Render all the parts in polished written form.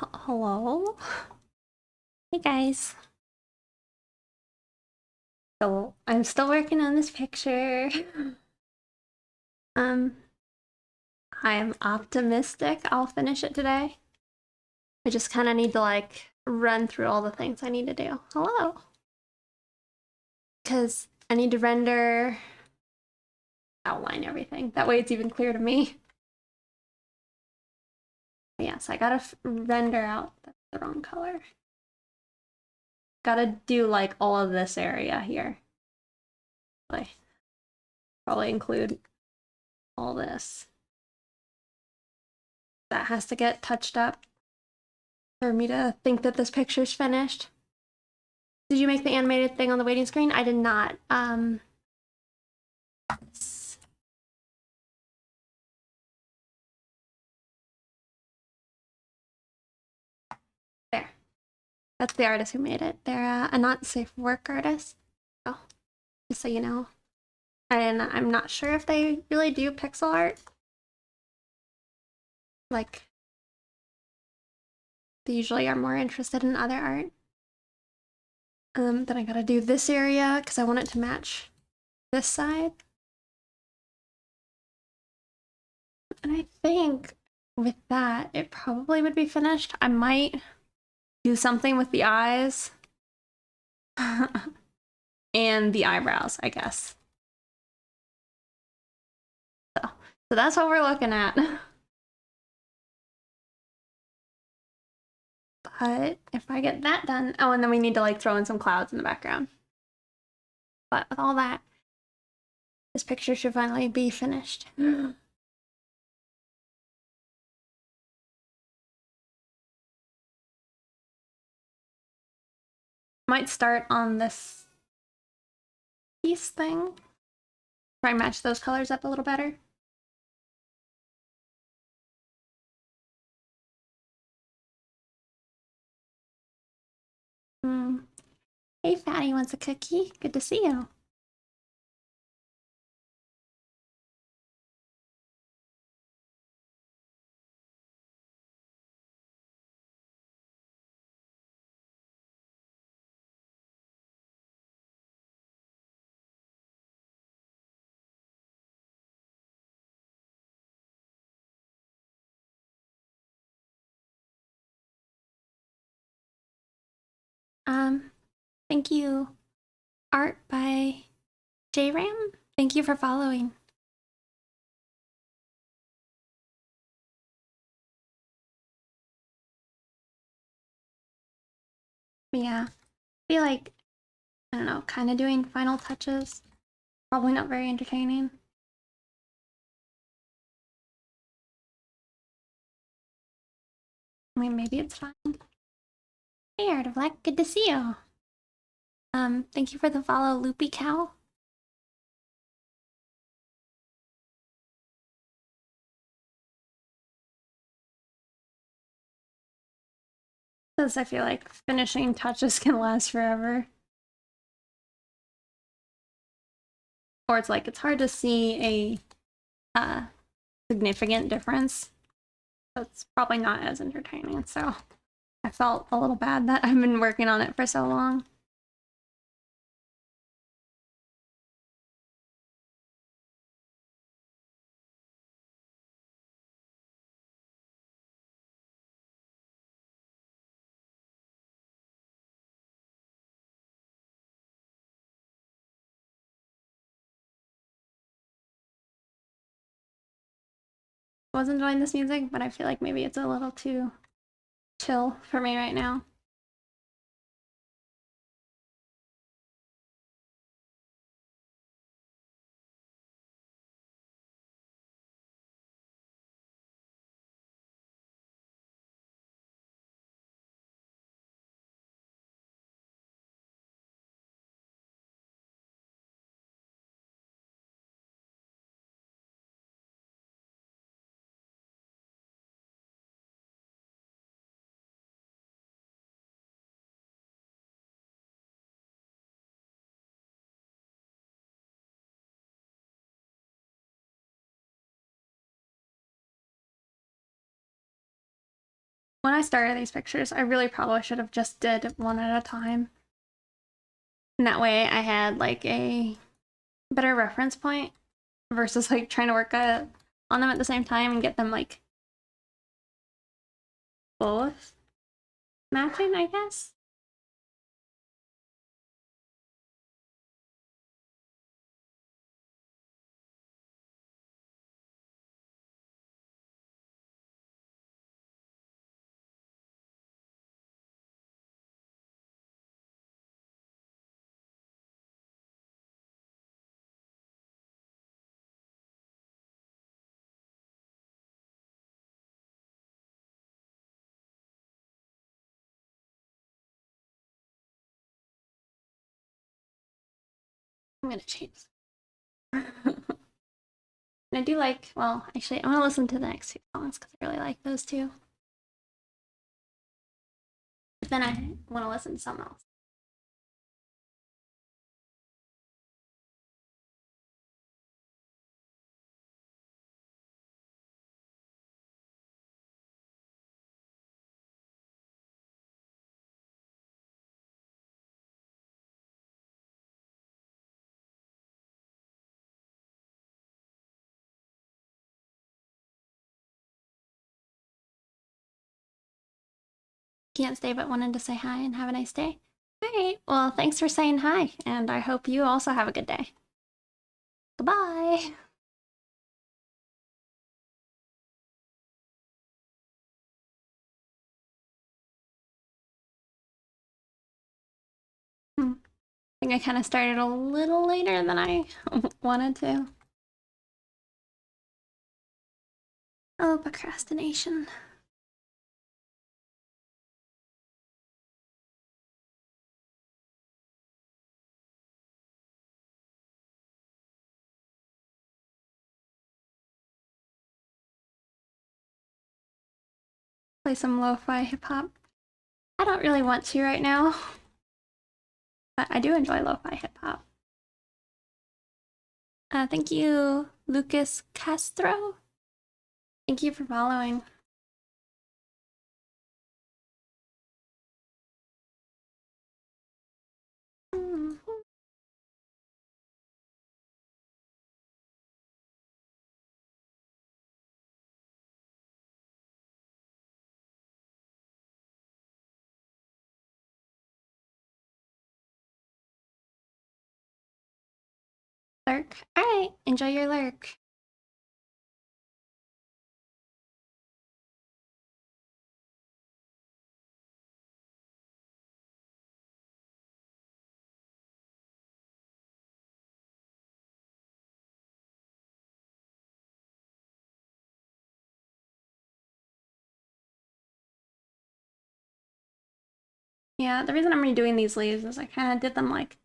Hello? Hey guys. So I'm still working on this picture. Um, I'm optimistic I'll finish it today. I just kind of need to like run through all the things I need to do. Hello. Because I need to render, outline everything. That way it's even clear to me. But yeah, so I gotta render out, that's the wrong color. Gotta do like all of this area here. Like, probably include all this. That has to get touched up for me to think that this picture's finished. Did you make the animated thing on the waiting screen? I did not. There. That's the artist who made it. They're a not safe work artist. Oh, just so you know. And I'm not sure if they really do pixel art. Like, they usually are more interested in other art. Then I gotta do this area because I want it to match this side. And I think with that, it probably would be finished. I might do something with the eyes and the eyebrows, I guess. So that's what we're looking at. But if I get that done, oh, and then we need to like throw in some clouds in the background. But with all that, this picture should finally be finished. Might start on this piece thing. Try and match those colors up a little better. Hey, Fatty wants a cookie. Good to see you. Um, Thank you. Art by JRam. Thank you for following. Yeah, I feel like, I don't know, kind of doing final touches. Probably not very entertaining. I mean, maybe it's fine. Hey, Art of Black, good to see you. Thank you for the follow, Loopy Cow. Because I feel like finishing touches can last forever. Or it's like, it's hard to see a significant difference. So it's probably not as entertaining, so I felt a little bad that I've been working on it for so long. I was enjoying this music, but I feel like maybe it's a little too chill for me right now. when I started these pictures, I really probably should have just did one at a time. And that way I had like a better reference point versus like trying to work on them at the same time and get them like both matching, I guess. I'm gonna change. And I do like, well, actually, I'm gonna listen to the next two songs because I really like those two. But then I want to listen to something else. Can't stay but wanted to say hi and have a nice day. All right, well, thanks for saying hi, and I hope you also have a good day. Goodbye. I think I kind of started a little later than I wanted to. Oh, procrastination. Play some lo-fi hip-hop. I don't really want to right now, but I do enjoy lo-fi hip-hop. Thank you, Lucas Castro. Thank you for following. Lurk. Alright, enjoy your lurk. Yeah, the reason I'm redoing these leaves is I kind of did them like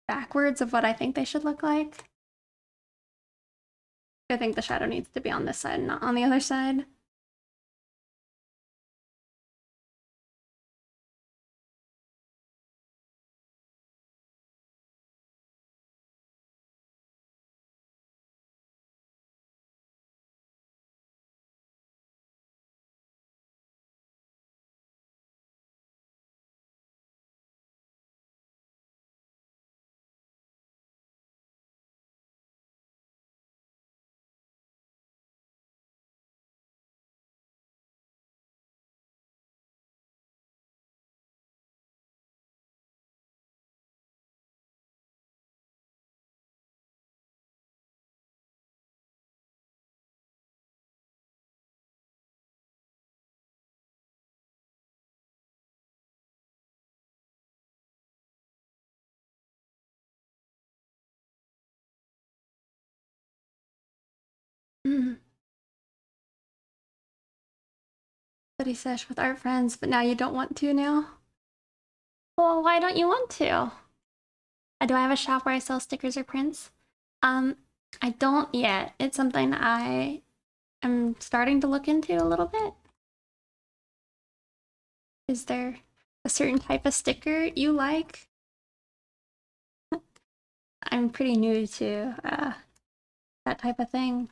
backwards of what I think they should look like. I think the shadow needs to be on this side, not on the other side. Study sesh with art friends, but now you don't want to now? Well, why don't you want to? Do I have a shop where I sell stickers or prints? I don't yet. It's something I am starting to look into a little bit. Is there a certain type of sticker you like? I'm pretty new to that type of thing.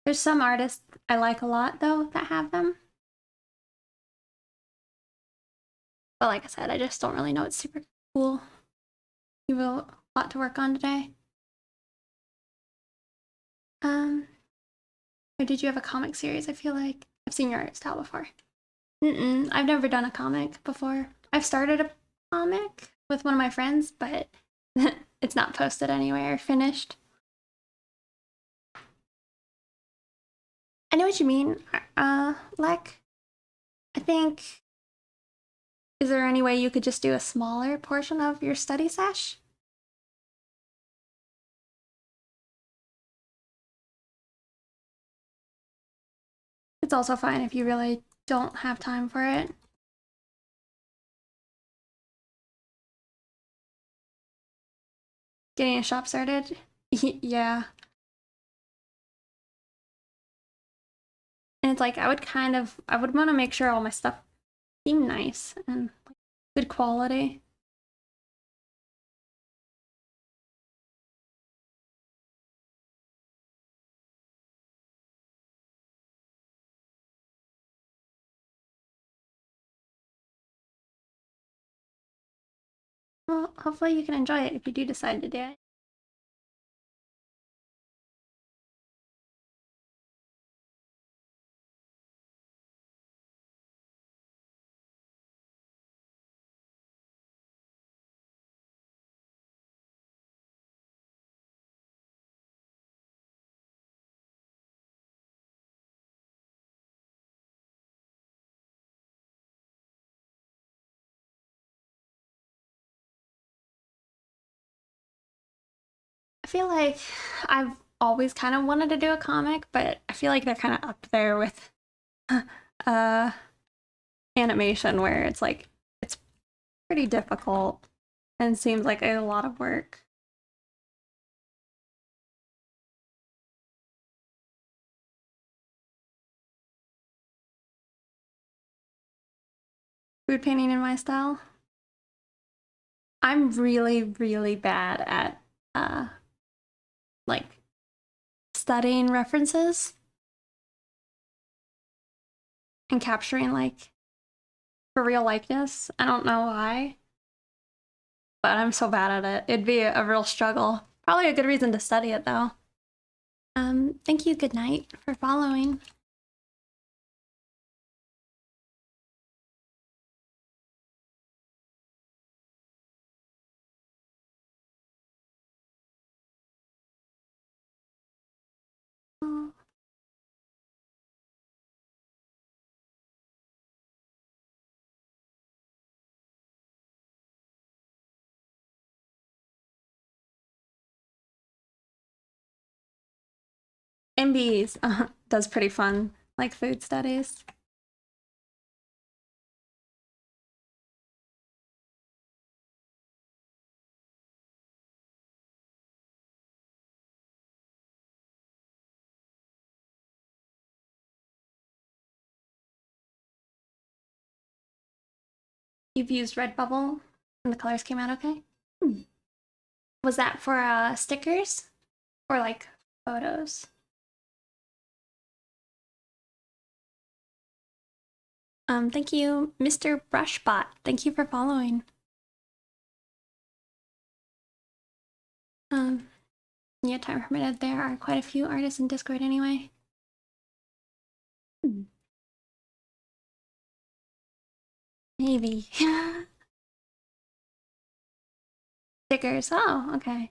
There's some artists I like a lot though that have them. But like I said, I just don't really know. It's super cool. You have a lot to work on today. Or did you have a comic series? I feel like I've seen your art style before. I've never done a comic before. I've started a comic with one of my friends, but it's not posted anywhere or finished. I know what you mean, Lek. I think, is there any way you could just do a smaller portion of your study sesh? It's also fine if you really don't have time for it. Getting a shop started? Yeah. And it's like, I would want to make sure all my stuff seemed nice and good quality. Well, hopefully you can enjoy it if you do decide to do it. I feel like I've always kind of wanted to do a comic, but I feel like they're kind of up there with uh animation where it's like it's pretty difficult and seems like a lot of work. Food painting in my style. I'm really, really bad at like studying references and capturing like for real likeness. I don't know why, but I'm so bad at it. It'd be a real struggle. Probably a good reason to study it though. Thank you, good night, for following. Oh. MBs does pretty fun, like food studies. You've used Redbubble and the colors came out okay? Was that for stickers or like photos? Thank you, Mr. Brushbot. Thank you for following. Yeah, time permitted. There are quite a few artists in Discord anyway. Maybe. Stickers. Oh, okay.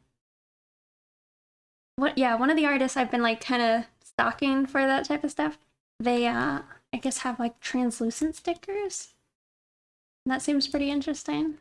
What? Yeah, one of the artists I've been like kind of stalking for that type of stuff. They, I guess, have like translucent stickers. That seems pretty interesting.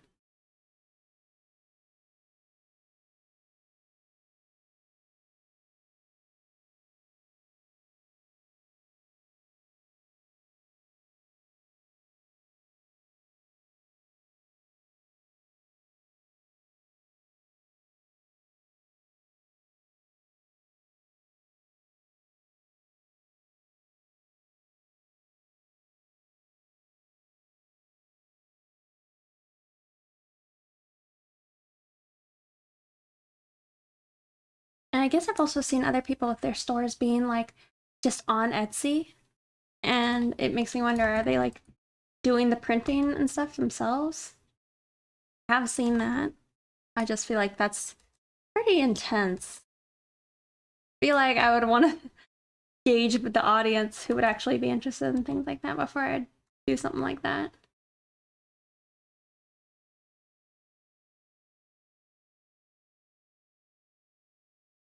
And I guess I've also seen other people with their stores being like just on Etsy. And it makes me wonder, are they like doing the printing and stuff themselves. I have seen that. I just feel like that's pretty intense. I feel like I would want to gauge with the audience who would actually be interested in things like that before I'd do something like that.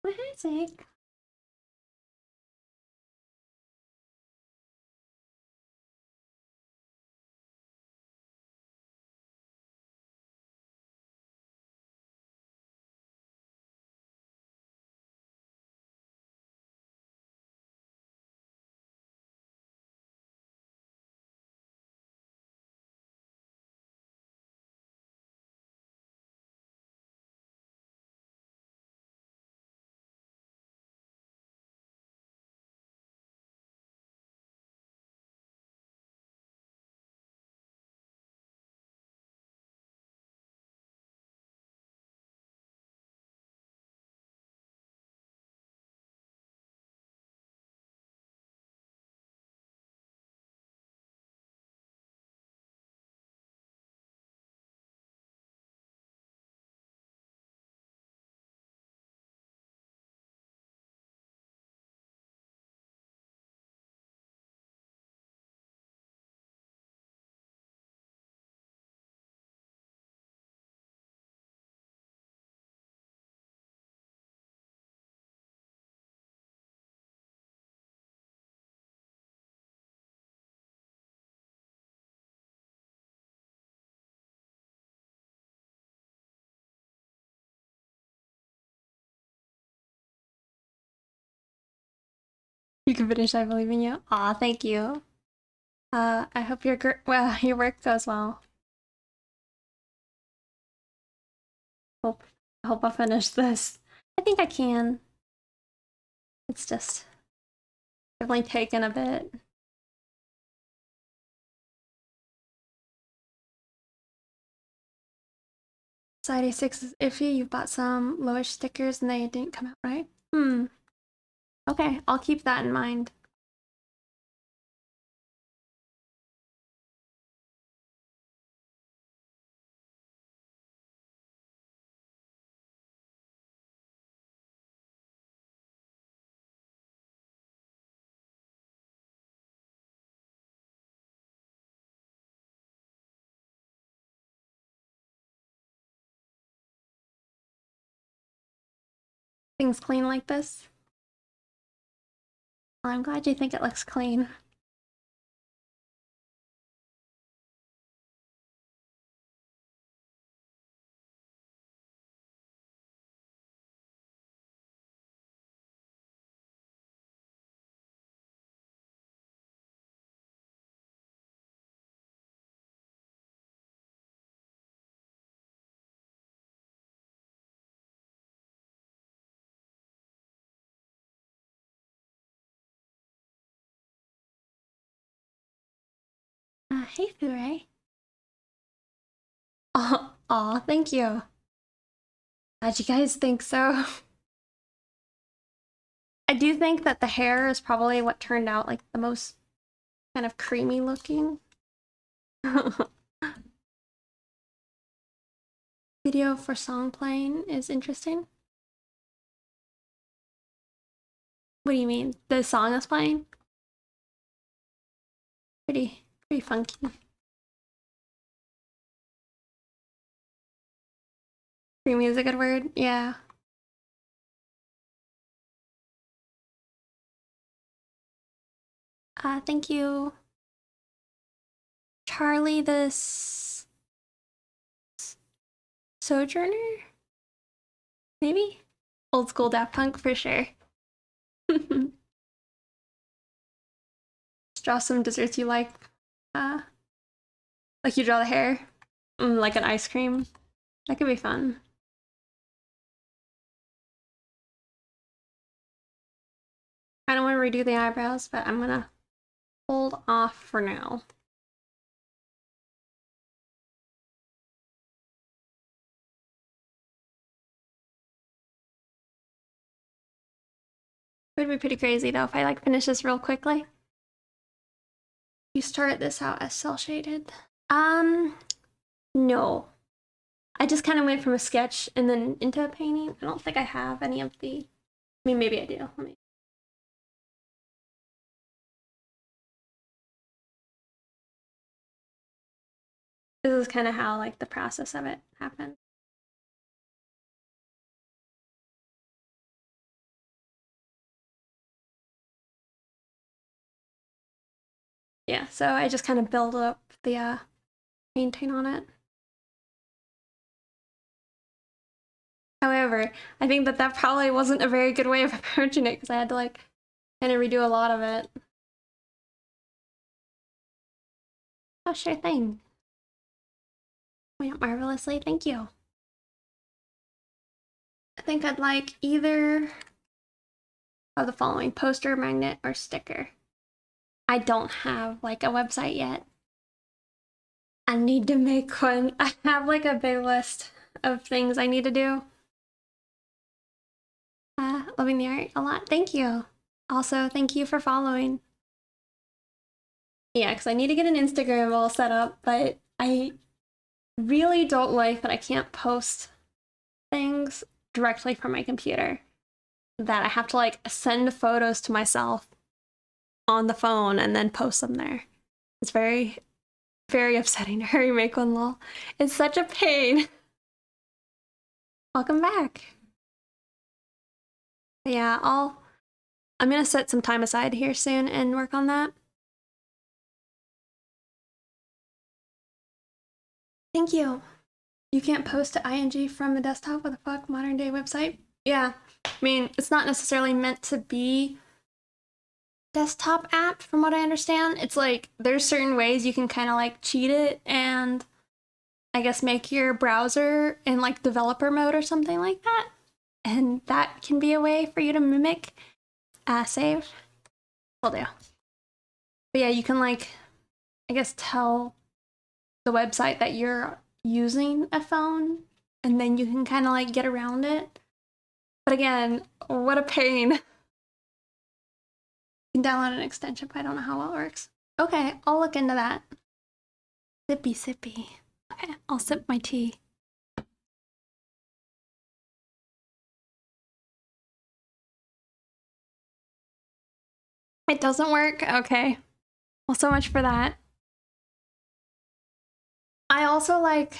What is it? You can finish, I believe in you. Aw, thank you. I hope your your work goes well. Hope I'll finish this. I think I can. It's just definitely taken a bit. Side A6 is iffy. You bought some lowish stickers and they didn't come out right. Okay, I'll keep that in mind. Things clean like this. Well, I'm glad you think it looks clean. Hey, Furay. Aw, thank you. Glad you guys think so. I do think that the hair is probably what turned out like the most kind of creamy looking. Video for song playing is interesting. What do you mean? The song is playing? Pretty funky. Creamy is a good word, yeah. Thank you. Charlie the Sojourner? Maybe? Old school Daft Punk for sure. Draw some desserts you like you draw the hair. Like an ice cream. That could be fun. I don't want to redo the eyebrows, but I'm gonna hold off for now. It would be pretty crazy though if I like finish this real quickly. You started this out as cell shaded. No. I just kind of went from a sketch and then into a painting. I don't think I have any of the, I mean, maybe I do. Let me. This is kind of how like the process of it happened. Yeah, so I just kind of build up the painting on it. However, I think that probably wasn't a very good way of approaching it because I had to like kind of redo a lot of it. Oh, sure thing. Went marvelously, thank you. I think I'd like either of the following: poster, magnet, or sticker. I don't have like a website yet. I need to make one. I have like a big list of things I need to do. Loving the art a lot. Thank you. Also, thank you for following. Yeah, because I need to get an Instagram all set up, but I really don't like that I can't post things directly from my computer. That I have to like send photos to myself on the phone and then post them there. It's very, very upsetting to hurry make one, lol. It's such a pain. Welcome back. But yeah, I'm gonna set some time aside here soon and work on that. Thank you. You can't post to ING from the desktop. What the fuck? Modern day website? Yeah. I mean, it's not necessarily meant to be desktop app from what I understand. It's like there's certain ways you can kind of like cheat it and I guess make your browser in like developer mode or something like that. And that can be a way for you to mimic save. Will do. But yeah, you can like, I guess, tell the website that you're using a phone and then you can kind of like get around it. But again, what a pain. You can download an extension, but I don't know how well it works. Okay, I'll look into that. Sippy, sippy. Okay, I'll sip my tea. It doesn't work? Okay. Well, so much for that. I also like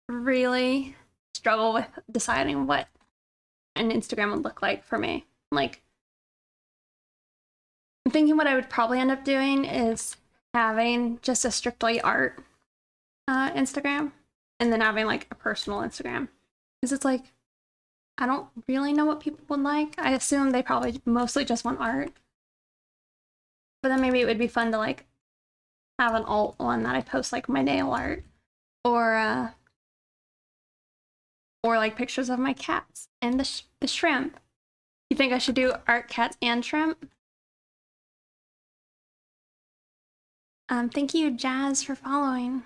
really struggle with deciding what an Instagram would look like for me. Like, I'm thinking what I would probably end up doing is having just a strictly art Instagram and then having like a personal Instagram. Because it's like, I don't really know what people would like. I assume they probably mostly just want art. But then maybe it would be fun to like have an alt one that I post like my nail art or like pictures of my cats and the shrimp. You think I should do art, cats, and shrimp? Thank you, Jazz, for following.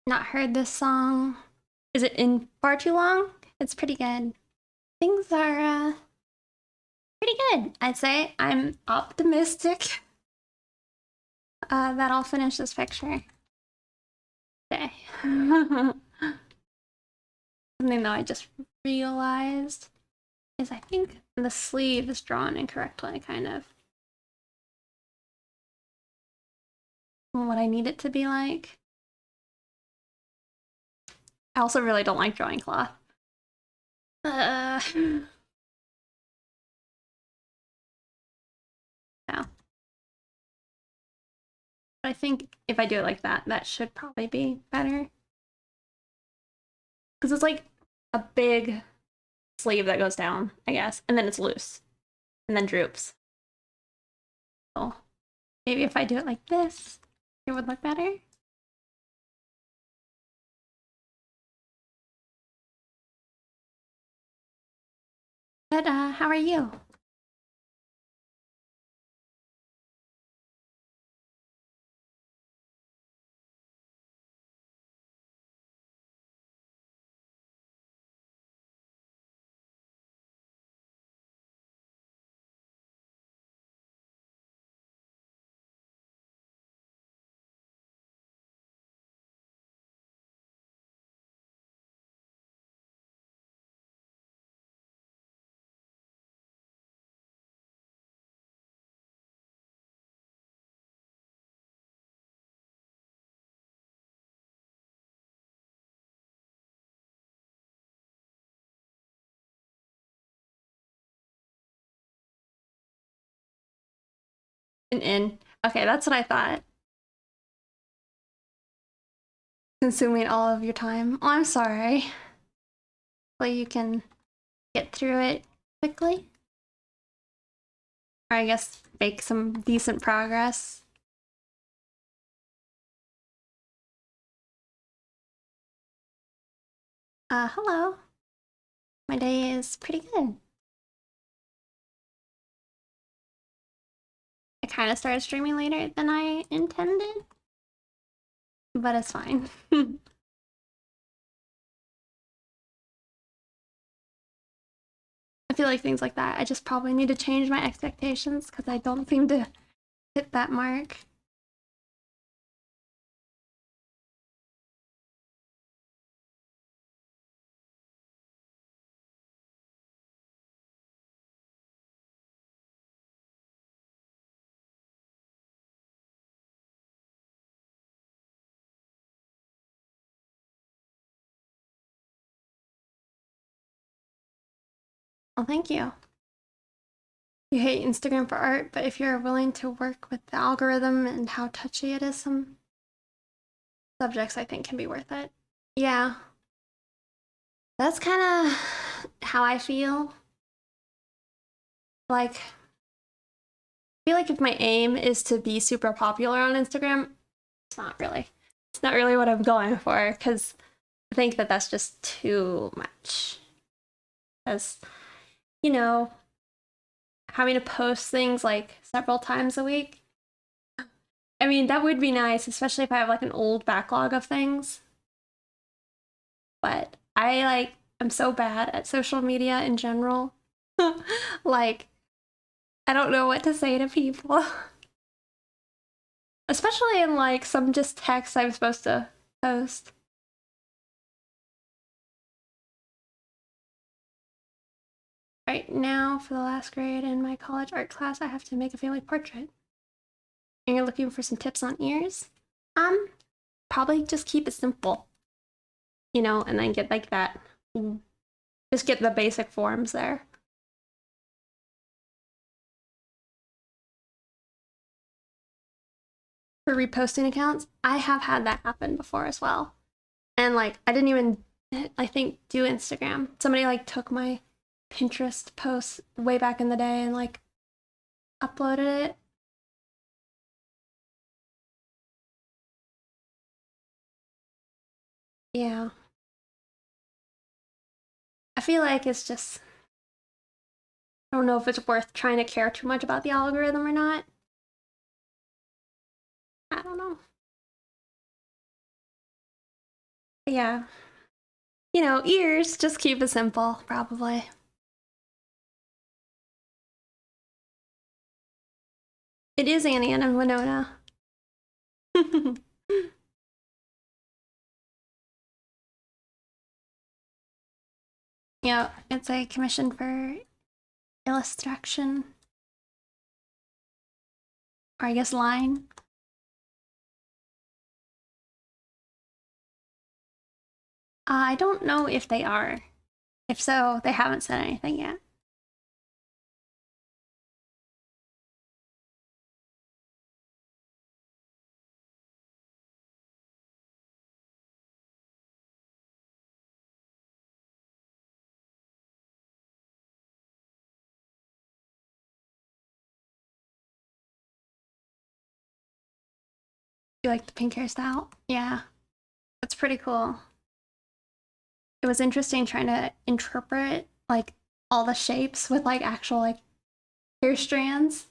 Not heard this song. Is it in far too long? It's pretty good. Things are pretty good, I'd say. I'm optimistic that I'll finish this picture today. Something that I just realized is I think the sleeve is drawn incorrectly, kind of. What I need it to be like. I also really don't like drawing cloth. No. But I think if I do it like that, that should probably be better. Because it's like a big sleeve that goes down, I guess, and then it's loose, and then droops. So maybe if I do it like this, it would look better. But how are you? An in. Okay, that's what I thought. Consuming all of your time. Oh, I'm sorry. Well, you can get through it quickly. Or I guess make some decent progress. Hello. My day is pretty good. I kind of started streaming later than I intended, but it's fine. I feel like things like that, I just probably need to change my expectations because I don't seem to hit that mark. Well, thank you. You hate Instagram for art, but if you're willing to work with the algorithm and how touchy it is, some subjects I think can be worth it. Yeah. That's kind of how I feel. Like, I feel like if my aim is to be super popular on Instagram, it's not really. It's not really what I'm going for, because I think that that's just too much. Because, you know, having to post things like several times a week. I mean, that would be nice, especially if I have like an old backlog of things. But I'm so bad at social media in general. Like, I don't know what to say to people. Especially in like some just text I'm supposed to post. Right now, for the last grade in my college art class, I have to make a family portrait. And you're looking for some tips on ears? Probably just keep it simple. You know, and then get like that. Just get the basic forms there. For reposting accounts, I have had that happen before as well. And like, I didn't even, I think, do Instagram. Somebody like took my Pinterest post way back in the day and like uploaded it. Yeah. I feel like it's just, I don't know if it's worth trying to care too much about the algorithm or not. I don't know. But yeah. You know, ears, just keep it simple, probably. It is Annie and Winona. Yeah, it's a commission for illustration. Or I guess line. I don't know if they are. If so, they haven't said anything yet. You like the pink hairstyle? Yeah, that's pretty cool. It was interesting trying to interpret like all the shapes with like actual like hair strands.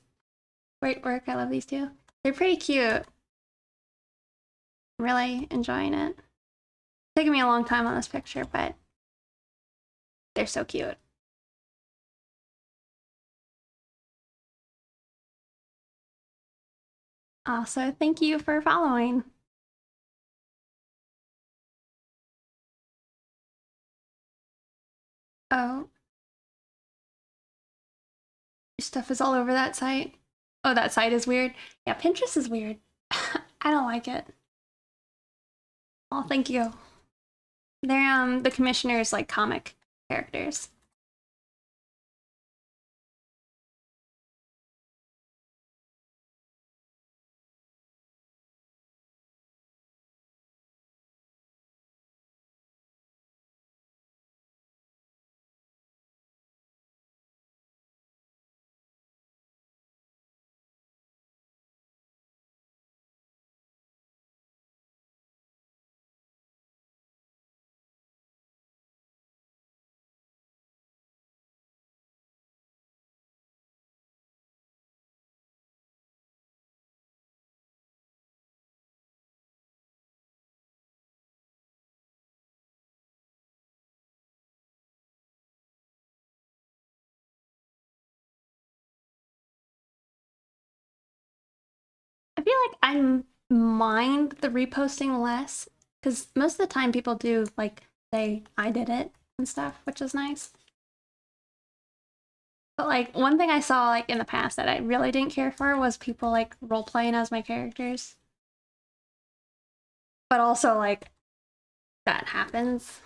Great work. I love these two. They're pretty cute. Really enjoying it. Taking me a long time on this picture, but they're so cute. Also, thank you for following. Oh, stuff is all over that site. Oh, that site is weird. Yeah, Pinterest is weird. I don't like it. Oh, thank you. They're the commissioners like comic characters. I feel like I mind the reposting less because most of the time people do like say I did it and stuff, which is nice. But like one thing I saw like in the past that I really didn't care for was people like role playing as my characters. But also like that happens.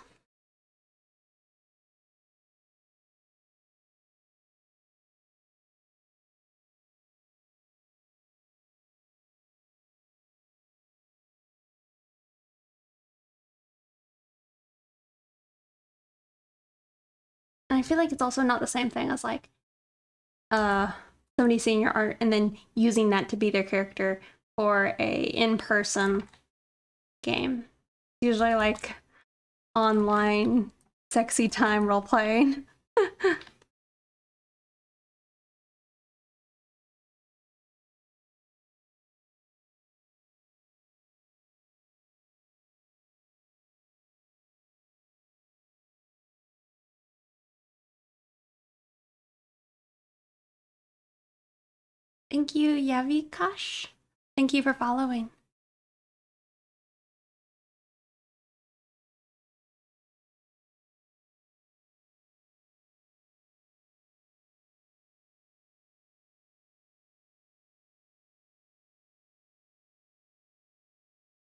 And I feel like it's also not the same thing as like uh somebody seeing your art and then using that to be their character for a in-person game. Usually like online sexy time role playing. Thank you, Yavikash. Thank you for following.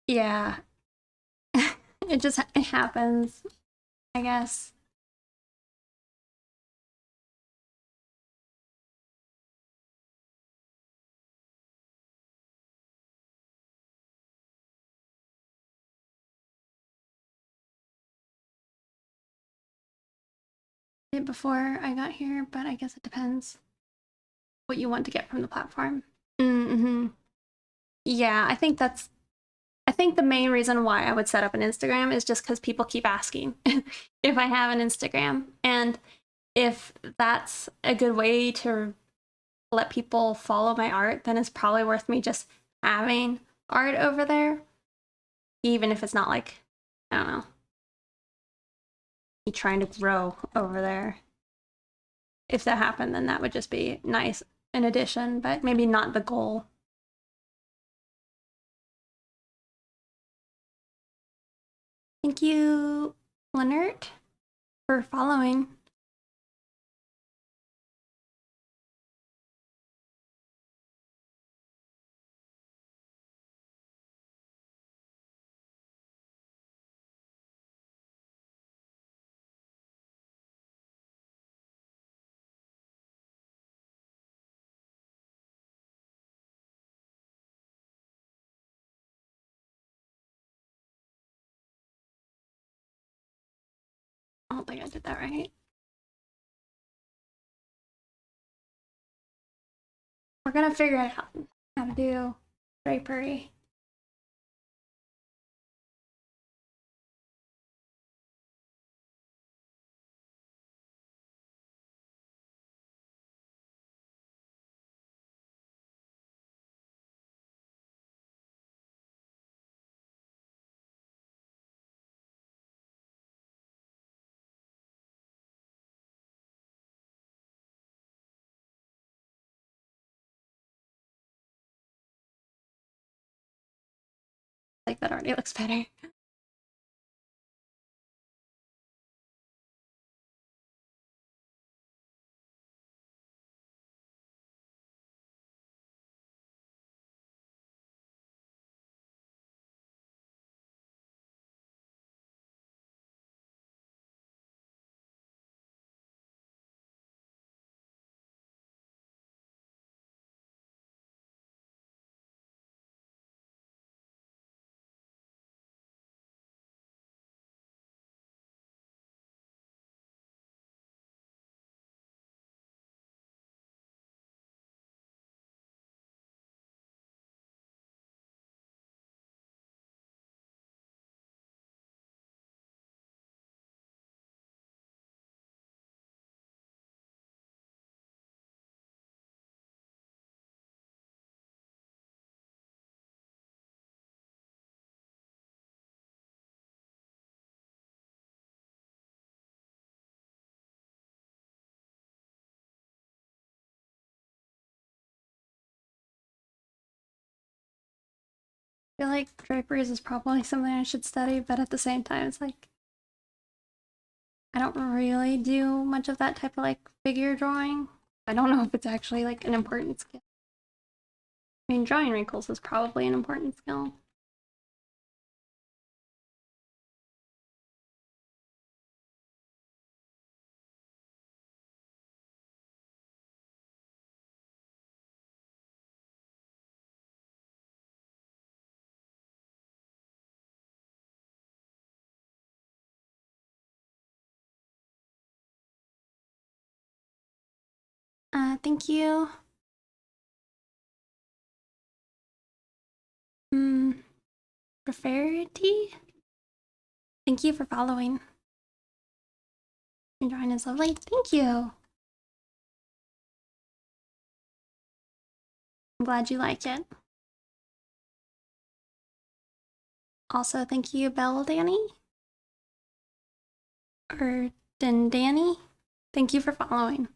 Yeah, it happens, I guess. It before I got here, but I guess it depends what you want to get from the platform. Mm-hmm. Yeah, I think the main reason why I would set up an Instagram is just because people keep asking if I have an Instagram. And if that's a good way to let people follow my art, then it's probably worth me just having art over there, even if it's not like, I don't know, me trying to grow over there. If that happened, then that would just be nice in addition, but maybe not the goal. Thank you, Leonard, for following. I don't think I did that right. We're gonna figure out how to do drapery. Like that already looks better. I feel like draperies is probably something I should study, but at the same time, it's like I don't really do much of that type of like figure drawing. I don't know if it's actually like an important skill. I mean, drawing wrinkles is probably an important skill. Thank you. Preferity? Thank you for following. Your drawing is lovely. Thank you. I'm glad you like it. Also, thank you, Belle Danny. Or Danny. Thank you for following.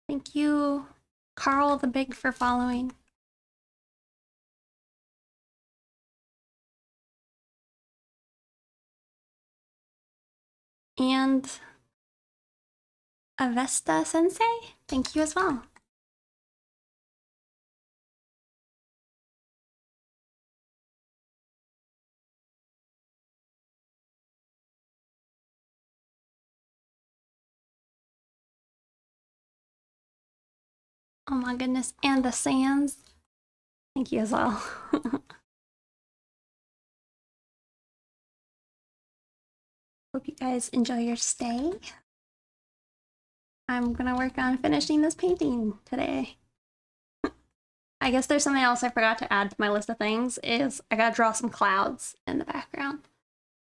Thank you, Carl the Big, for following. And Avesta Sensei, thank you as well. Oh my goodness, and the Sands, thank you as well. Hope you guys enjoy your stay. I'm gonna work on finishing this painting today. I guess there's something else I forgot to add to my list of things is I gotta draw some clouds in the background.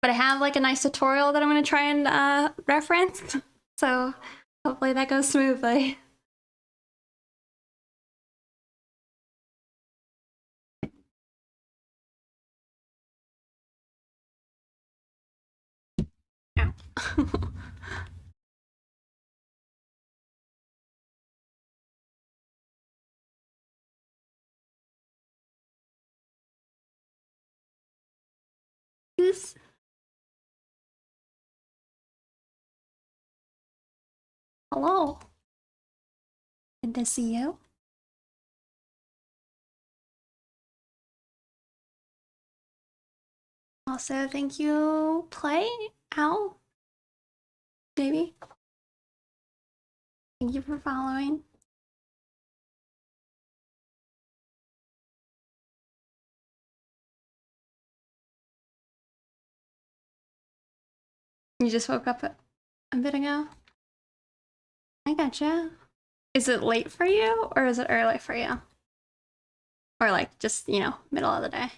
But I have like a nice tutorial that I'm gonna try and reference. So hopefully that goes smoothly. Ow. Hello. Good to see you. Also, thank you, Play Ow. Maybe. Thank you for following. You just woke up a bit ago? I gotcha. Is it late for you or is it early for you? Or like just, you know, middle of the day?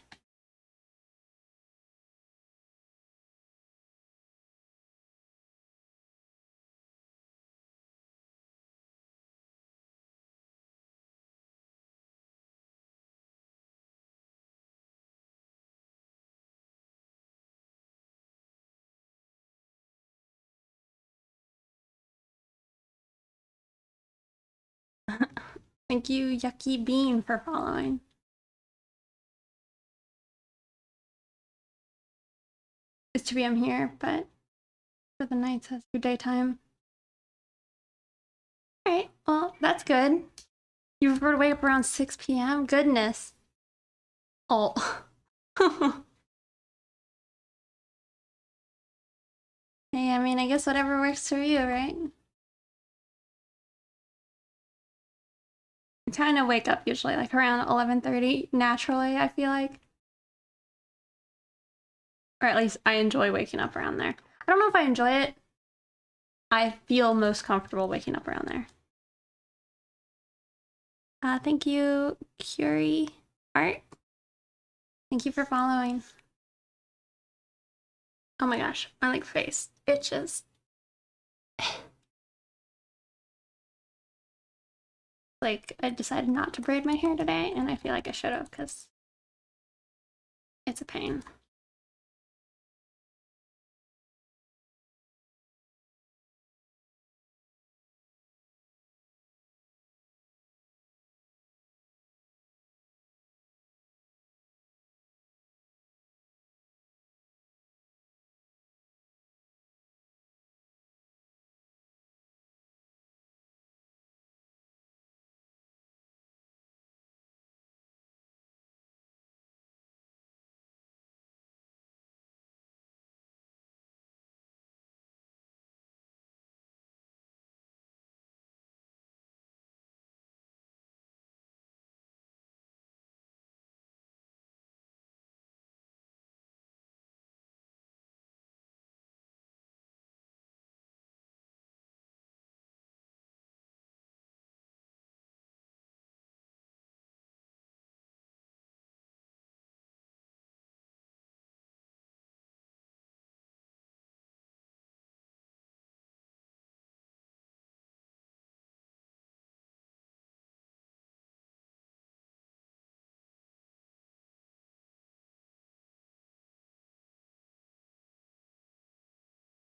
Thank you, Yucky Bean, for following. It's 2 p.m. here, but for the nights, that's your daytime. Alright, well, that's good. You prefer to wake up around 6 p.m.? Goodness. Oh. Hey, I mean, I guess whatever works for you, right? I kind of wake up usually like around 11:30 naturally, I feel like. Or at least I enjoy waking up around there. I don't know if I enjoy it. I feel most comfortable waking up around there. Thank you, Curie Art. Thank you for following. Oh my gosh, my like face itches. Like I decided not to braid my hair today, and I feel like I should have because it's a pain.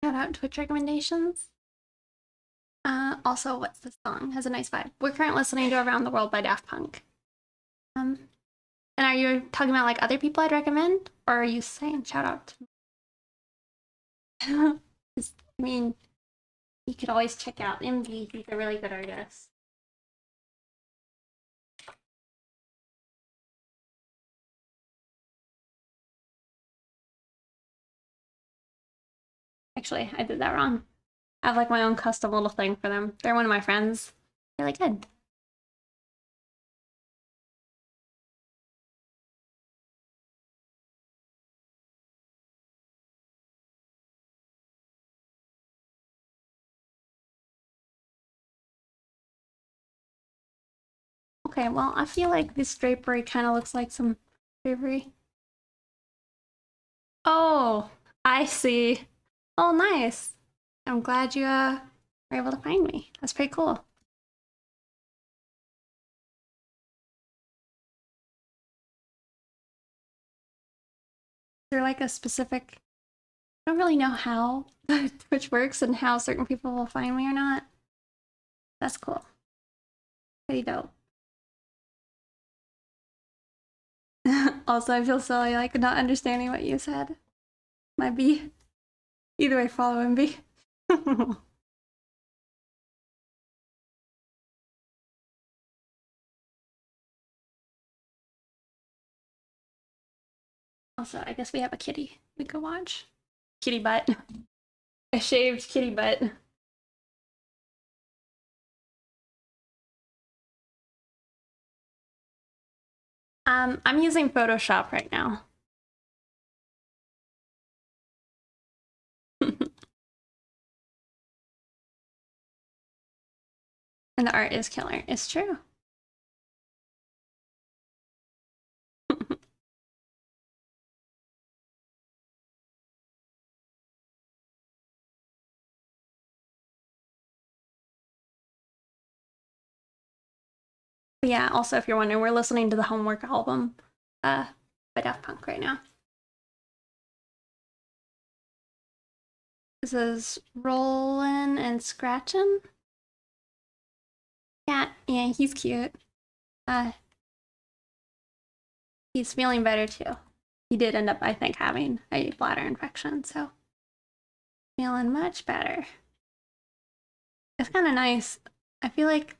Shout out Twitch recommendations. Also, what's this song? Has a nice vibe. We're currently listening to Around the World by Daft Punk. And are you talking about like other people I'd recommend? Or are you saying shout out to I mean, you could always check out MV. He's a really good artist. Actually, I did that wrong. I have like my own custom little thing for them. They're one of my friends. Really good. Okay, well, I feel like this drapery kind of looks like some drapery. Oh, I see. Oh, nice. I'm glad you were able to find me. That's pretty cool. Is there like a specific... I don't really know how Twitch works and how certain people will find me or not. That's cool. Pretty dope. Also, I feel silly, like, not understanding what you said. Might be. Either way, follow MB. Also, I guess we have a kitty we could watch. Kitty butt. A shaved kitty butt. I'm using Photoshop right now. And the art is killer. It's true. Yeah, also, if you're wondering, we're listening to the Homework album by Daft Punk right now. This is Rollin' and Scratchin'. Yeah, he's cute. He's feeling better too. He did end up, I think, having a bladder infection, so feeling much better. It's kind of nice. I feel like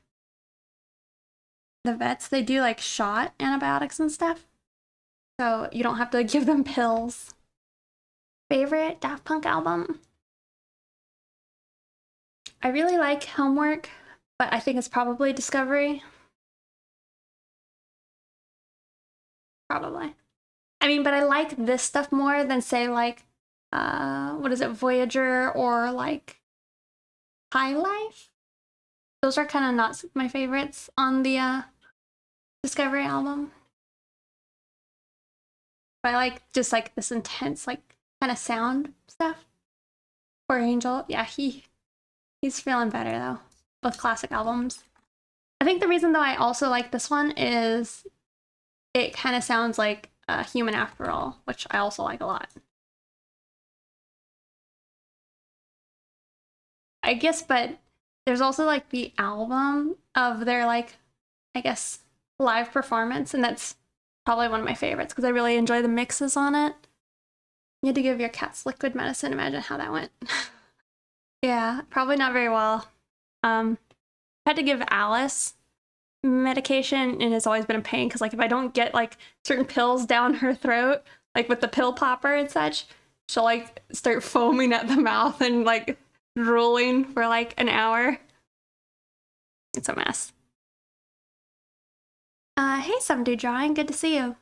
the vets, they do like shot antibiotics and stuff, so you don't have to give them pills. Favorite Daft Punk album? I really like Homework, but I think it's probably Discovery. Probably. I mean, but I like this stuff more than, say, like what is it, Voyager or like High Life. Those are kind of not my favorites on the Discovery album. But I like just like this intense like kind of sound stuff. Poor Angel, yeah, he's feeling better though with classic albums. I think the reason though I also like this one is it kind of sounds like Human After All, which I also like a lot. I guess, but there's also like the album of their like, I guess, live performance, and that's probably one of my favorites because I really enjoy the mixes on it. You had to give your cats liquid medicine. Imagine how that went. Yeah, probably not very well. I had to give Alice medication, and it's always been a pain because like if I don't get like certain pills down her throat, like with the pill popper and such, she'll like start foaming at the mouth and like drooling for like an hour. It's a mess. Hey, Some Dude Drawing, good to see you.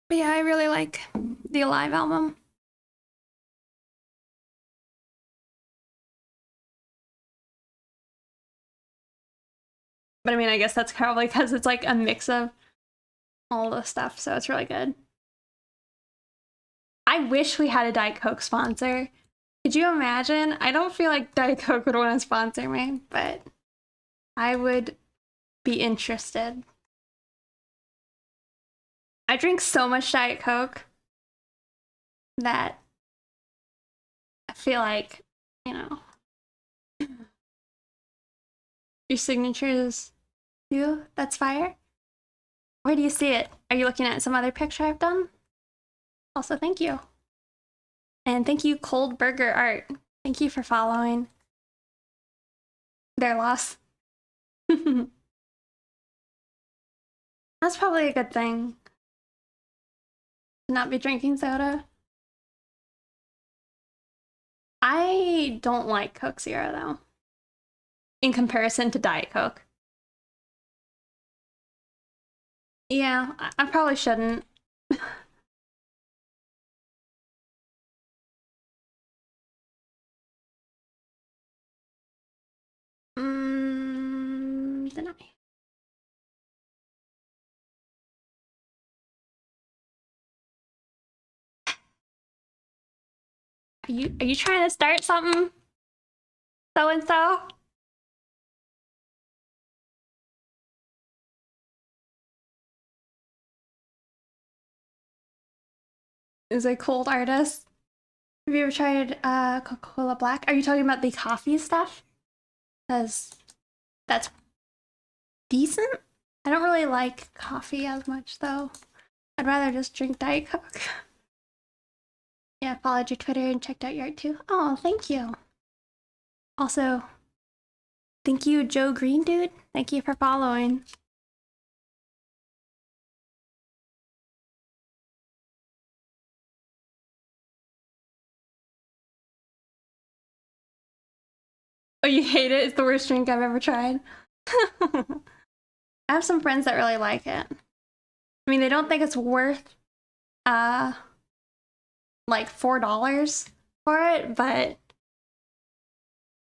But yeah, I really like the Alive album. But I mean, I guess that's probably because it's like a mix of all the stuff, so it's really good. I wish we had a Diet Coke sponsor. Could you imagine? I don't feel like Diet Coke would want to sponsor me, but I would be interested. I drink so much Diet Coke that I feel like, you know, your signatures too. That's fire. Where do you see it? Are you looking at some other picture I've done? Also, thank you. And thank you, Cold Burger Art. Thank you for following. Their loss. That's probably a good thing. To not be drinking soda. I don't like Coke Zero though. In comparison to Diet Coke. Yeah, I probably shouldn't. Deny. Are you trying to start something? So and so? Is a cold artist. Have you ever tried Coca-Cola Black? Are you talking about the coffee stuff? Because that's decent. I don't really like coffee as much though. I'd rather just drink Diet Coke. Yeah, followed your Twitter and checked out your art too. Oh, thank you. Also, thank you, Joe Green Dude. Thank you for following. Oh, you hate it? It's the worst drink I've ever tried. I have some friends that really like it. I mean, they don't think it's worth like $4 for it, but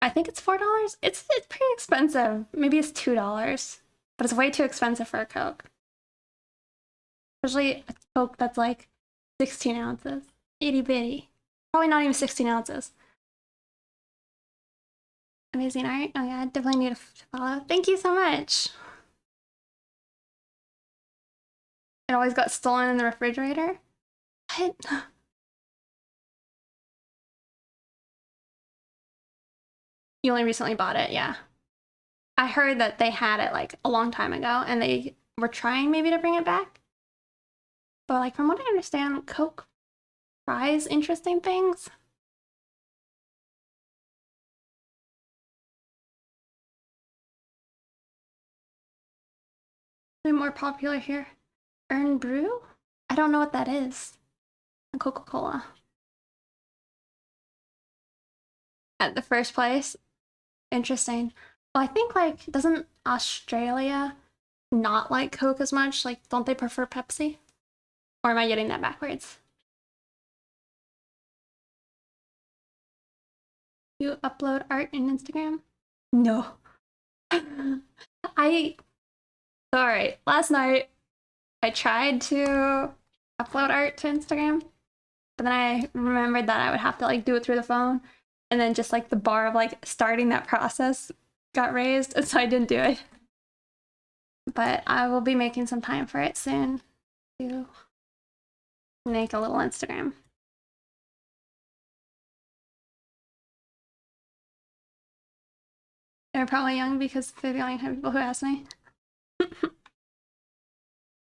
I think it's $4. It's pretty expensive. Maybe it's $2, but it's way too expensive for a Coke. Especially a Coke that's like 16 ounces. Itty bitty. Probably not even 16 ounces. Amazing art. Oh yeah, I definitely need to follow. Thank you so much. It always got stolen in the refrigerator. What? You only recently bought it, yeah. I heard that they had it like a long time ago and they were trying maybe to bring it back. But like from what I understand, Coke tries interesting things. They're more popular here. Earn Brew? I don't know what that is. Coca-Cola. At the first place? Interesting. Well, I think like doesn't Australia not like Coke as much? Like, don't they prefer Pepsi? Or am I getting that backwards? You upload art in Instagram? No. I Alright, last night I tried to upload art to Instagram, but then I remembered that I would have to like do it through the phone, and then just like the bar of like starting that process got raised, and so I didn't do it. But I will be making some time for it soon to make a little Instagram. They're probably young because they're the only kind of people who ask me.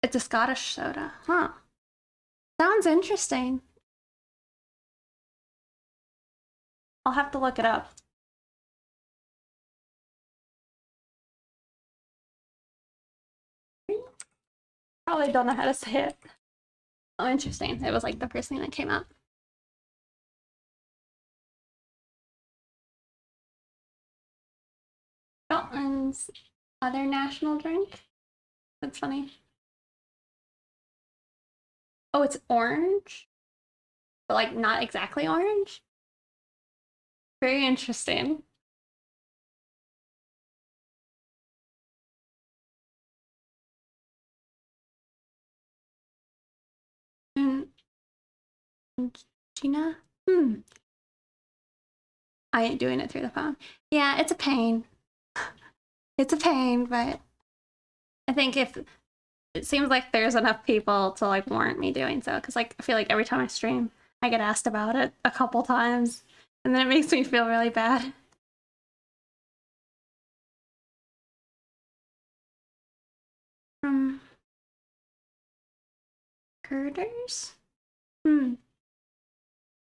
It's a Scottish soda. Huh. Sounds interesting. I'll have to look it up. Probably don't know how to say it. Oh, interesting. It was like the first thing that came up. Scotland's other national drink? That's funny. Oh, it's orange? But like not exactly orange? Very interesting. And Gina? Hmm. I ain't doing it through the phone. Yeah, it's a pain. It's a pain, but I think if it seems like there's enough people to like warrant me doing so, because like I feel like every time I stream, I get asked about it a couple times, and then it makes me feel really bad. From Girders? Hmm.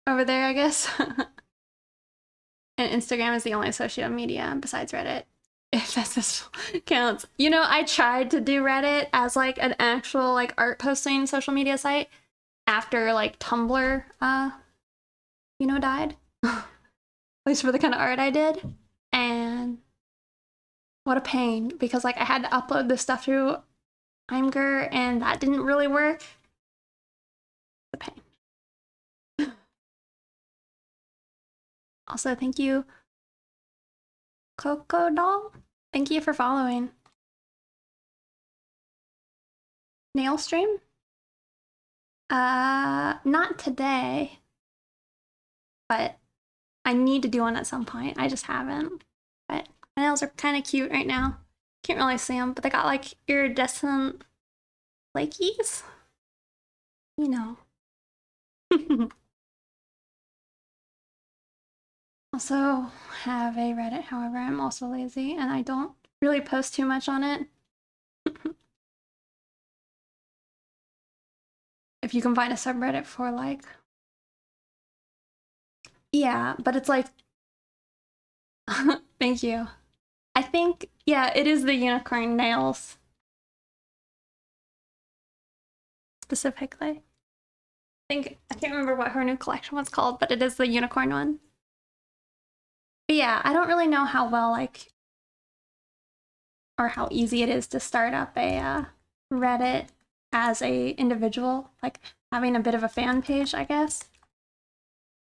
Over there, I guess. And Instagram is the only social media besides Reddit. If this counts. You know, I tried to do Reddit as like an actual like art posting social media site after like Tumblr died. At least for the kind of art I did. And what a pain, because like I had to upload this stuff through Imgur and that didn't really work. The pain. Also, thank you, Coco Doll. Thank you for following. Nail stream? Not today, but I need to do one at some point. I just haven't. But my nails are kind of cute right now. Can't really see them, but they got like iridescent flakies. You know. Also have a Reddit, however, I'm also lazy and I don't really post too much on it. If you can find a subreddit for like... Yeah, but it's like... Thank you. I think, yeah, it is the unicorn nails. Specifically. I can't remember what her new collection was called, but it is the unicorn one. But yeah, I don't really know how well, like, or how easy it is to start up a Reddit as a individual, like having a bit of a fan page, I guess.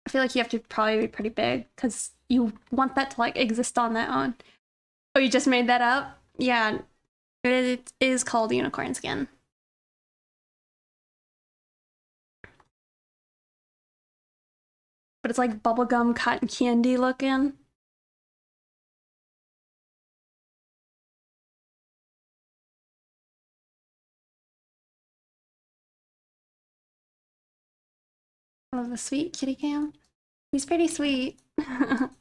I feel like you have to probably be pretty big because you want that to like exist on their own. Oh, you just made that up? Yeah, it is called Unicorn Skin. But it's like bubblegum cotton candy looking. I love the sweet kitty cam. He's pretty sweet. The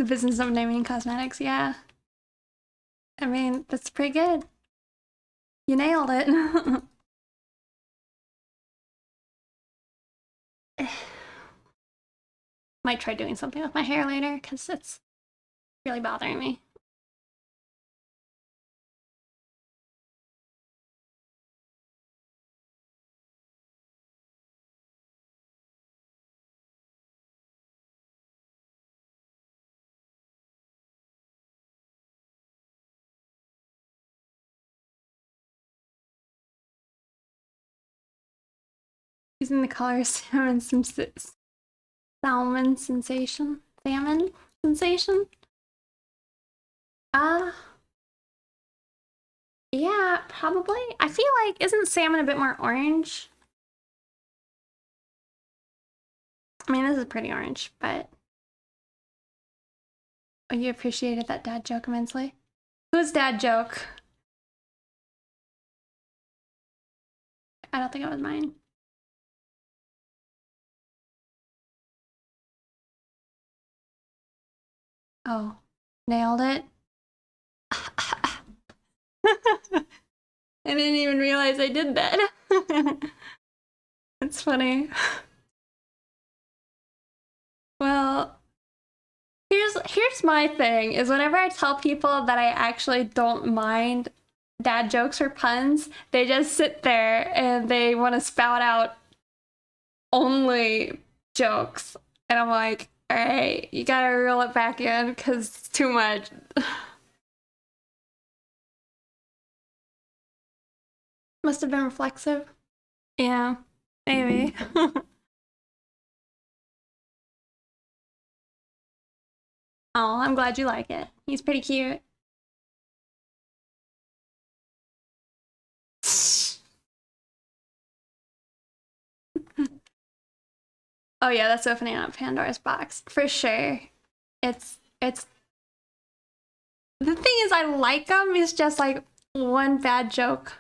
business of naming cosmetics, yeah. I mean, that's pretty good. You nailed it. Might try doing something with my hair later because it's really bothering me. Using the color salmon sensation. Salmon sensation? Yeah, probably. I feel like, isn't salmon a bit more orange? I mean, this is pretty orange, but... Oh, you appreciated that dad joke immensely? Whose dad joke? I don't think it was mine. Oh, nailed it. I didn't even realize I did that. It's funny. Well, here's my thing, is whenever I tell people that I actually don't mind dad jokes or puns, they just sit there and they want to spout out only jokes. And I'm like, all right, you gotta reel it back in because it's too much. Must have been reflexive. Yeah, maybe. Oh, I'm glad you like it. He's pretty cute. Oh yeah, that's opening up Pandora's box for sure. It's the thing is, I like them. It's just like one bad joke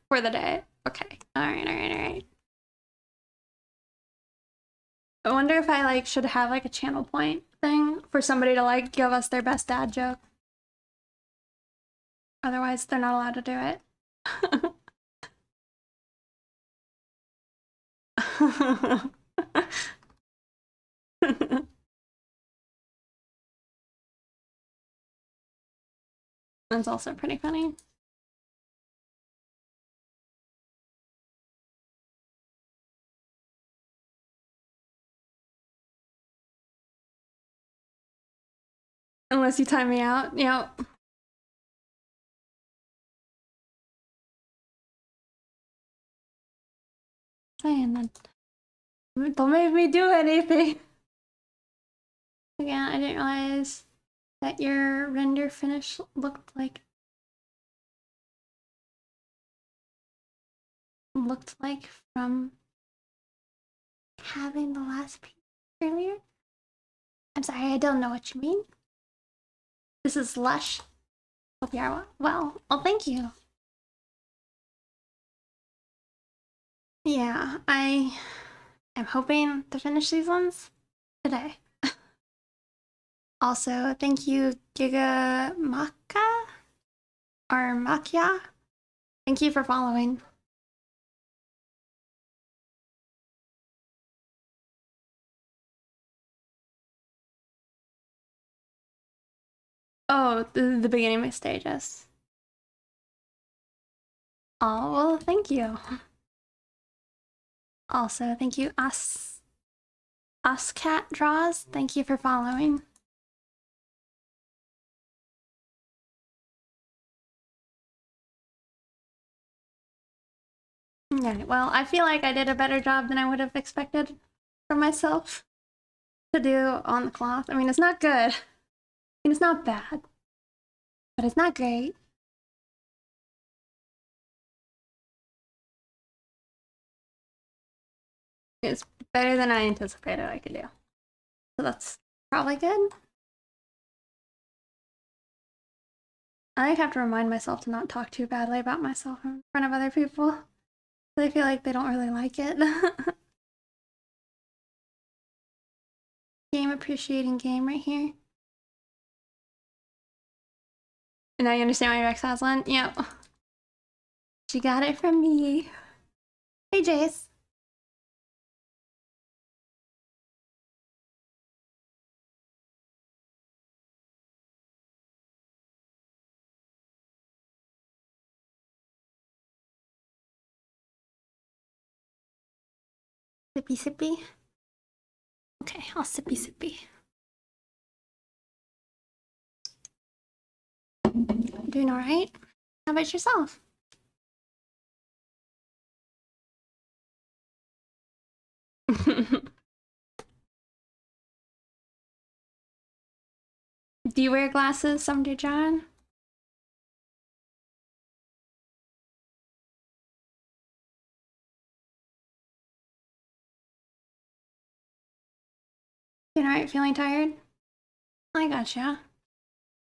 for the day. Okay. All right. All right. All right. I wonder if I like should have like a channel point thing for somebody to like give us their best dad joke. Otherwise, they're not allowed to do it. That's also pretty funny. Unless you time me out. Yep. Saying that. Don't make me do anything. Again, I didn't realize that your render finish looked like from having the last piece earlier. I'm sorry, I don't know what you mean. This is lush. Hope you are well. Well, thank you. Yeah, I am hoping to finish these ones today. Also, thank you, Giga Maka or Makia. Thank you for following. Oh, the beginning of my stages. Oh, well, thank you. Also, thank you, Cat Draws. Thank you for following. Yeah, well, I feel like I did a better job than I would have expected for myself to do on the cloth. I mean, it's not good. I mean, it's not bad, but it's not great. It's better than I anticipated I could do. So that's probably good. I have to remind myself to not talk too badly about myself in front of other people. They feel like they don't really like it. Game appreciating game right here. And now you understand why Rex has one? Yep. She got it from me. Hey, Jace. Sippy sippy. Okay, I'll sippy sippy. Doing alright? How about yourself? Do you wear glasses someday, John? You alright, feeling tired? I gotcha.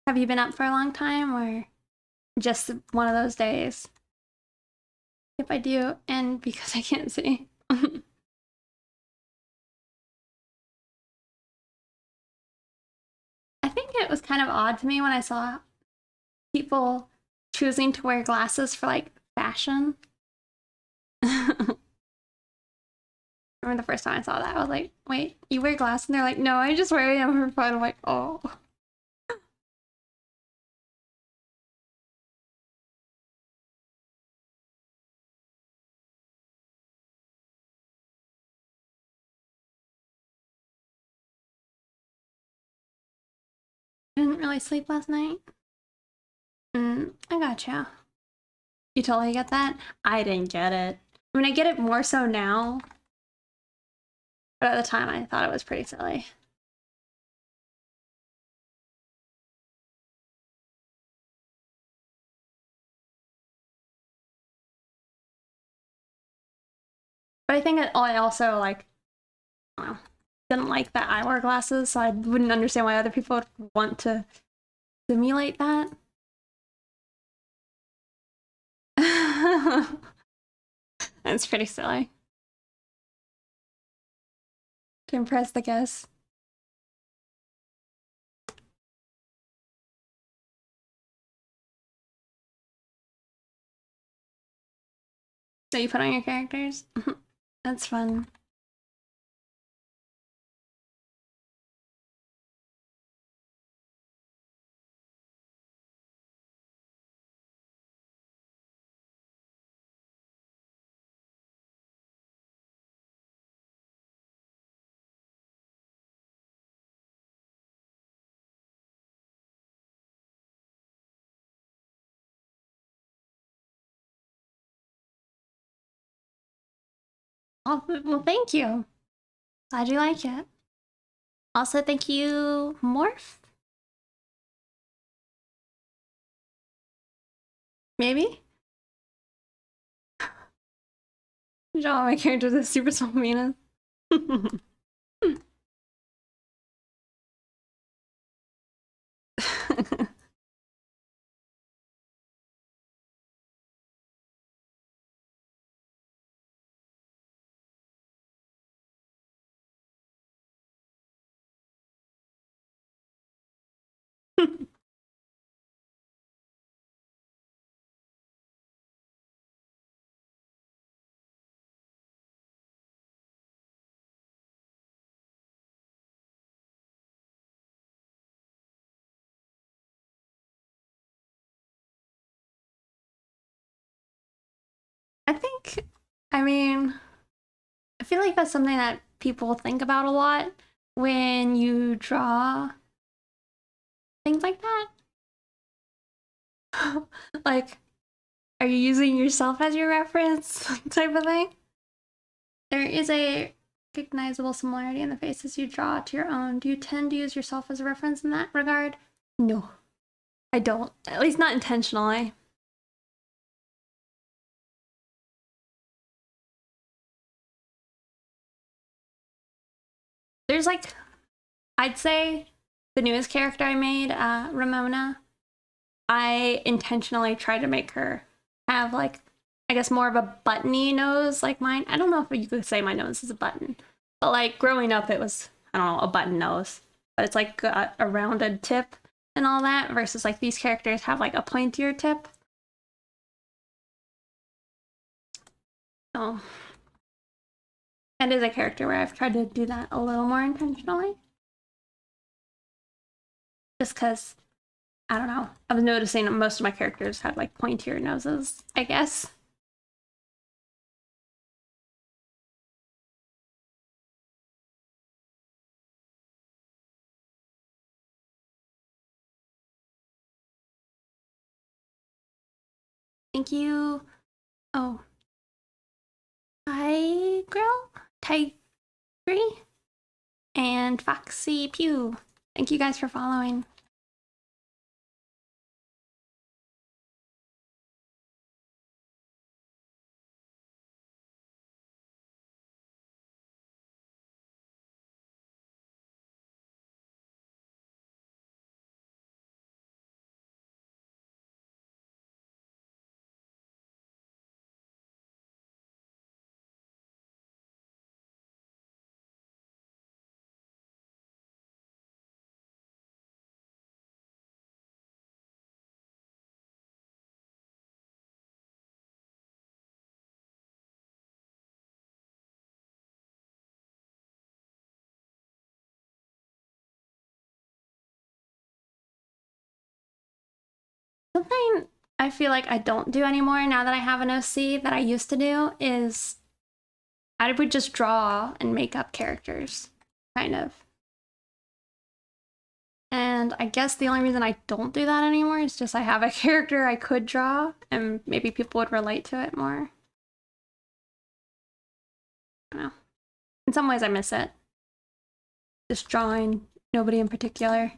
Have you been up for a long time or just one of those days? If I do, and because I can't see. I think it was kind of odd to me when I saw people choosing to wear glasses for like fashion. I remember the first time I saw that, I was like, wait, you wear glasses? And they're like, no, I just wear them for fun. I'm like, oh. I didn't really sleep last night. I gotcha. You totally get that? I didn't get it. I mean, I get it more so now, but at the time I thought it was pretty silly. But I think I also, like, I don't know, didn't like that I wear glasses, so I wouldn't understand why other people would want to simulate that. It's pretty silly. To impress the guests. So you put on your characters? That's fun. Oh, well, thank you. Glad you like it. Also, thank you, Morph? Maybe? Draw my characters as super small Venus. I think, I mean, I feel like that's something that people think about a lot when you draw things like that. Like, are you using yourself as your reference type of thing? There is a recognizable similarity in the faces you draw to your own. Do you tend to use yourself as a reference in that regard? No, I don't. At least not intentionally. There's like, I'd say the newest character I made, Ramona, I intentionally tried to make her have like, I guess more of a buttony nose like mine. I don't know if you could say my nose is a button, but like growing up it was, I don't know, a button nose. But it's like a rounded tip and all that versus like these characters have like a pointier tip. So it is a character where I've tried to do that a little more intentionally. Just because, I don't know, I was noticing that most of my characters had like pointier noses, I guess. Thank you. Oh, Tigreal? Free and Foxy Pew. Thank you guys for following. Something I feel like I don't do anymore now that I have an OC that I used to do is I would just draw and make up characters, kind of. And I guess the only reason I don't do that anymore is just I have a character I could draw and maybe people would relate to it more. I don't know. In some ways I miss it. Just drawing nobody in particular.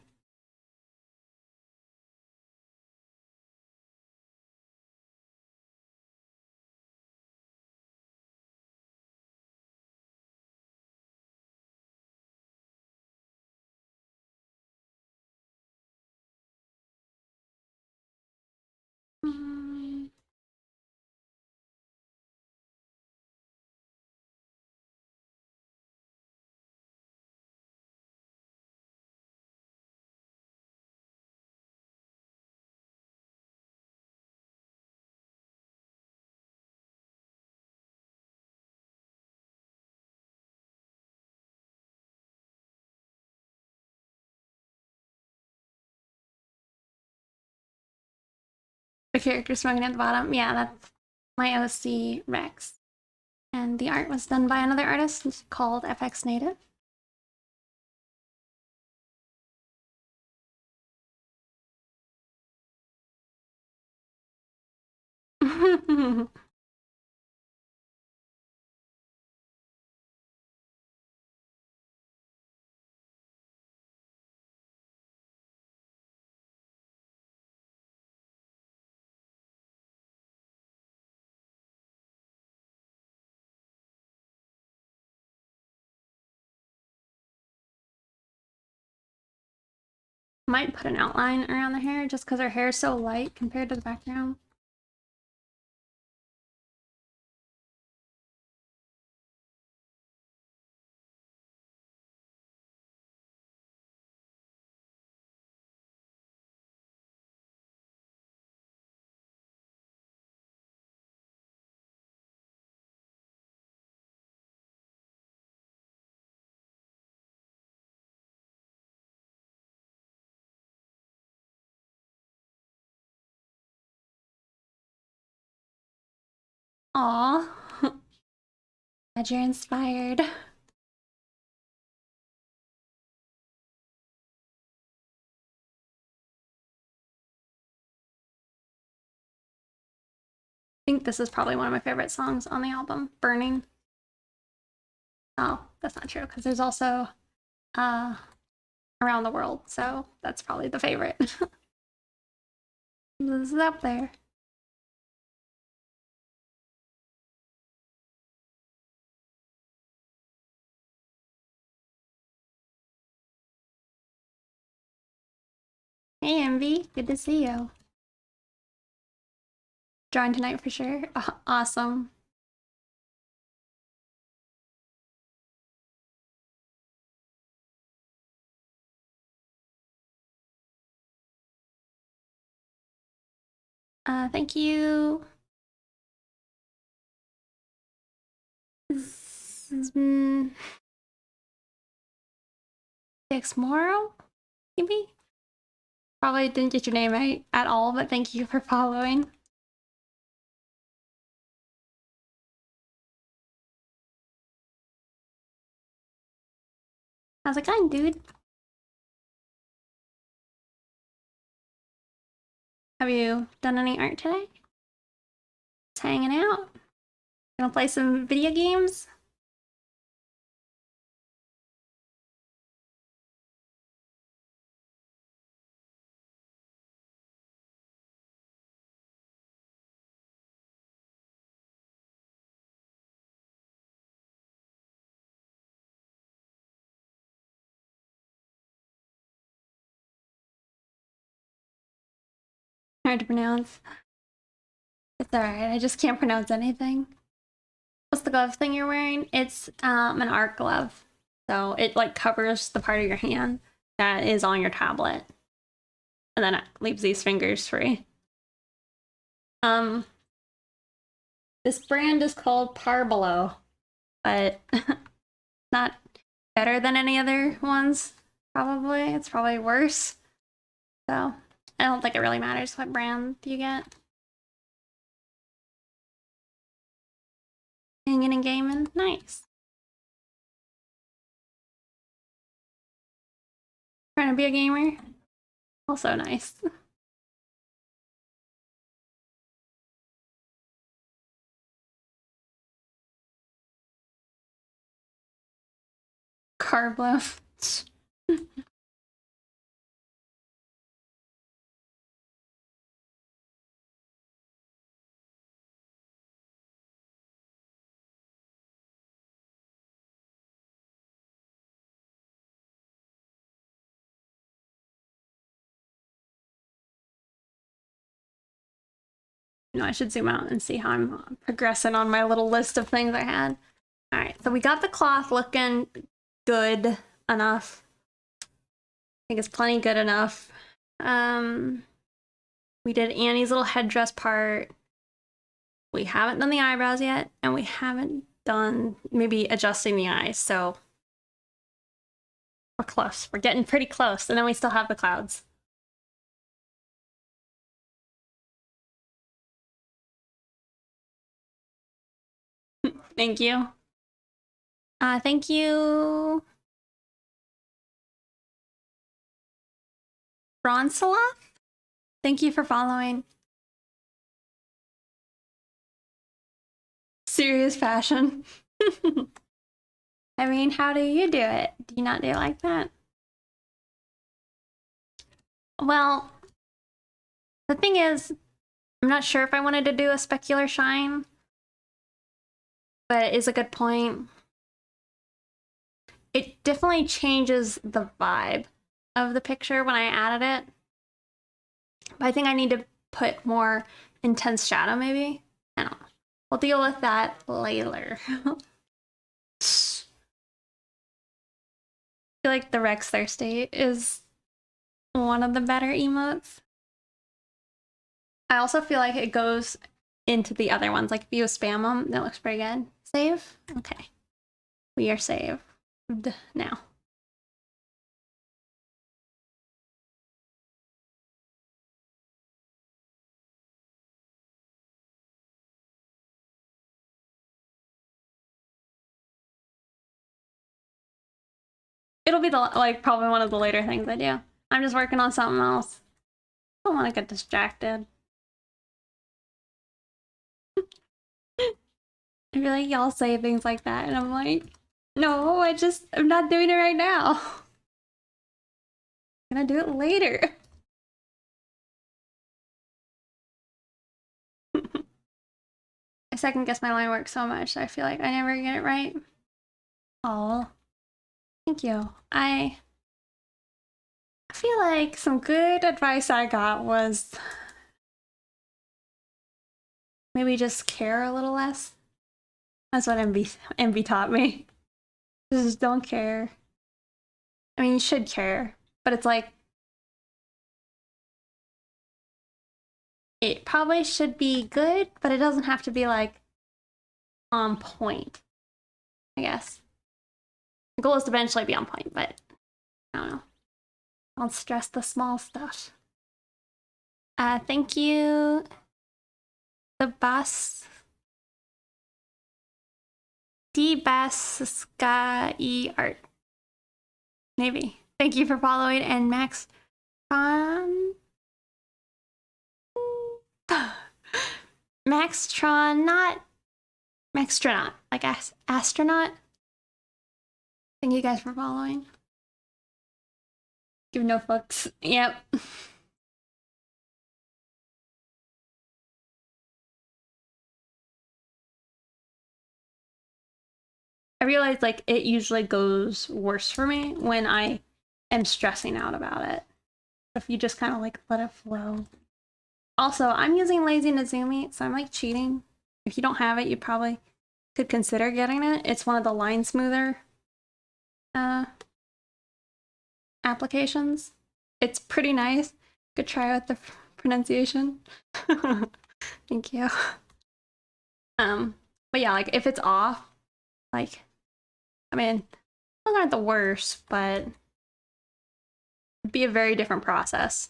The character smoking at the bottom. Yeah, that's my OC Rex. And the art was done by another artist called FX Native. Might put an outline around the hair just because her hair is so light compared to the background. Aw. Glad you're inspired. I think this is probably one of my favorite songs on the album, Burning. Oh, that's not true, because there's also Around the World, so that's probably the favorite. This is up there. Hey, Envy, good to see you. Drawing tonight for sure. Awesome. Thank you. Dexmoro, maybe? Probably didn't get your name right at all, but thank you for following. How's it going, dude? Have you done any art today? Just hanging out? Gonna play some video games? hard to pronounce. It's alright, I just can't pronounce anything. What's the glove thing you're wearing? It's an art glove. So it like covers the part of your hand that is on your tablet. And then it leaves these fingers free. This brand is called Parbolo, but not better than any other ones, probably. It's probably worse. So I don't think it really matters what brand you get. Hanging and gaming, nice. Trying to be a gamer, also nice. Carblo. No, I should zoom out and see how I'm progressing on my little list of things I had. All right, so we got the cloth looking good enough. I think it's plenty good enough. We did Annie's little headdress part. We haven't done the eyebrows yet, and we haven't done maybe adjusting the eyes, so we're close. We're getting pretty close, and then we still have the clouds. Thank you. Thank you. Bronceloff? Thank you for following. Serious fashion. I mean, how do you do it? Do you not do it like that? Well, the thing is, I'm not sure if I wanted to do a specular shine, but it is a good point. It definitely changes the vibe of the picture when I added it. But I think I need to put more intense shadow, maybe? I don't know. We'll deal with that later. I feel like the Rex Thirsty is one of the better emotes. I also feel like it goes into the other ones. Like if you spam them, that looks pretty good. Save? Okay. We are saved now. It'll be the like probably one of the later things I do. I'm just working on something else. I don't want to get distracted. I feel like y'all say things like that, and I'm like, no, I'm not doing it right now. I'm gonna do it later. I second guess my line work so much, I feel like I never get it right. Oh, thank you. I feel like some good advice I got was maybe just care a little less. That's what MB taught me. Just don't care. I mean, you should care, but it's like it probably should be good, but it doesn't have to be like on point, I guess. The goal is to eventually be on point, but I don't know. I'll stress the small stuff. Thank you. The bus. Sky art. Maybe. Thank you for following, and Max Maxtron, not Maxtronaut, like astronaut. Thank you guys for following. Give no fucks. Yep. I realize like it usually goes worse for me when I am stressing out about it. If you just kind of like let it flow. Also, I'm using Lazy Nezumi, so I'm like cheating. If you don't have it, you probably could consider getting it. It's one of the line smoother uh, applications. It's pretty nice. Good try with the pronunciation. Thank you. But yeah, like if it's off, like, I mean, those aren't the worst, but it'd be a very different process.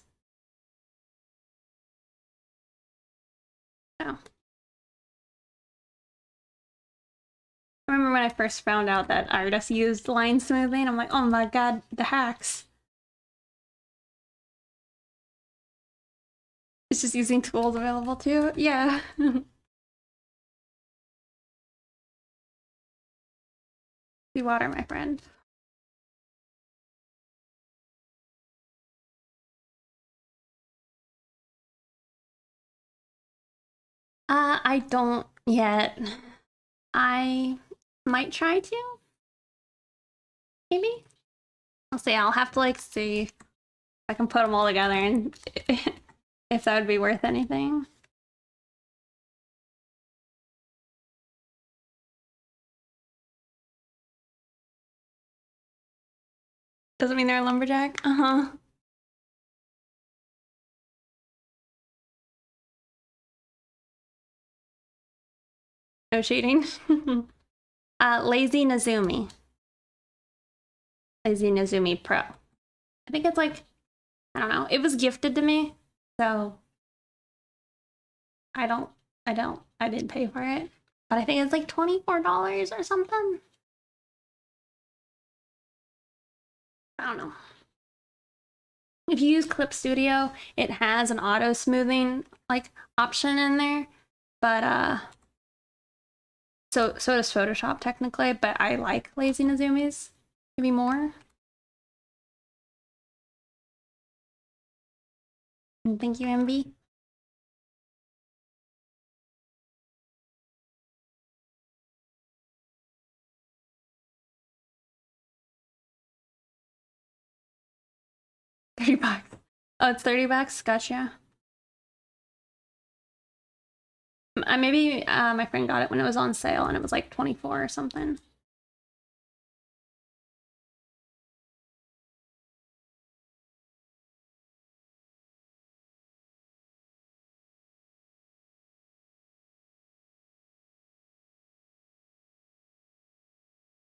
So, I remember when I first found out that Artis used line smoothing, I'm like, oh my god, the hacks. It's just using tools available too. Yeah. Be water, my friend. I don't yet. I might try to. Maybe. I'll see. I'll have to like see if I can put them all together and if that would be worth anything. Doesn't mean they're a lumberjack. Uh-huh. No cheating. Lazy Nezumi. Lazy Nezumi Pro. I think it's like, I don't know. It was gifted to me, so I didn't pay for it. But I think it's like $24 or something. I don't know. If you use Clip Studio, it has an auto smoothing like option in there, but so does Photoshop technically, but I like Lazy Nezumi's maybe more. And thank you, MB. $30. Oh, it's $30. Gotcha. Maybe my friend got it when it was on sale and it was like 24 or something.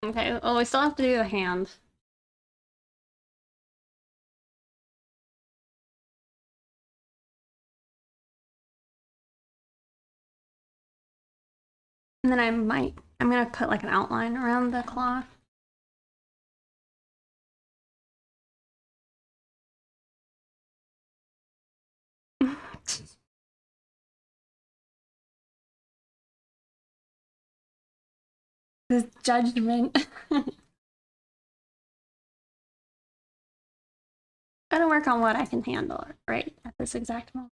Okay, well, we still have to do the hand. And then I'm gonna put like an outline around the cloth. This judgment. Gotta work on what I can handle right at this exact moment.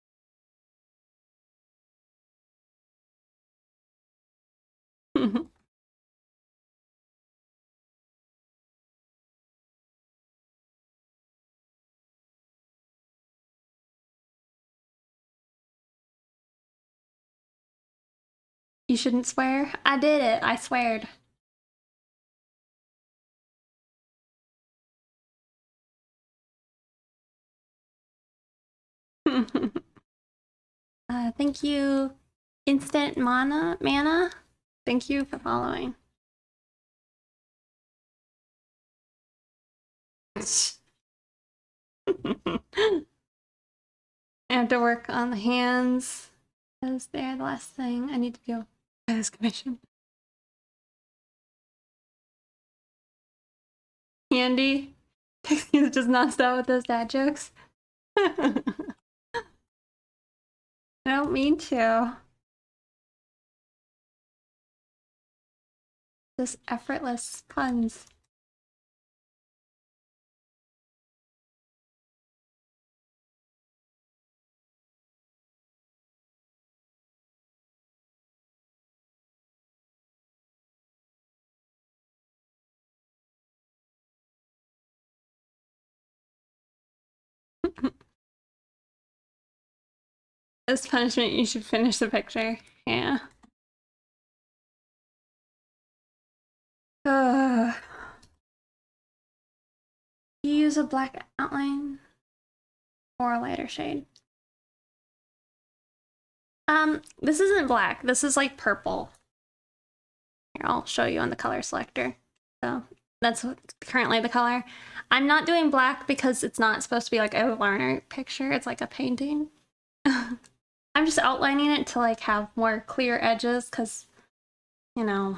You shouldn't swear. I did it. I sweared. Thank you, Instant Mana. Thank you for following. I have to work on the hands because they're the last thing I need to do by this commission. Andy, he's just nonstop with those dad jokes. I don't mean to. Just effortless puns. As punishment, you should finish the picture. Yeah. You use a black outline or a lighter shade. This isn't black. This is like purple. Here, I'll show you on the color selector. So that's currently the color. I'm not doing black because it's not supposed to be like a learner picture. It's like a painting. I'm just outlining it to like have more clear edges because, you know.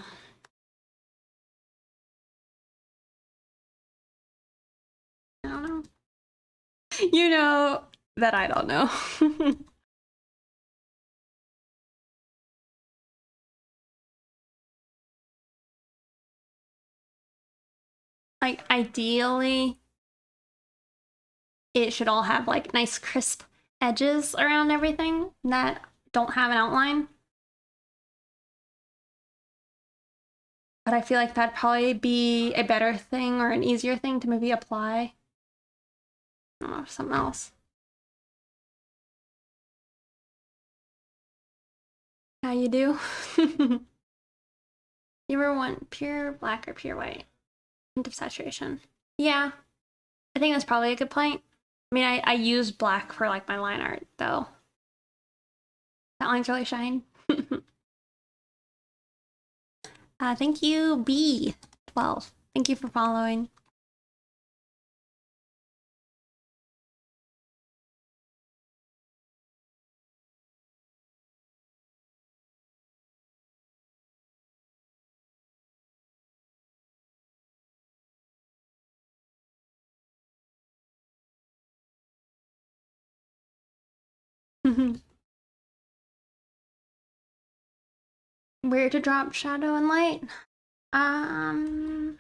I don't know. You know that I don't know. Like, ideally, it should all have like nice crisp edges around everything that don't have an outline. But I feel like that'd probably be a better thing or an easier thing to maybe apply. I don't know, something else. How you do? You ever want pure black or pure white? Hint of saturation. Yeah, I think that's probably a good point. I mean, I use black for like my line art though. That line's really shine. Thank you, B12. Thank you for following. Where to drop shadow and light? I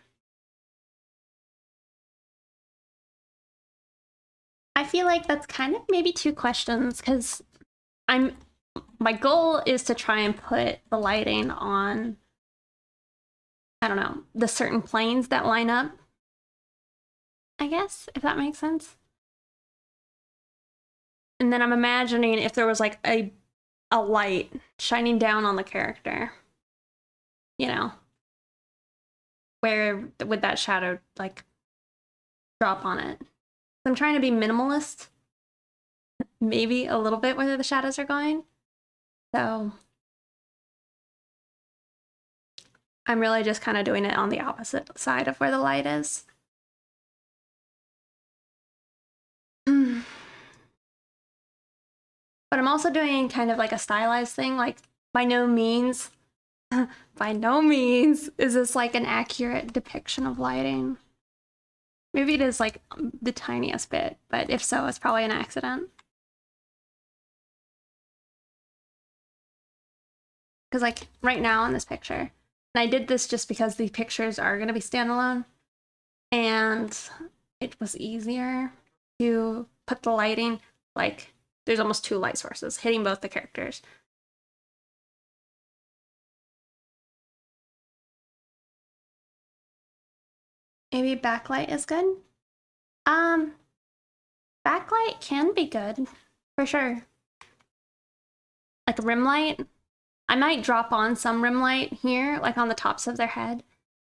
feel like that's kind of maybe two questions because my goal is to try and put the lighting on, I don't know, the certain planes that line up, I guess, if that makes sense. And then I'm imagining if there was like a light shining down on the character, you know, where would that shadow like drop on it? I'm trying to be minimalist, maybe a little bit where the shadows are going. So I'm really just kind of doing it on the opposite side of where the light is. But I'm also doing kind of like a stylized thing, like by no means is this like an accurate depiction of lighting. Maybe it is like the tiniest bit, but if so, it's probably an accident. Because like right now in this picture, and I did this just because the pictures are going to be standalone, and it was easier to put the lighting, like there's almost two light sources hitting both the characters. Maybe backlight is good. Backlight can be good, for sure. Like rim light. I might drop on some rim light here, like on the tops of their head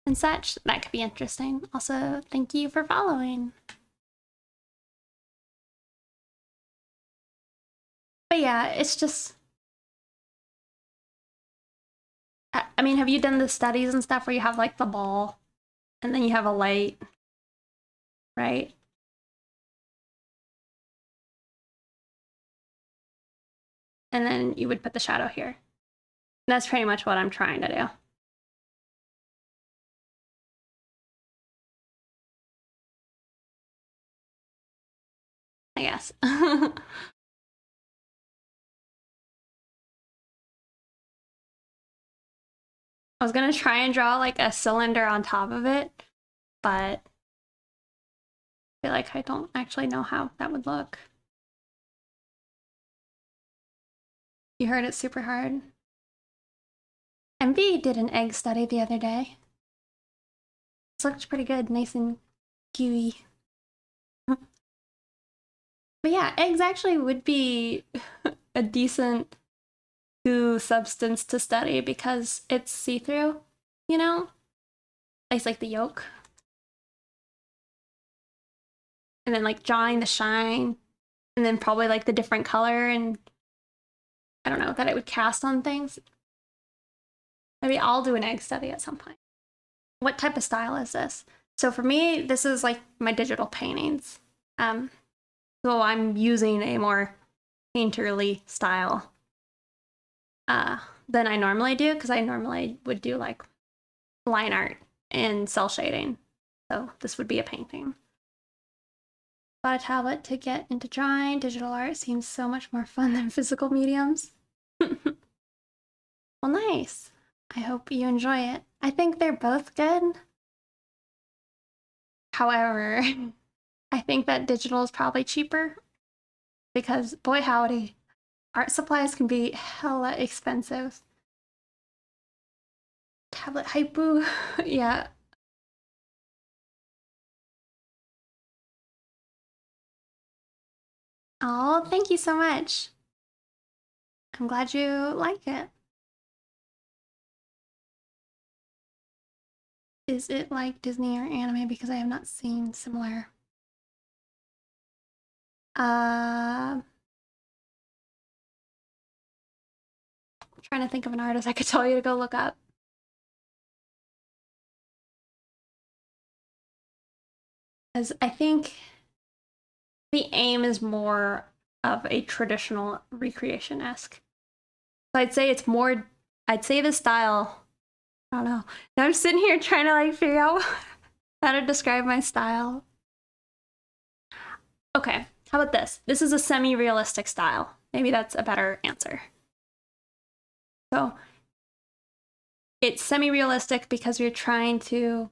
and such. That could be interesting. Also, thank you for following. But yeah, it's just... I mean, have you done the studies and stuff where you have like the ball and then you have a light, right? And then you would put the shadow here. And that's pretty much what I'm trying to do. I guess. I was gonna try and draw like a cylinder on top of it, but I feel like I don't actually know how that would look. You heard it's super hard. MV did an egg study the other day. This looks pretty good, nice and gooey. But yeah, eggs actually would be a decent goo substance to study because it's see-through, you know? It's like the yolk. And then like drawing the shine, and then probably like the different color and I don't know, that it would cast on things. Maybe I'll do an egg study at some point. What type of style is this? So for me, this is like my digital paintings. So I'm using a more painterly style than I normally do, because I normally would do like line art and cell shading. So this would be a painting. Bought a tablet to get into drawing. Digital art seems so much more fun than physical mediums. Well, nice. I hope you enjoy it. I think they're both good. However, I think that digital is probably cheaper because, boy howdy, art supplies can be hella expensive. Tablet hypo, yeah. Oh, thank you so much. I'm glad you like it. Is it like Disney or anime? Because I have not seen similar. I'm trying to think of an artist I could tell you to go look up. As I think the aim is more of a traditional recreation-esque. So I'd say it's more, I'd say the style, I don't know. Now I'm sitting here trying to like figure out how to describe my style. Okay, how about this? This is a semi-realistic style. Maybe that's a better answer. So it's semi-realistic because you're trying to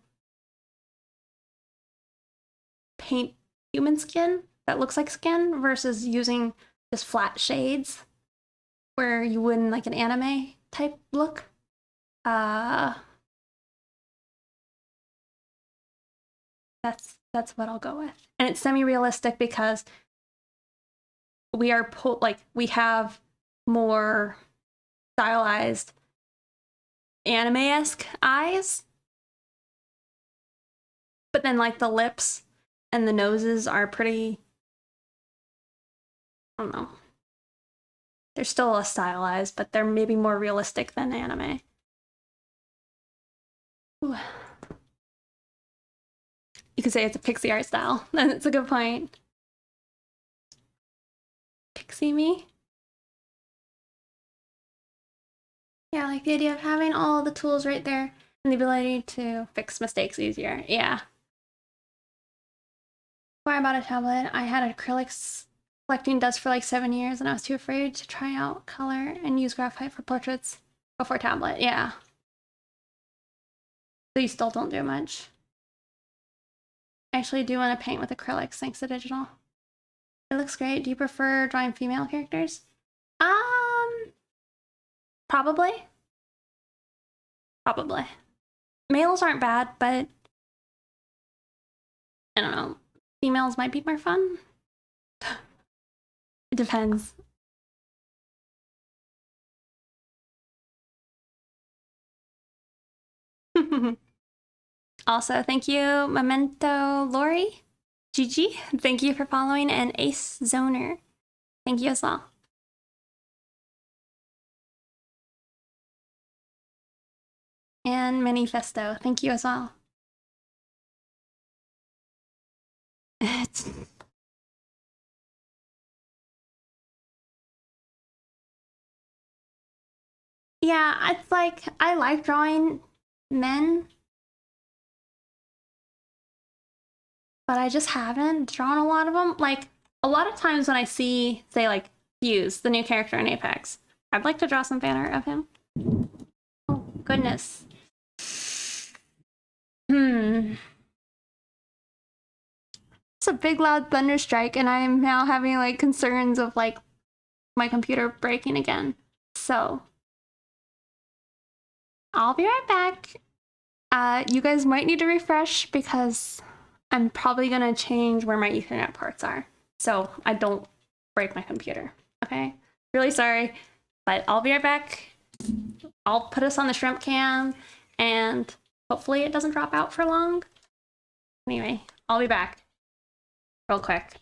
paint human skin that looks like skin versus using just flat shades where you would in like an anime type look. That's what I'll go with. And it's semi-realistic because we are we have more stylized anime-esque eyes. But then like the lips and the noses are pretty, I don't know. They're still less stylized, but they're maybe more realistic than anime. Ooh. You could say it's a pixie art style. That's a good point. Pixie me? Yeah, like the idea of having all the tools right there and the ability to fix mistakes easier. Yeah. Before I bought a tablet, I had acrylics collecting dust for like 7 years, and I was too afraid to try out color and use graphite for portraits before tablet. Yeah. So you still don't do much. I actually do want to paint with acrylics thanks to digital. It looks great. Do you prefer drawing female characters? Probably. Probably. Males aren't bad, but I don't know. Females might be more fun. It depends. Also, thank you, Memento Lori, Gigi. Thank you for following, and Ace Zoner. Thank you as well. And Manifesto. Thank you as well. Yeah, it's like I like drawing men, but I just haven't drawn a lot of them. Like a lot of times when I see, say, like Fuse, the new character in Apex, I'd like to draw some fan art of him. Oh goodness. It's a big loud thunder strike, and I am now having like concerns of like my computer breaking again. So I'll be right back. You guys might need to refresh because I'm probably gonna change where my Ethernet ports are so I don't break my computer. Okay? Really sorry, but I'll be right back. I'll put us on the shrimp cam, and hopefully it doesn't drop out for long. Anyway, I'll be back real quick.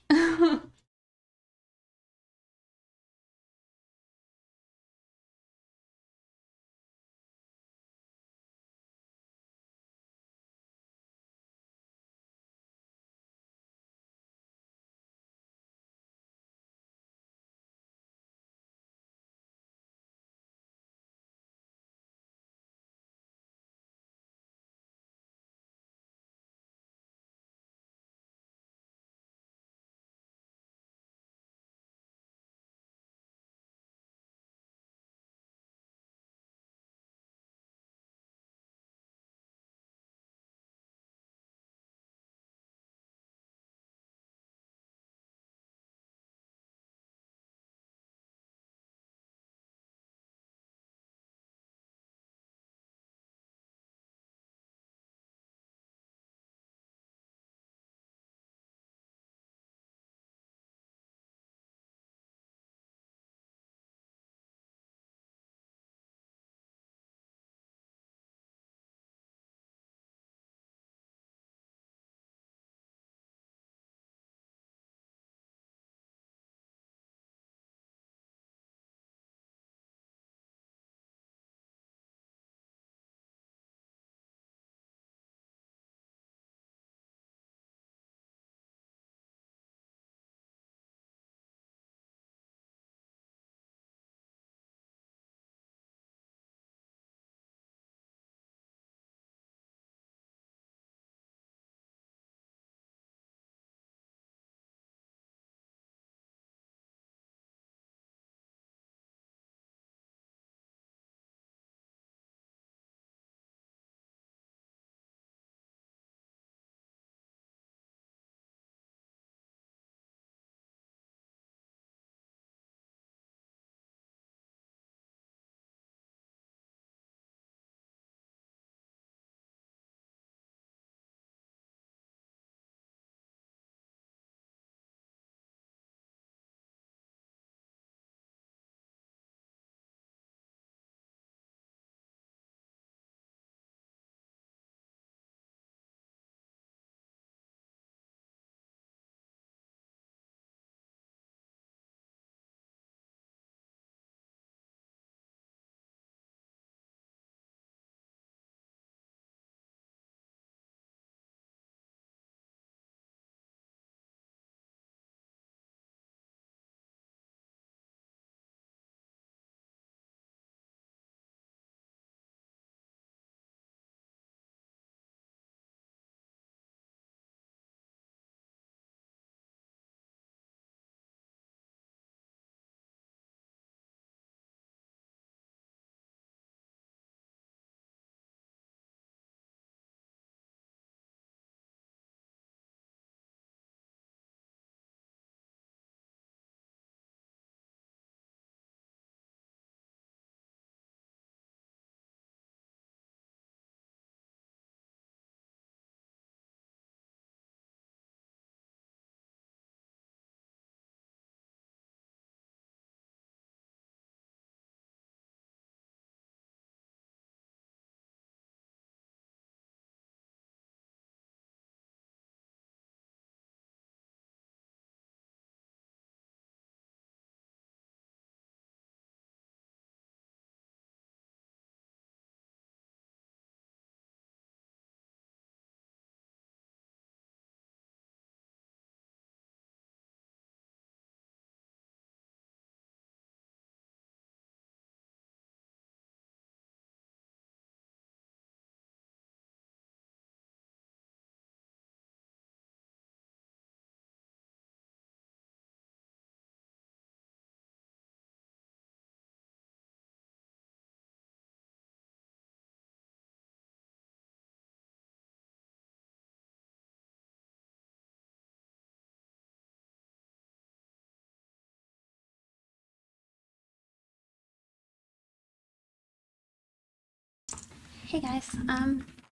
Hey guys,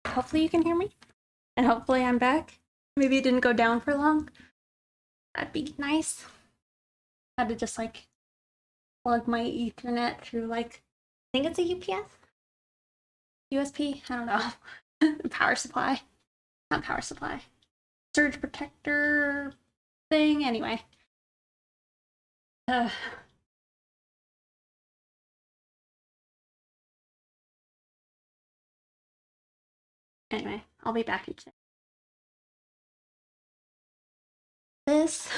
hopefully you can hear me, and hopefully I'm back. Maybe it didn't go down for long. That'd be nice. Had to just like plug my Ethernet through like, I think it's a UPS? USB? I don't know. Power supply. Not power supply. Surge protector thing. Anyway. Anyway, I'll be back in this.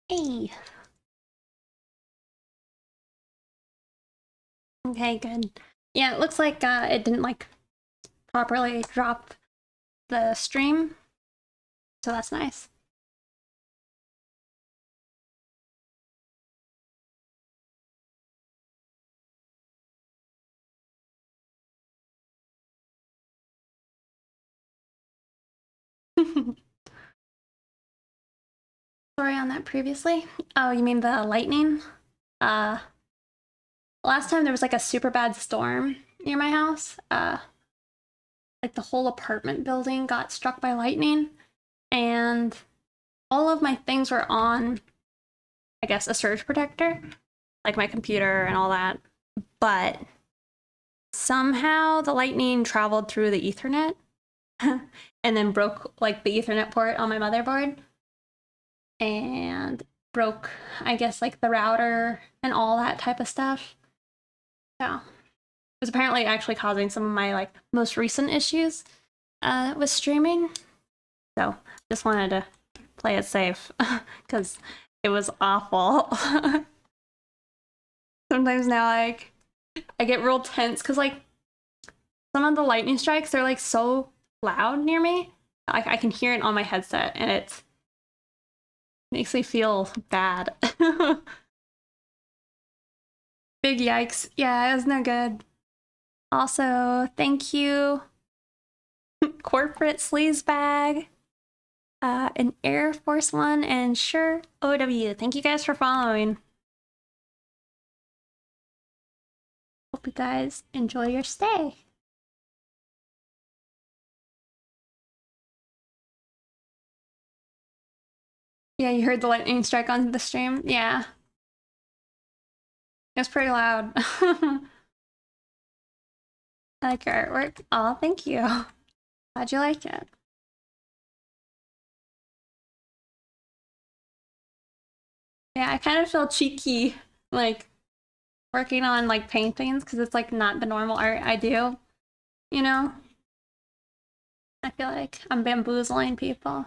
Hey. Okay, good. Yeah, it looks like it didn't like properly drop the stream, so that's nice. Sorry on that previously. Oh, you mean the lightning? Last time there was like a super bad storm near my house. Like the whole apartment building got struck by lightning, and all of my things were on, I guess, a surge protector, like my computer and all that. But somehow the lightning traveled through the Ethernet and then broke like the Ethernet port on my motherboard and broke, I guess, like the router and all that type of stuff. So it was apparently actually causing some of my like most recent issues with streaming. So just wanted to play it safe because it was awful. Sometimes now like I get real tense because like some of the lightning strikes, they're like so loud near me. Like I can hear it on my headset and it makes me feel bad. Big yikes. Yeah, it was no good. Also, thank you, Corporate Sleaze Bag, an Air Force One, and Sure OW. Thank you guys for following. Hope you guys enjoy your stay. Yeah, you heard the lightning strike on the stream? Yeah. It was pretty loud. I like your artwork. Oh, thank you. Glad you like it. Yeah, I kind of feel cheeky, like, working on, like, paintings, because it's, like, not the normal art I do, you know? I feel like I'm bamboozling people.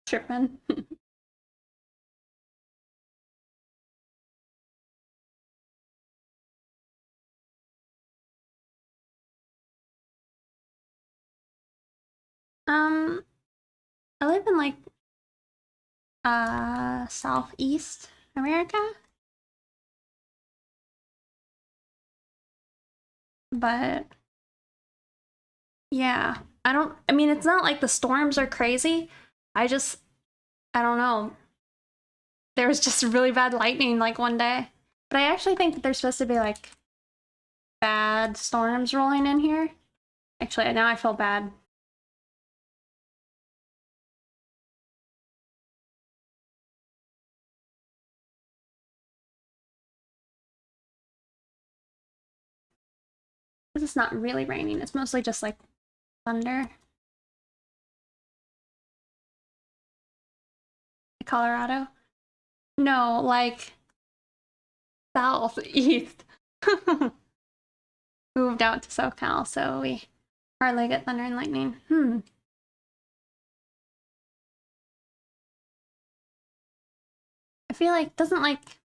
Tripping. I live in, like, Southeast America? But, yeah. I mean, it's not like the storms are crazy. I don't know. There was just really bad lightning, like, one day. But I actually think that there's supposed to be, like, bad storms rolling in here. Actually, now I feel bad. It's not really raining. It's mostly just like thunder. Colorado? No, like southeast. Moved out to SoCal, so we hardly get thunder and lightning. I feel like doesn't like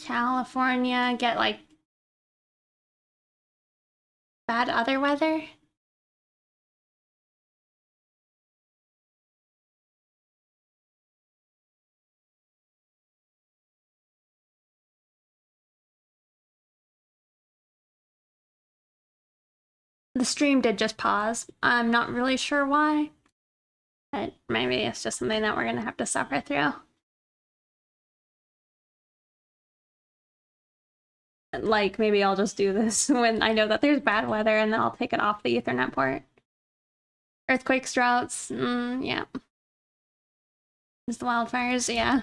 California get like bad other weather? The stream did just pause. I'm not really sure why. But maybe it's just something that we're gonna have to suffer through. Like, maybe I'll just do this when I know that there's bad weather, and then I'll take it off the Ethernet port. Earthquakes, droughts, yeah. Just the wildfires, yeah.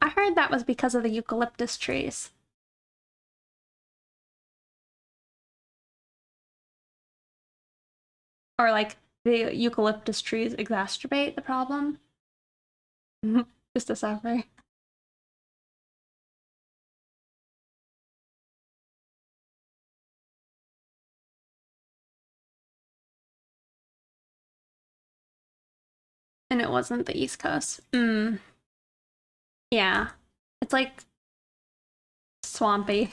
I heard that was because of the eucalyptus trees. Or like the eucalyptus trees exacerbate the problem. Just a suffer. And it wasn't the East Coast. Yeah. It's like swampy.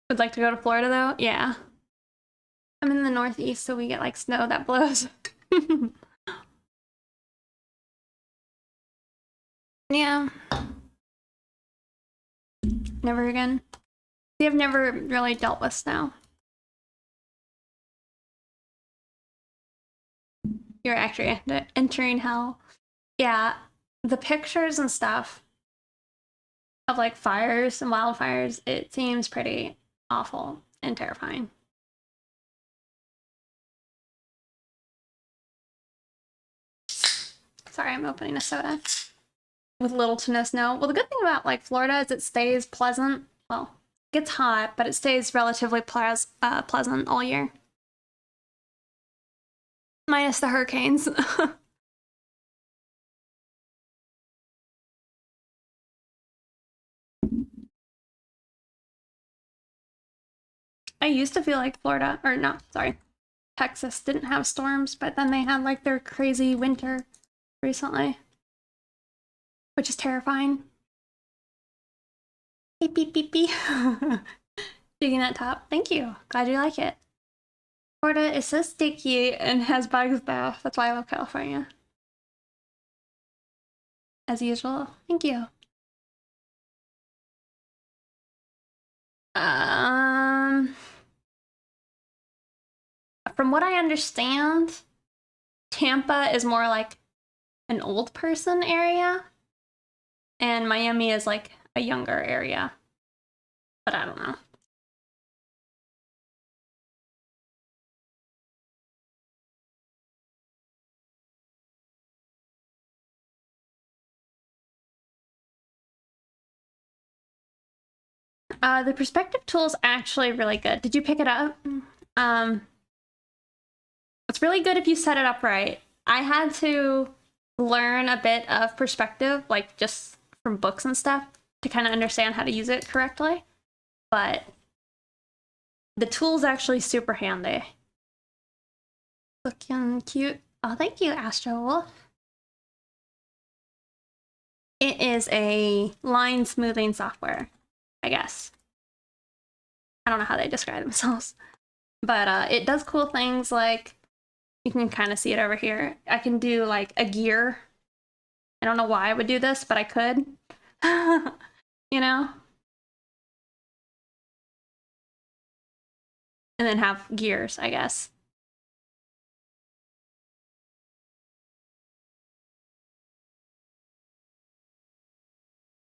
Would like to go to Florida though? Yeah. I'm in the Northeast, so we get like snow that blows. Yeah. Never again. See, I've never really dealt with snow. You're actually entering hell. Yeah. The pictures and stuff of like fires and wildfires, it seems pretty awful and terrifying. Sorry, I'm opening a soda. With little to no snow. Well, the good thing about like Florida is it stays pleasant. Well, it gets hot, but it stays relatively pleasant all year. Minus the hurricanes. I used to feel like Florida, or no, sorry, Texas didn't have storms, but then they had like their crazy winter recently, which is terrifying. Beep, beep, beep, beep. Digging that top. Thank you. Glad you like it. Florida is so sticky and has bugs though. That's why I love California. As usual. Thank you. From what I understand, Tampa is more like an old person area, and Miami is like a younger area. But I don't know. The perspective tool is actually really good. Did you pick it up? It's really good if you set it up right. I had to learn a bit of perspective, like just from books and stuff, to kind of understand how to use it correctly. But the tool's actually super handy. Looking cute. Oh, thank you, Astro Wolf. It is a line smoothing software, I guess. I don't know how they describe themselves. But it does cool things like, you can kind of see it over here. I can do like a gear. I don't know why I would do this, but I could. You know? And then have gears, I guess.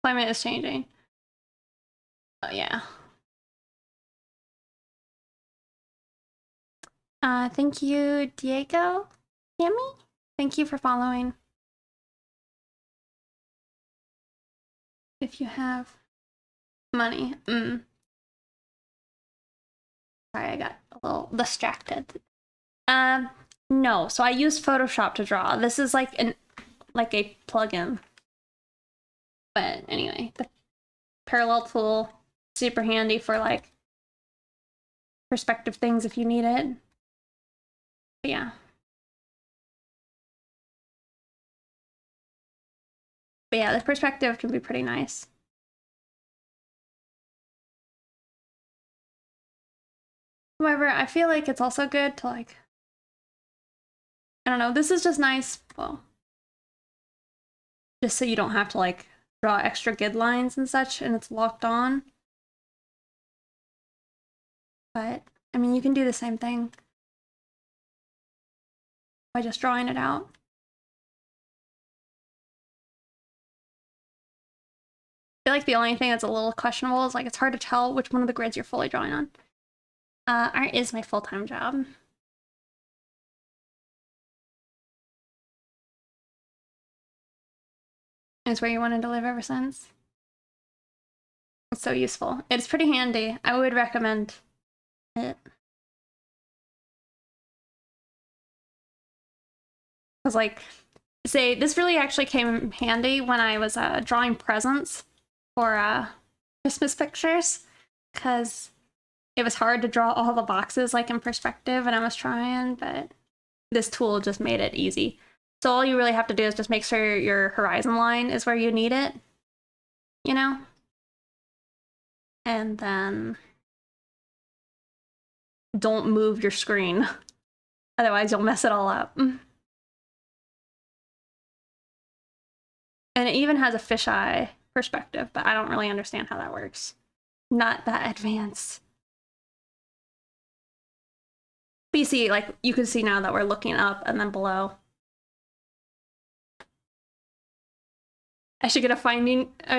Climate is changing. Oh, yeah. Thank you, Diego. Tammy? Thank you for following. If you have money. Sorry, I got a little distracted. No. So I use Photoshop to draw. This is like a plugin. But anyway, the parallel tool, super handy for like perspective things if you need it. But yeah. But yeah, the perspective can be pretty nice. However, I feel like it's also good to like, I don't know, this is just nice, well, just so you don't have to like draw extra grid lines and such and it's locked on. But, I mean, you can do the same thing by just drawing it out. feel like the only thing that's a little questionable is like it's hard to tell which one of the grids you're fully drawing on. Art is my full-time job. It's where you wanted to live ever since. It's so useful. It's pretty handy. I would recommend it. Because, like, say, this really actually came handy when I was drawing presents for Christmas pictures. Because it was hard to draw all the boxes, like, in perspective, and I was trying, but this tool just made it easy. So all you really have to do is just make sure your horizon line is where you need it, you know? And then don't move your screen. Otherwise you'll mess it all up. And it even has a fisheye perspective, but I don't really understand how that works. Not that advanced. But you see, like, you can see now that we're looking up and then below. I should get a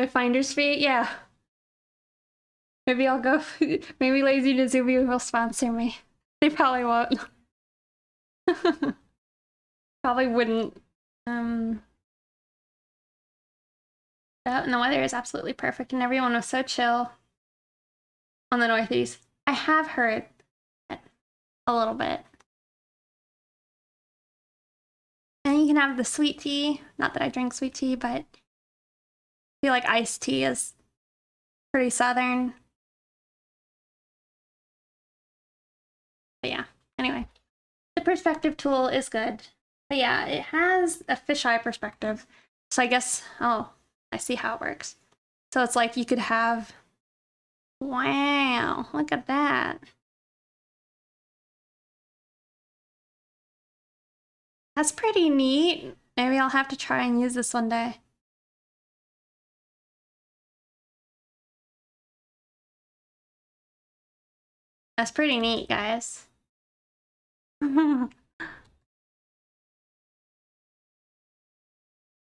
finder's fee? Yeah. Maybe I'll go. Maybe Lazy Nizubi will sponsor me. They probably won't. Probably wouldn't. And the weather is absolutely perfect, and everyone was so chill on the Northeast. I have heard a little bit. And you can have the sweet tea. Not that I drink sweet tea, but I feel like iced tea is pretty southern. But yeah, anyway. The perspective tool is good. But yeah, it has a fisheye perspective. So I guess, oh, I see how it works. So it's like you could have, wow, look at that. That's pretty neat. Maybe I'll have to try and use this one day. That's pretty neat, guys. Look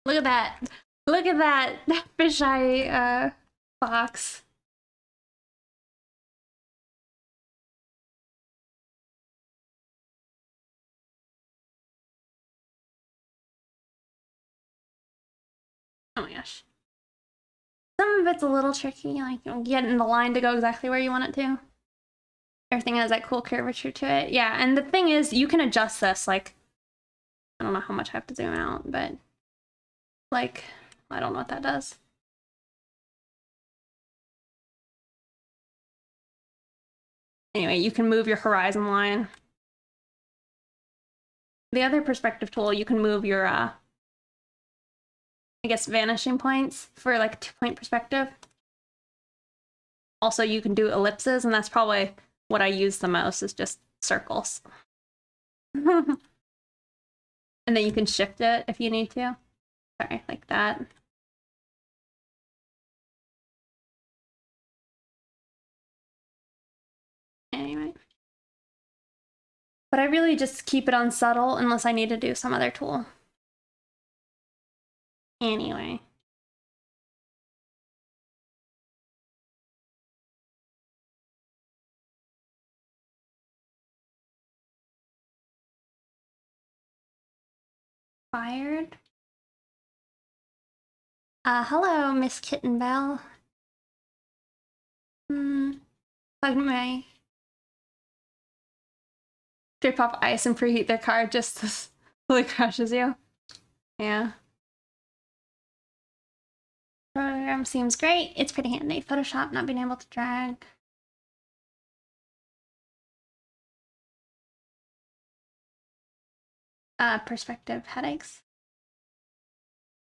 at that. Look at that fisheye box. Oh my gosh. Some of it's a little tricky, like getting the line to go exactly where you want it to. Everything has that cool curvature to it. Yeah, and the thing is, you can adjust this, like, I don't know how much I have to zoom out, but, like, I don't know what that does. Anyway, you can move your horizon line. The other perspective tool, you can move your, I guess, vanishing points for, like, 2-point perspective. Also, you can do ellipses, and that's probably what I use the most, is just circles. And then you can shift it if you need to. Sorry, like that. Anyway. But I really just keep it on subtle unless I need to do some other tool. Anyway. Fired. Hello, Miss Kitten Bell. Plug my strip off ice and preheat their car just as fully crushes you. Yeah. Program seems great. It's pretty handy. Photoshop not being able to drag. Perspective headaches.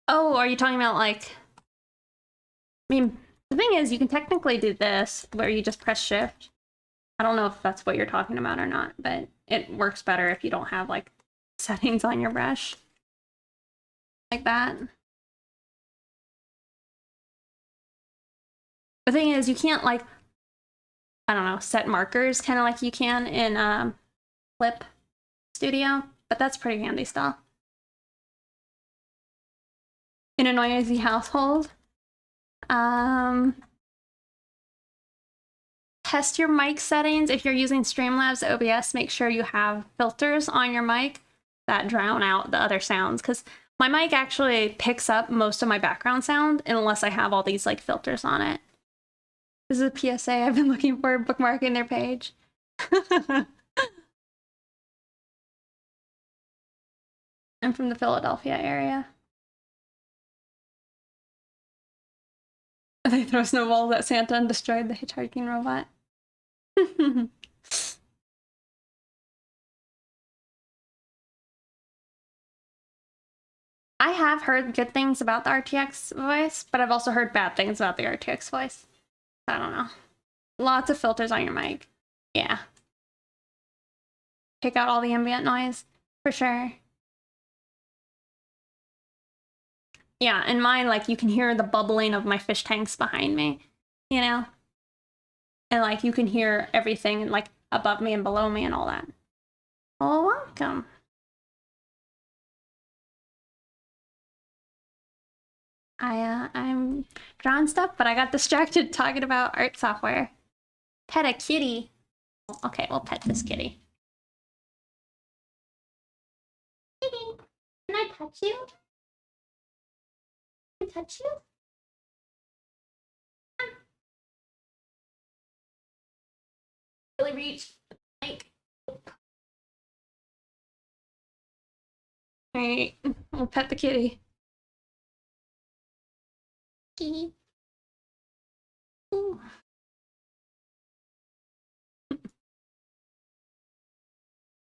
Oh, are you talking about, like, I mean, the thing is, you can technically do this where you just press shift. I don't know if that's what you're talking about or not, but it works better if you don't have, like, settings on your brush. Like that. The thing is, you can't, like, I don't know, set markers kind of like you can in Clip Studio, but that's pretty handy stuff. In a noisy household, Test your mic settings. If you're using Streamlabs OBS, make sure you have filters on your mic that drown out the other sounds, because my mic actually picks up most of my background sound unless I have all these like filters on it. This is a PSA I've been looking for, bookmarking their page. I'm from the Philadelphia area. They throw snowballs at Santa and destroyed the hitchhiking robot. I have heard good things about the RTX voice, but I've also heard bad things about the RTX voice. I don't know. Lots of filters on your mic. Yeah. Take out all the ambient noise, for sure. Yeah, and mine, like, you can hear the bubbling of my fish tanks behind me, you know? And, like, you can hear everything, like, above me and below me and all that. Oh, welcome. I'm drawing stuff, but I got distracted talking about art software. Pet a kitty. Okay, we'll pet this kitty. Kitty, can I touch you? Can I touch you? Really reach, like. Alright, we'll pet the kitty. Kitty. Ooh.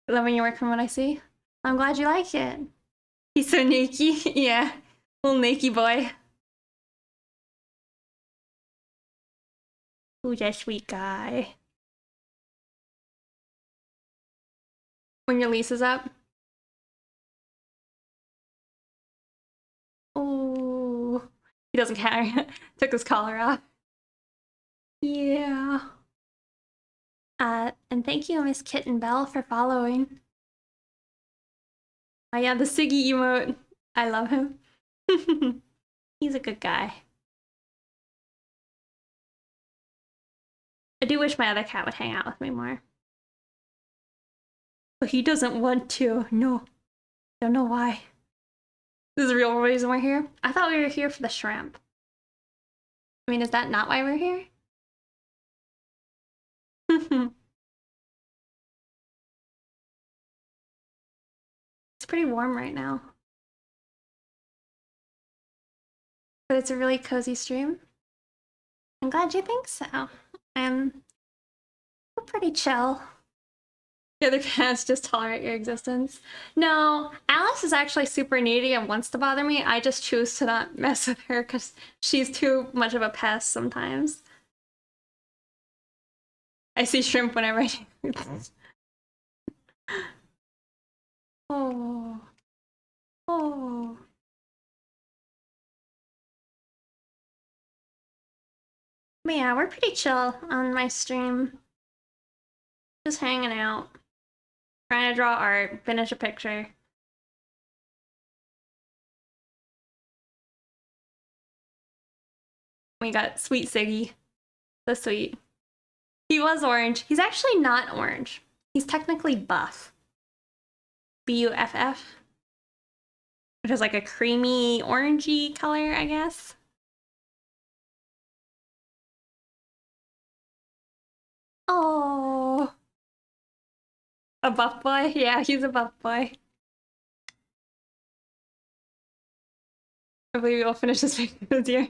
Loving your work from what I see. I'm glad you like it. He's so naked. Yeah, little naked boy. Who's that sweet guy? When your lease is up. Oh, he doesn't care. Took his collar off. Yeah. And thank you, Miss Kitten Bell, for following. Oh yeah, the Siggy emote. I love him. He's a good guy. I do wish my other cat would hang out with me more. But he doesn't want to. No. Don't know why. This is the real reason we're here? I thought we were here for the shrimp. I mean, is that not why we're here? It's pretty warm right now. But it's a really cozy stream. I'm glad you think so. I'm pretty chill. The other cats just tolerate your existence. No, Alice is actually super needy and wants to bother me. I just choose to not mess with her because she's too much of a pest sometimes. I see shrimp whenever I do. Oh. Oh. But yeah, we're pretty chill on my stream. Just hanging out. Trying to draw art, finish a picture. We got Sweet Siggy. So sweet. He was orange. He's actually not orange. He's technically buff. BUFF. Which is like a creamy orangey color, I guess. Oh. A buff boy? Yeah, he's a buff boy. I believe you'll finish this video this year.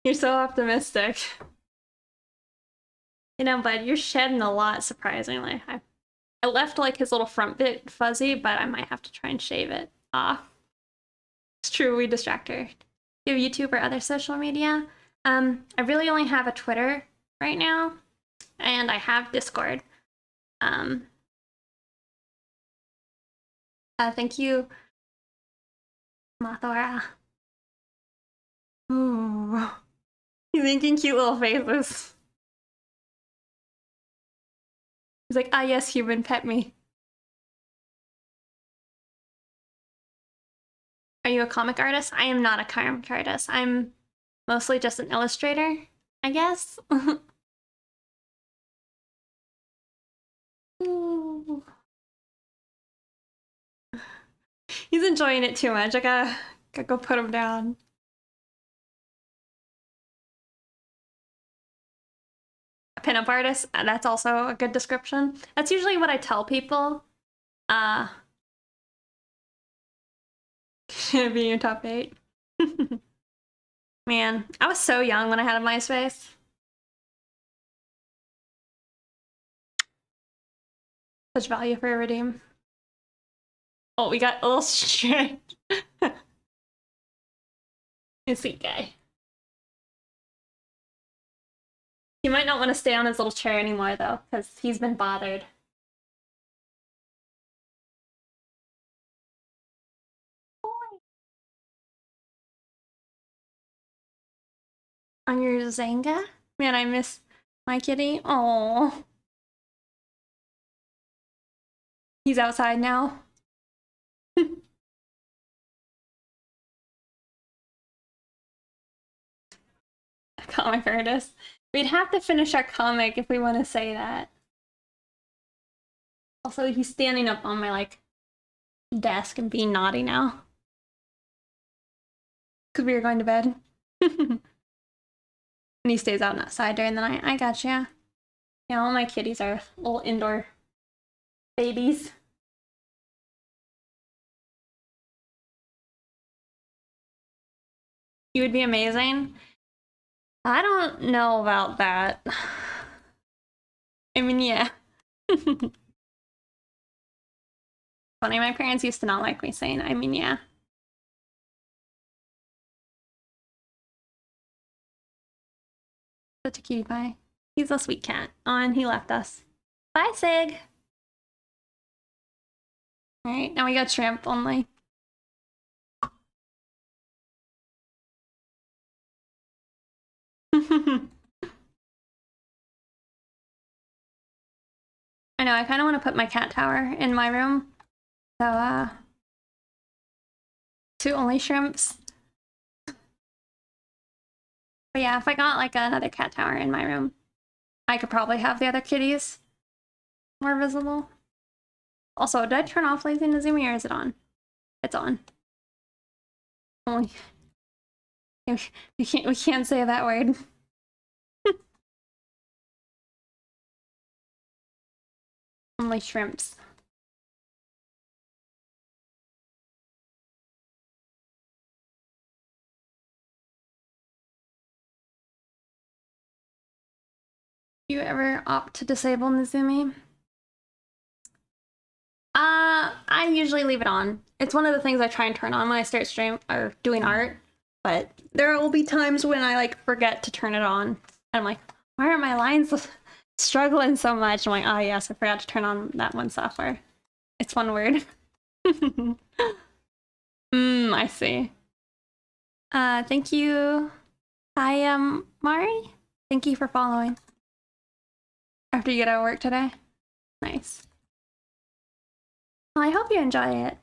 You're so optimistic. You know, bud, you're shedding a lot, surprisingly. I left like his little front bit fuzzy, but I might have to try and shave it off. It's true, we distract her. Do you have YouTube or other social media? I really only have a Twitter right now, and I have Discord. Thank you, Mathora. Ooh. He's making cute little faces. He's like, ah yes, human, pet me. Are you a comic artist? I am not a comic artist. I'm Mostly just an illustrator, I guess. Ooh. He's enjoying it too much. I gotta go put him down. A pinup artist, that's also a good description. That's usually what I tell people. Should be in your top 8. Man, I was so young when I had a MySpace. Such value for a redeem. Oh, we got a little strict. You sweet guy. He might not want to stay on his little chair anymore, though, because he's been bothered. On your Zanga? Man, I miss my kitty. Oh, he's outside now. Comic artist. We'd have to finish our comic if we want to say that. Also, he's standing up on my, like, desk and being naughty now. Because we were going to bed. And he stays out outside during the night. I gotcha. Yeah, all my kitties are little indoor babies. You would be amazing. I don't know about that. I mean, yeah. Funny, my parents used to not like me saying, I mean, yeah. Such a cutie pie. He's a sweet cat. Oh, and he left us. Bye, Sig. Alright, now we got shrimp only. I know, I kind of want to put my cat tower in my room. So, 2 only shrimps. But yeah, if I got like another cat tower in my room, I could probably have the other kitties more visible. Also, did I turn off Lazy Nezumi or is it on? It's on. Only we can't say that word. Only shrimps. Do you ever opt to disable Nezumi? I usually leave it on. It's one of the things I try and turn on when I start stream or doing art. But there will be times when I like forget to turn it on. And I'm like, why are my lines struggling so much? I'm like, oh yes, I forgot to turn on that one software. It's one word. I see. Thank you. Hi, Mari. Thank you for following. After you get out of work today? Nice. Well, I hope you enjoy it.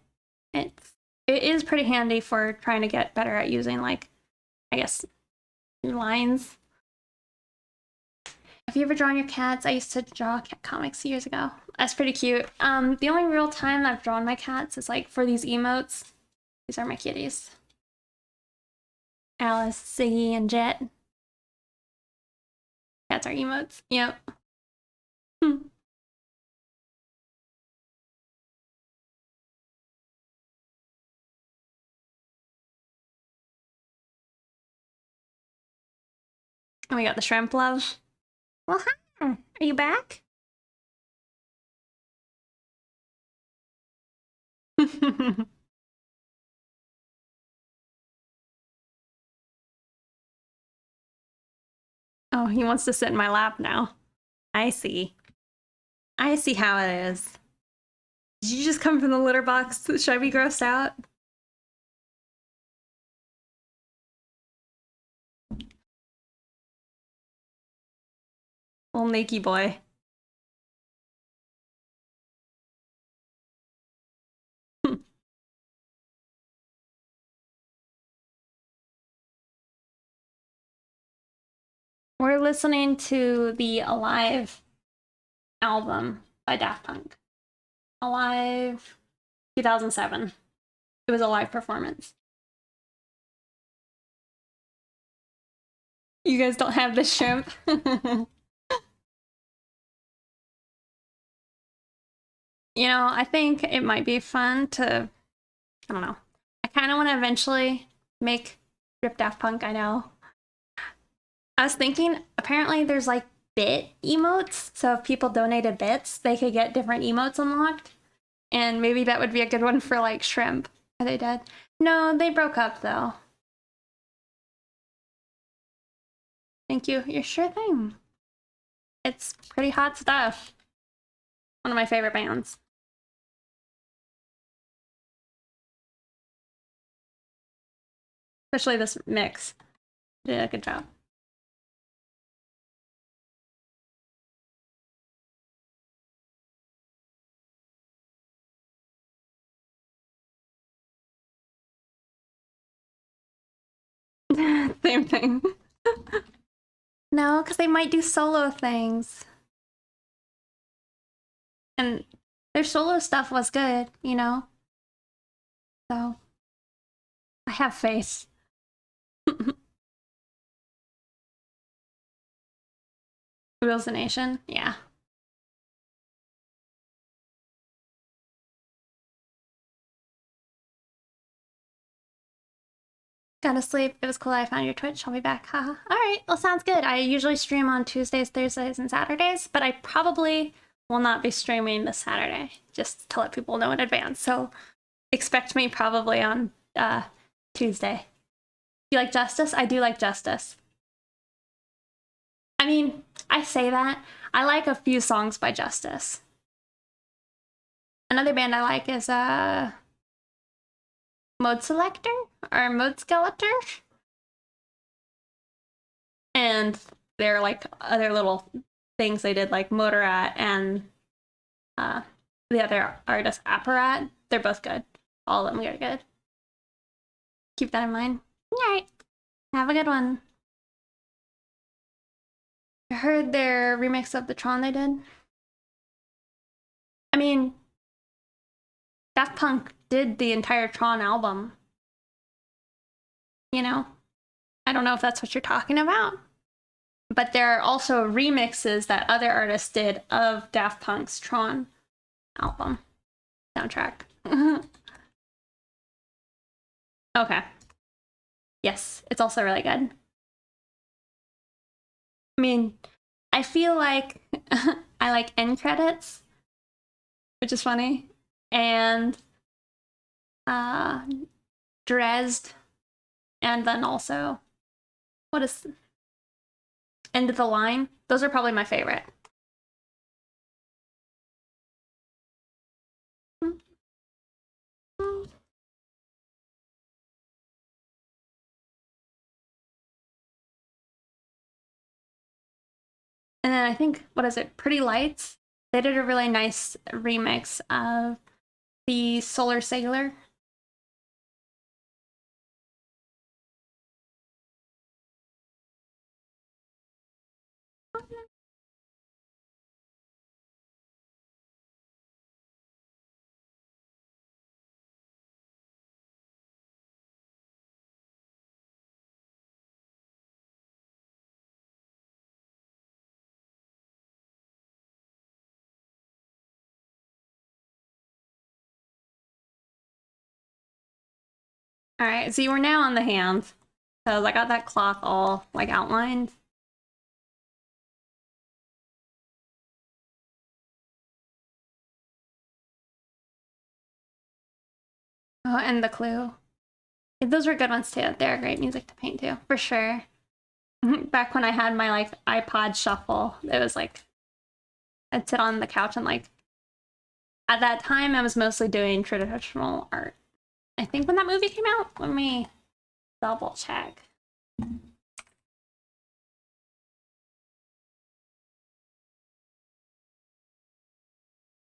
It is pretty handy for trying to get better at using, like, I guess, lines. Have you ever drawn your cats? I used to draw cat comics years ago. That's pretty cute. The only real time I've drawn my cats is like for these emotes. These are my kitties. Alice, Ziggy, and Jet. Cats are emotes. Yep. And we got the shrimp love. Well, hi. Are you back? Oh, he wants to sit in my lap now. I see. I see how it is. Did you just come from the litter box? Should I be grossed out? Little nakey boy. listening to the Alive album by Daft Punk. Alive 2007. It was a live performance. You guys don't have the shrimp? You know, I think it might be fun to, I don't know. I kind of want to eventually make Drip Daft Punk, I know. I was thinking, apparently there's like bit emotes, so if people donated bits, they could get different emotes unlocked. And maybe that would be a good one for like shrimp. Are they dead? No, they broke up though. Thank you. You're sure thing. It's pretty hot stuff. One of my favorite bands. Especially this mix. Did a good job. Same thing. No, because they might do solo things. And their solo stuff was good, you know? So, I have faith. Wheels the Nation? Yeah. Gotta sleep. It was cool I found your Twitch. I'll be back. Haha. Alright, well, sounds good. I usually stream on Tuesdays, Thursdays, and Saturdays, but I probably will not be streaming this Saturday, just to let people know in advance. So expect me probably on Tuesday. You like Justice? I do like Justice. I mean, I say that. I like a few songs by Justice. Another band I like is Mode Selector or Mode Skeletor. And they're like other little things they did, like Motorat and the other artist Apparat. They're both good. All of them are good. Keep that in mind. All right. Have a good one. I heard their remix of the Tron they did. I mean, Daft Punk did the entire Tron album. You know? I don't know if that's what you're talking about. But there are also remixes that other artists did of Daft Punk's Tron album soundtrack. Okay. Yes, it's also really good. I mean, I feel like I like end credits, which is funny, and Dresd, and then also, what is End of the Line? Those are probably my favorite. And then I think, what is it, Pretty Lights? They did a really nice remix of the Solar Sailor. All right, so you are now on the hand. So I got that clock all like outlined. Oh, and the clue. Those were good ones too. They're great music to paint too, for sure. Back when I had my like iPod shuffle, it was like I'd sit on the couch and like at that time I was mostly doing traditional art. I think when that movie came out, let me double check.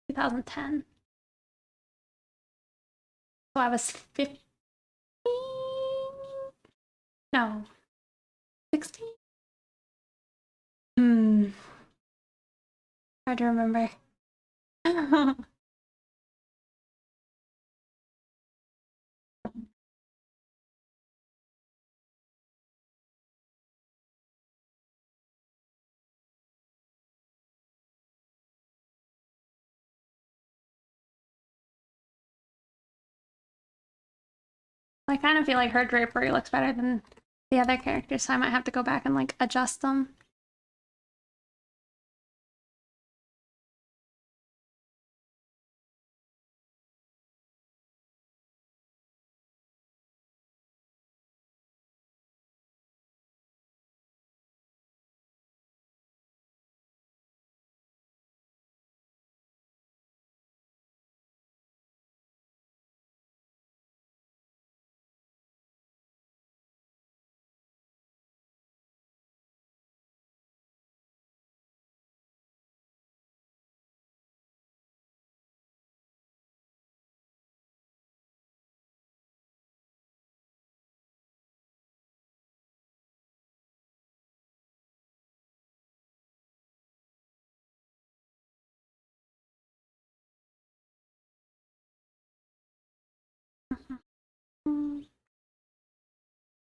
2010. So I was 15. No. 16? Hmm. Hard to remember. I kind of feel like her drapery looks better than the other characters, so I might have to go back and like adjust them.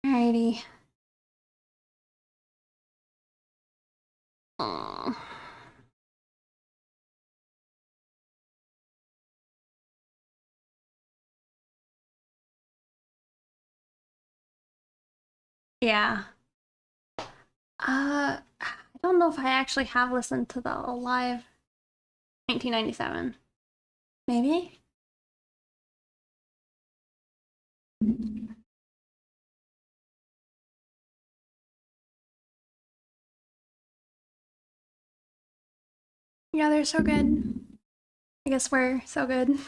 Alrighty. Oh. Yeah. I don't know if I actually have listened to the live 1997. Maybe? Yeah, they're so good. I guess we're so good.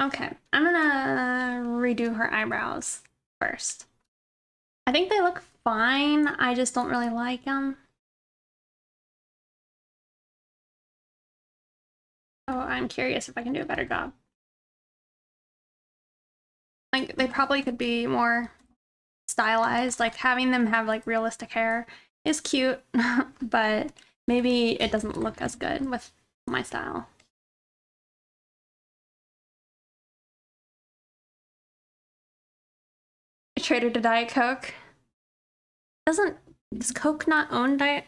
Okay, I'm gonna redo her eyebrows first. I think they look fine, I just don't really like them. Oh, I'm curious if I can do a better job. Like, they probably could be more stylized, like having them have like realistic hair is cute, but maybe it doesn't look as good with my style. I traded to Diet Coke. Does Coke not own Diet?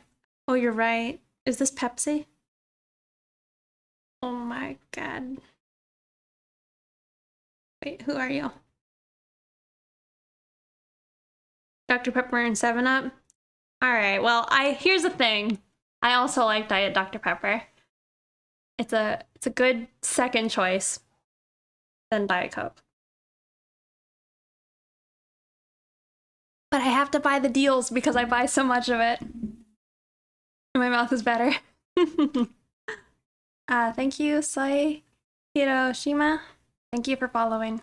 Oh, you're right. Is this Pepsi? Oh my god. Wait, who are you? Dr. Pepper and 7 Up? Alright, well, here's the thing. I also like Diet Dr. Pepper. It's a good second choice than Diet Coke. But I have to buy the deals because I buy so much of it. My mouth is better. Thank you, Sai Hiroshima. Thank you for following.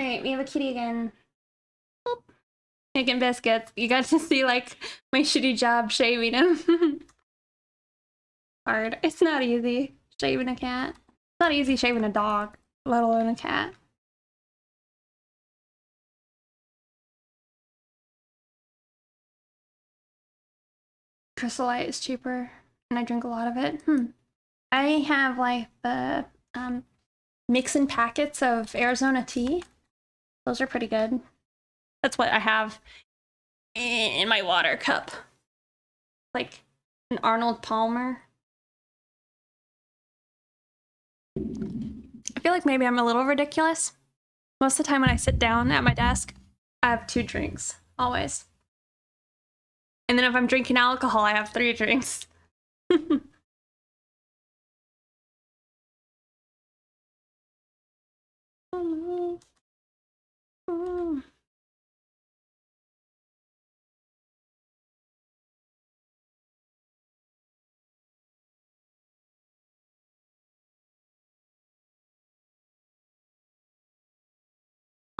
Alright, we have a kitty again. Boop. Making biscuits. You got to see like my shitty job shaving him. Hard. It's not easy shaving a cat. It's not easy shaving a dog, let alone a cat. Crystal Light is cheaper, and I drink a lot of it. I have like the mix in packets of Arizona tea. Those are pretty good. That's what I have in my water cup. Like an Arnold Palmer. I feel like maybe I'm a little ridiculous. Most of the time when I sit down at my desk, I have 2 drinks, always. And then if I'm drinking alcohol, I have 3 drinks. Oh, no.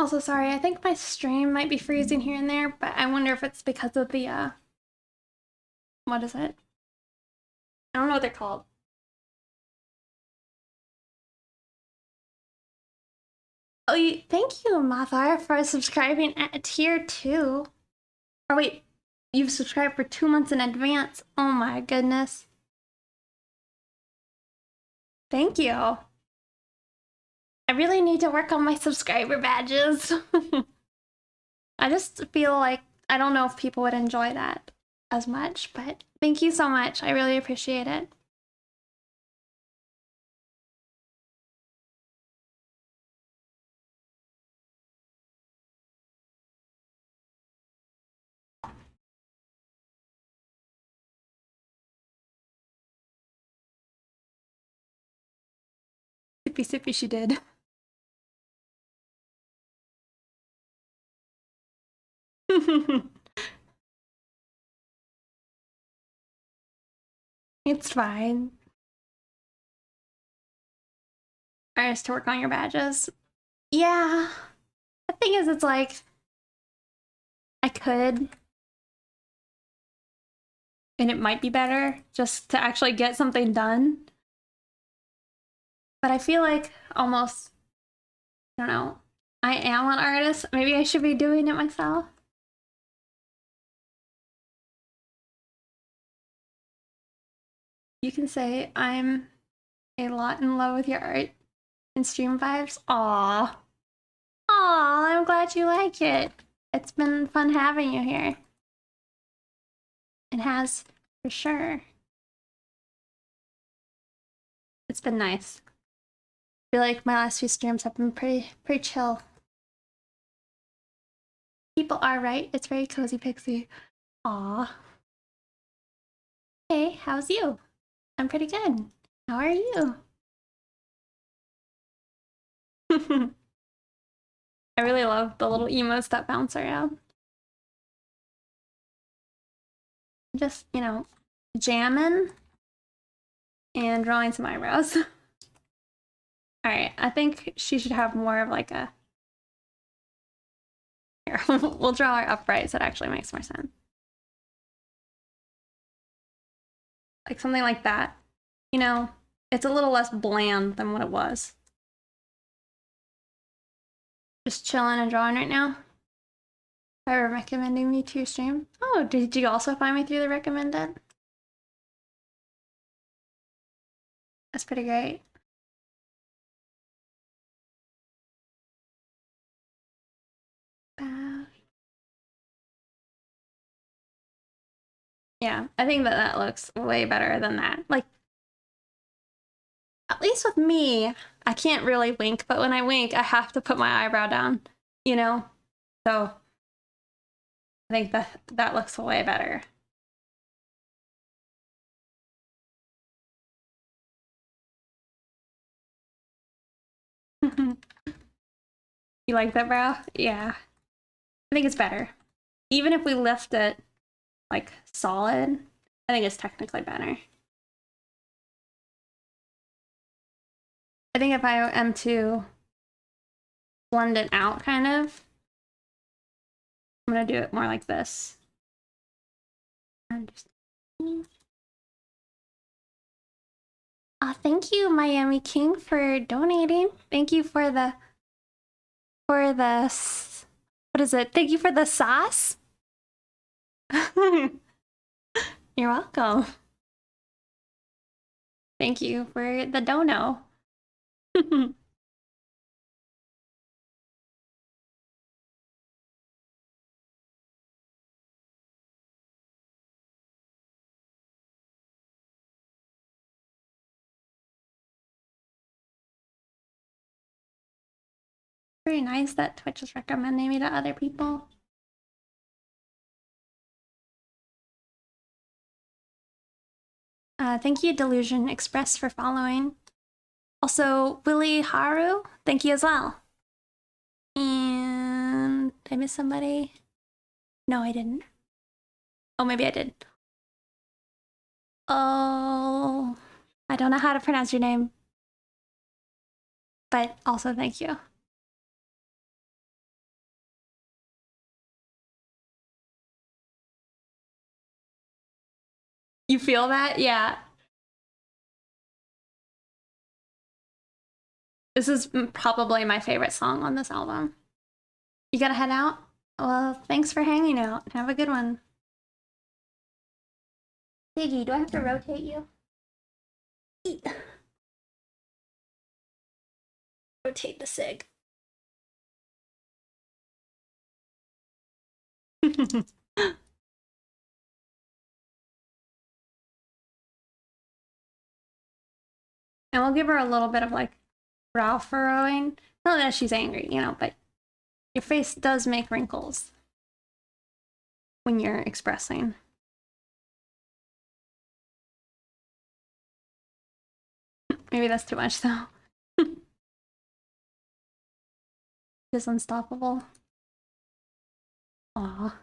Also, sorry, I think my stream might be freezing here and there, but I wonder if it's because of the, what is it? I don't know what they're called. Oh, thank you, Mathar, for subscribing at tier 2. Or wait, you've subscribed for 2 months in advance. Oh my goodness. Thank you. I really need to work on my subscriber badges. I just feel like I don't know if people would enjoy that as much, but thank you so much. I really appreciate it. Sippy sippy she did. It's fine. I just to work on your badges. Yeah. The thing is, it's like, I could. And it might be better just to actually get something done. But I feel like almost, I don't know, I am an artist. Maybe I should be doing it myself. You can say I'm a lot in love with your art and stream vibes. Aww. Aww, I'm glad you like it. It's been fun having you here. It has, for sure. It's been nice. I feel like my last few streams have been pretty chill. People are right. It's very cozy pixie. Aww. Hey, how's you? I'm pretty good. How are you? I really love the little emotes that bounce around. Just, you know, jamming and drawing some eyebrows. Alright, I think she should have more of like a... Here, we'll draw her upright so it actually makes more sense. Like something like that. You know, it's a little less bland than what it was. Just chilling and drawing right now. By recommending me to your stream. Oh, did you also find me through the recommended? That's pretty great. Yeah, I think that looks way better than that. Like, at least with me, I can't really wink, but when I wink, I have to put my eyebrow down, you know? So I think that looks way better. You like that brow? Yeah. I think it's better. Even if we lift it like solid, I think it's technically better. I think if I am to blend it out kind of, I'm gonna do it more like this. Thank you, Miami King, for donating. Thank you for the what is it? Thank you for the sauce. You're welcome. Thank you for the dono. Very nice that Twitch is recommending me to other people. Thank you, Delusion Express, for following. Also, Willie Haru, thank you as well. And did I miss somebody? No, I didn't. Oh, maybe I did. Oh, I don't know how to pronounce your name. But also thank you. You feel that? Yeah. This is probably my favorite song on this album. You gotta head out? Well, thanks for hanging out. Have a good one. Siggy, do I have to rotate you? Rotate the Sig. And we'll give her a little bit of like brow furrowing. Not that she's angry, you know, but your face does make wrinkles when you're expressing. Maybe that's too much though. It's unstoppable. Aww.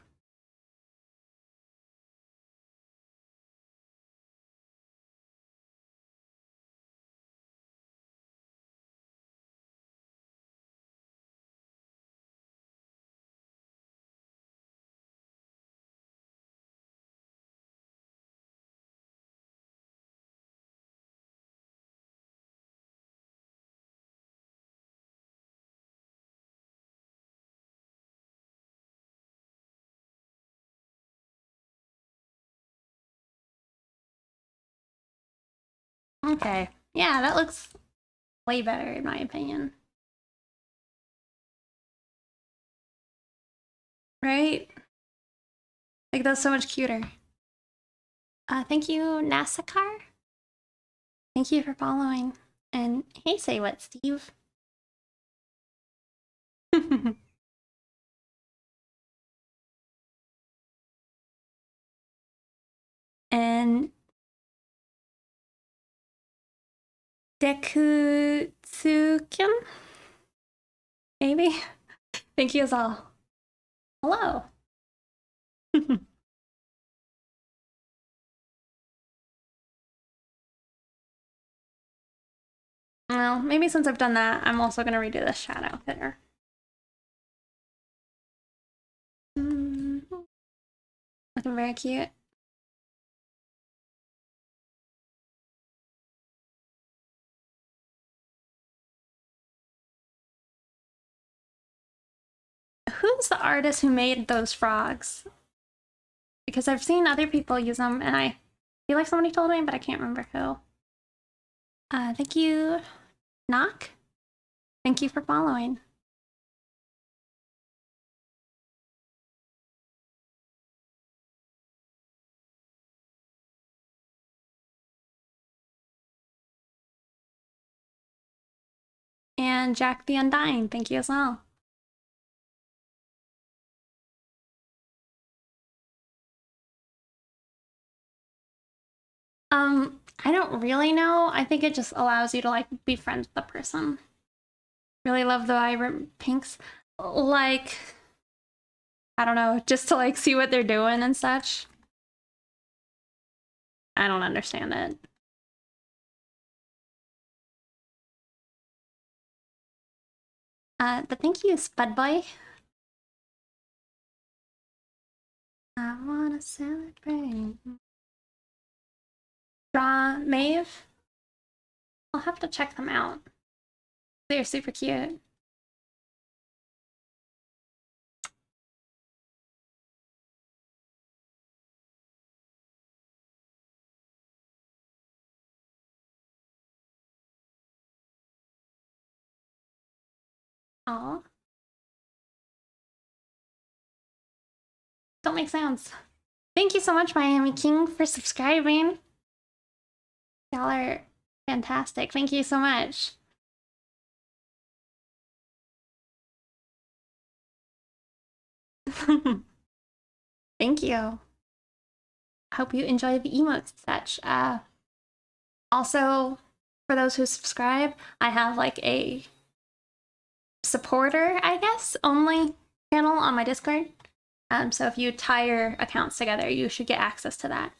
Okay. Yeah, that looks way better in my opinion. Right? Like that's so much cuter. Thank you, Nasakar. Thank you for following. And hey, say what, Steve? And Dekutsukyun? Maybe? Thank you as well. Hello. Well, maybe since I've done that, I'm also going to redo the shadow fitter. Looking very cute. Who's the artist who made those frogs? Because I've seen other people use them, and I feel like somebody told me, but I can't remember who. Thank you, Knock. Thank you for following. And Jack the Undying, thank you as well. I don't really know. I think it just allows you to like be friends with the person. Really love the vibrant pinks. Like, I don't know, just to like see what they're doing and such. I don't understand it. But thank you, Spudboy. I wanna celebrate. Draw Maeve. I'll have to check them out. They're super cute. Aw. Don't make sounds. Thank you so much, Miami King, for subscribing. Y'all are fantastic. Thank you so much. Thank you. Hope you enjoy the emotes and such. Also, for those who subscribe, I have like a supporter, I guess, only channel on my Discord. So if you tie your accounts together, you should get access to that.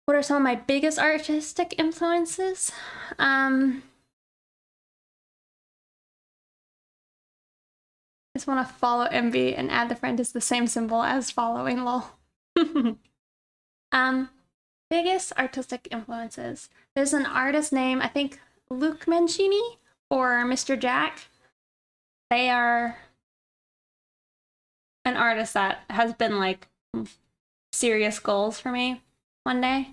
What are some of my biggest artistic influences? I just want to follow Envy and add the friend is the same symbol as following, lol. Biggest artistic influences. There's an artist named, I think, Luke Mancini. or Mr. Jack. They are an artist that has been like serious goals for me one day.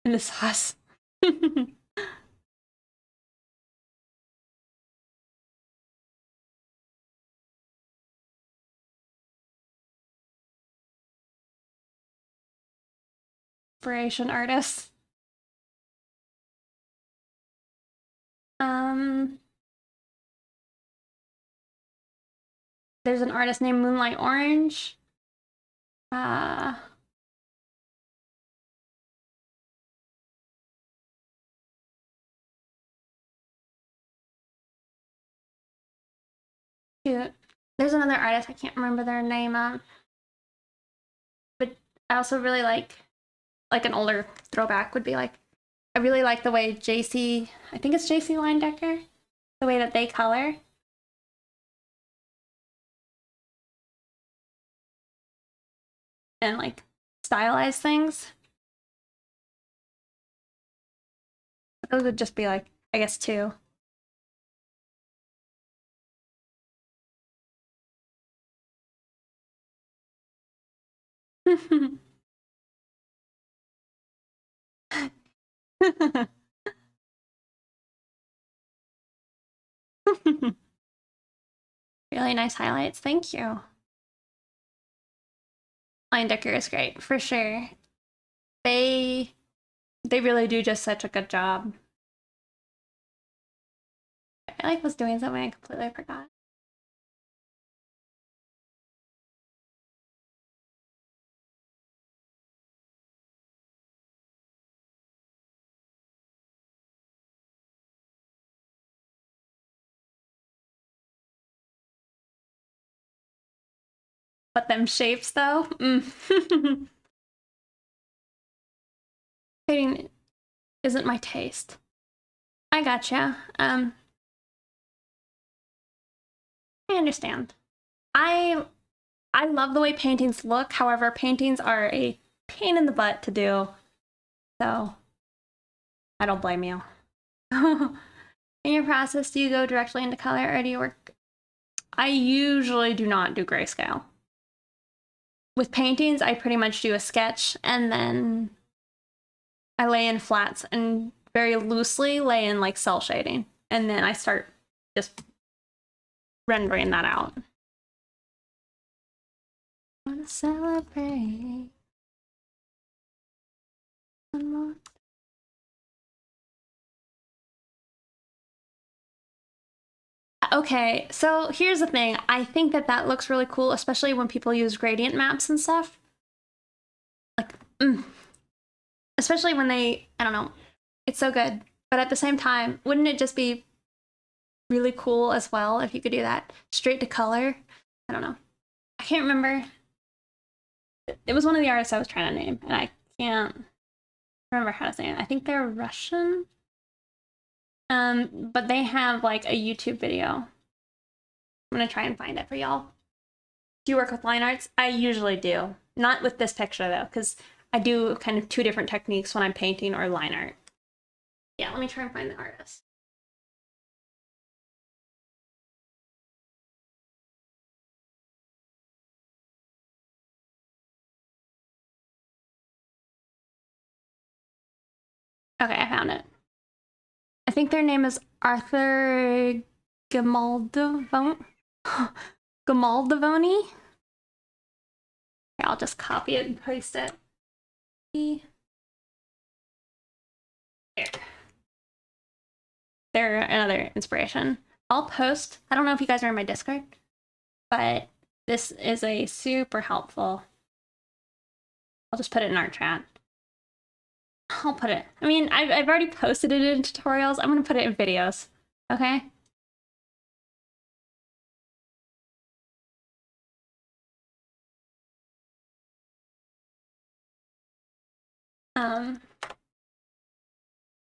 In the sauce. Inspiration artists. There's an artist named Moonlight Orange. Cute. There's another artist, I can't remember their name, but I also really like an older throwback would be like, I really like the way JC, I think it's JC Leyendecker, the way that they color. And like stylize things. Those would just be like, I guess, two. Really nice highlights. Thank you. Leyendecker is great, for sure. They really do just such a good job. I like was doing something I completely forgot. But them shapes though, painting isn't my taste. I gotcha. I understand. I love the way paintings look. However, paintings are a pain in the butt to do. So I don't blame you. In your process, do you go directly into color or do you work? I usually do not do grayscale. With paintings, I pretty much do a sketch and then I lay in flats and very loosely lay in like cell shading. And then I start just rendering that out. I wanna celebrate. One more. Okay, so here's the thing. I think that looks really cool, especially when people use gradient maps and stuff. Like, especially when they, I don't know, it's so good. But at the same time, wouldn't it just be really cool as well if you could do that straight to color? I don't know. I can't remember. It was one of the artists I was trying to name, and I can't remember how to say it. I think they're Russian. But they have like a YouTube video. I'm gonna try and find it for y'all. Do you work with line arts? I usually do. Not with this picture though, because I do kind of two different techniques when I'm painting or line art. Yeah, let me try and find the artist. Okay, I found it. I think their name is Arthur Gamaldavoni. Gamaldavoni? I'll just copy it and paste it. There. They're another inspiration. I'll post, I don't know if you guys are in my Discord, but this is a super helpful. I'll just put it in our chat. I'll put it, I mean, I've already posted it in tutorials. I'm gonna put it in videos, okay?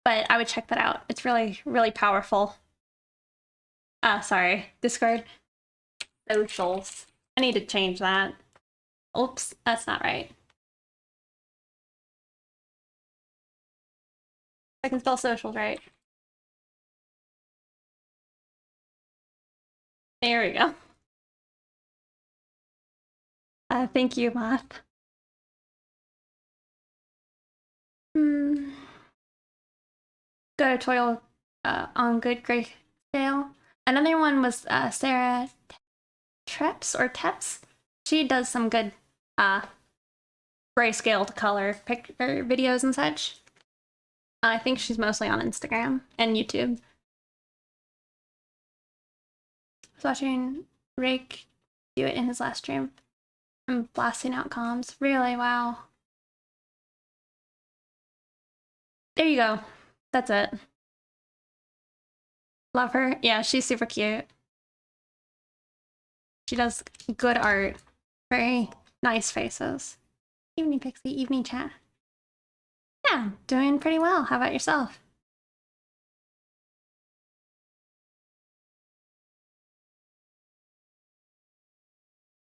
But I would check that out. It's really, really powerful. Sorry, Discord. Socials. I need to change that. Oops, that's not right. I can spell socials right. There we go. Thank you, Moth. Hmm. Good tutorial on good grayscale. Another one was Sarah Treps or Teps. She does some good grayscale to color picture videos and such. I think she's mostly on Instagram and YouTube. I was watching Rake do it in his last stream. I'm blasting out comms. Really? Wow. There you go. That's it. Love her. Yeah, she's super cute. She does good art. Very nice faces. Evening, Pixie. Evening, chat. Yeah, doing pretty well. How about yourself?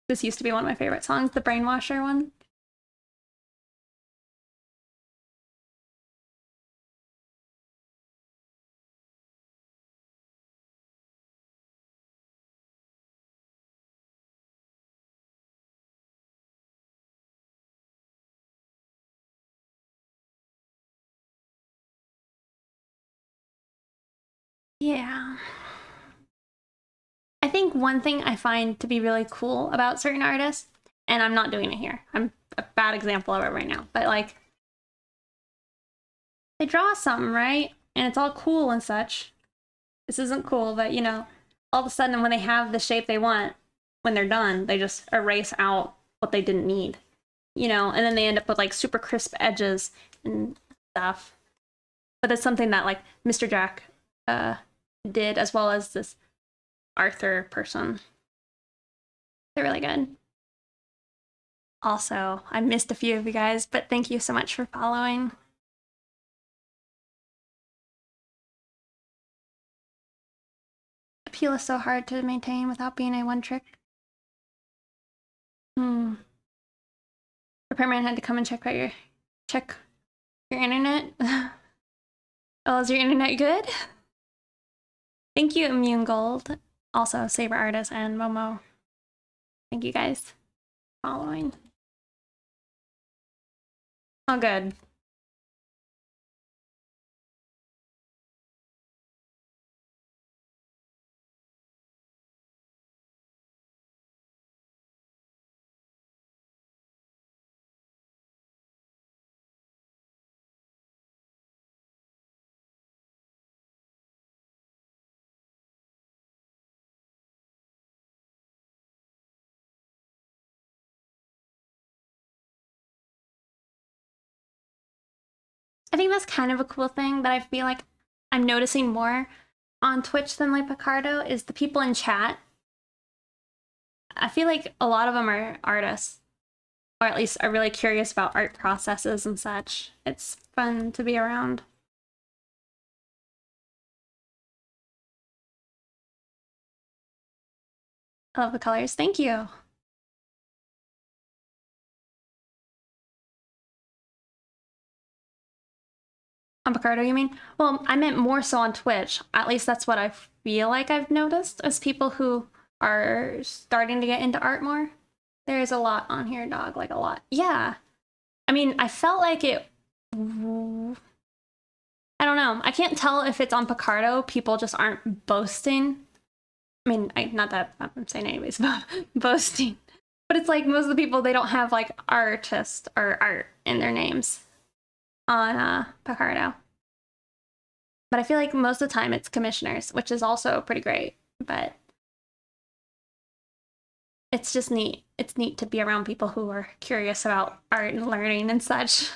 This used to be one of my favorite songs, the Brainwasher one. Yeah. I think one thing I find to be really cool about certain artists, and I'm not doing it here, I'm a bad example of it right now, but like, they draw something, right? And it's all cool and such. This isn't cool, but you know, all of a sudden when they have the shape they want, when they're done, they just erase out what they didn't need, you know, and then they end up with like super crisp edges and stuff. But that's something that like Mr. Jack did, as well as this Arthur person. They're really good. Also, I missed a few of you guys, but thank you so much for following. Appeal is so hard to maintain without being a one trick. Repairman had to come and check your internet. Oh, is your internet good? Thank you, Immune Gold. Also, Saber Artist and Momo. Thank you guys for following. Oh, good. I think that's kind of a cool thing that I feel like I'm noticing more on Twitch than like Picardo is the people in chat. I feel like a lot of them are artists, or at least are really curious about art processes and such. It's fun to be around. I love the colors. Thank you. On Picardo, you mean? Well, I meant more so on Twitch. At least that's what I feel like I've noticed as people who are starting to get into art more. There's a lot on here, dog. Like a lot. Yeah. I mean, I felt like it. I don't know. I can't tell if it's on Picardo. People just aren't boasting. I mean, not that I'm saying anyways, but boasting. But it's like most of the people, they don't have like artist or art in their names on Picardo. But I feel like most of the time it's commissioners, which is also pretty great. But it's just neat. It's neat to be around people who are curious about art and learning and such.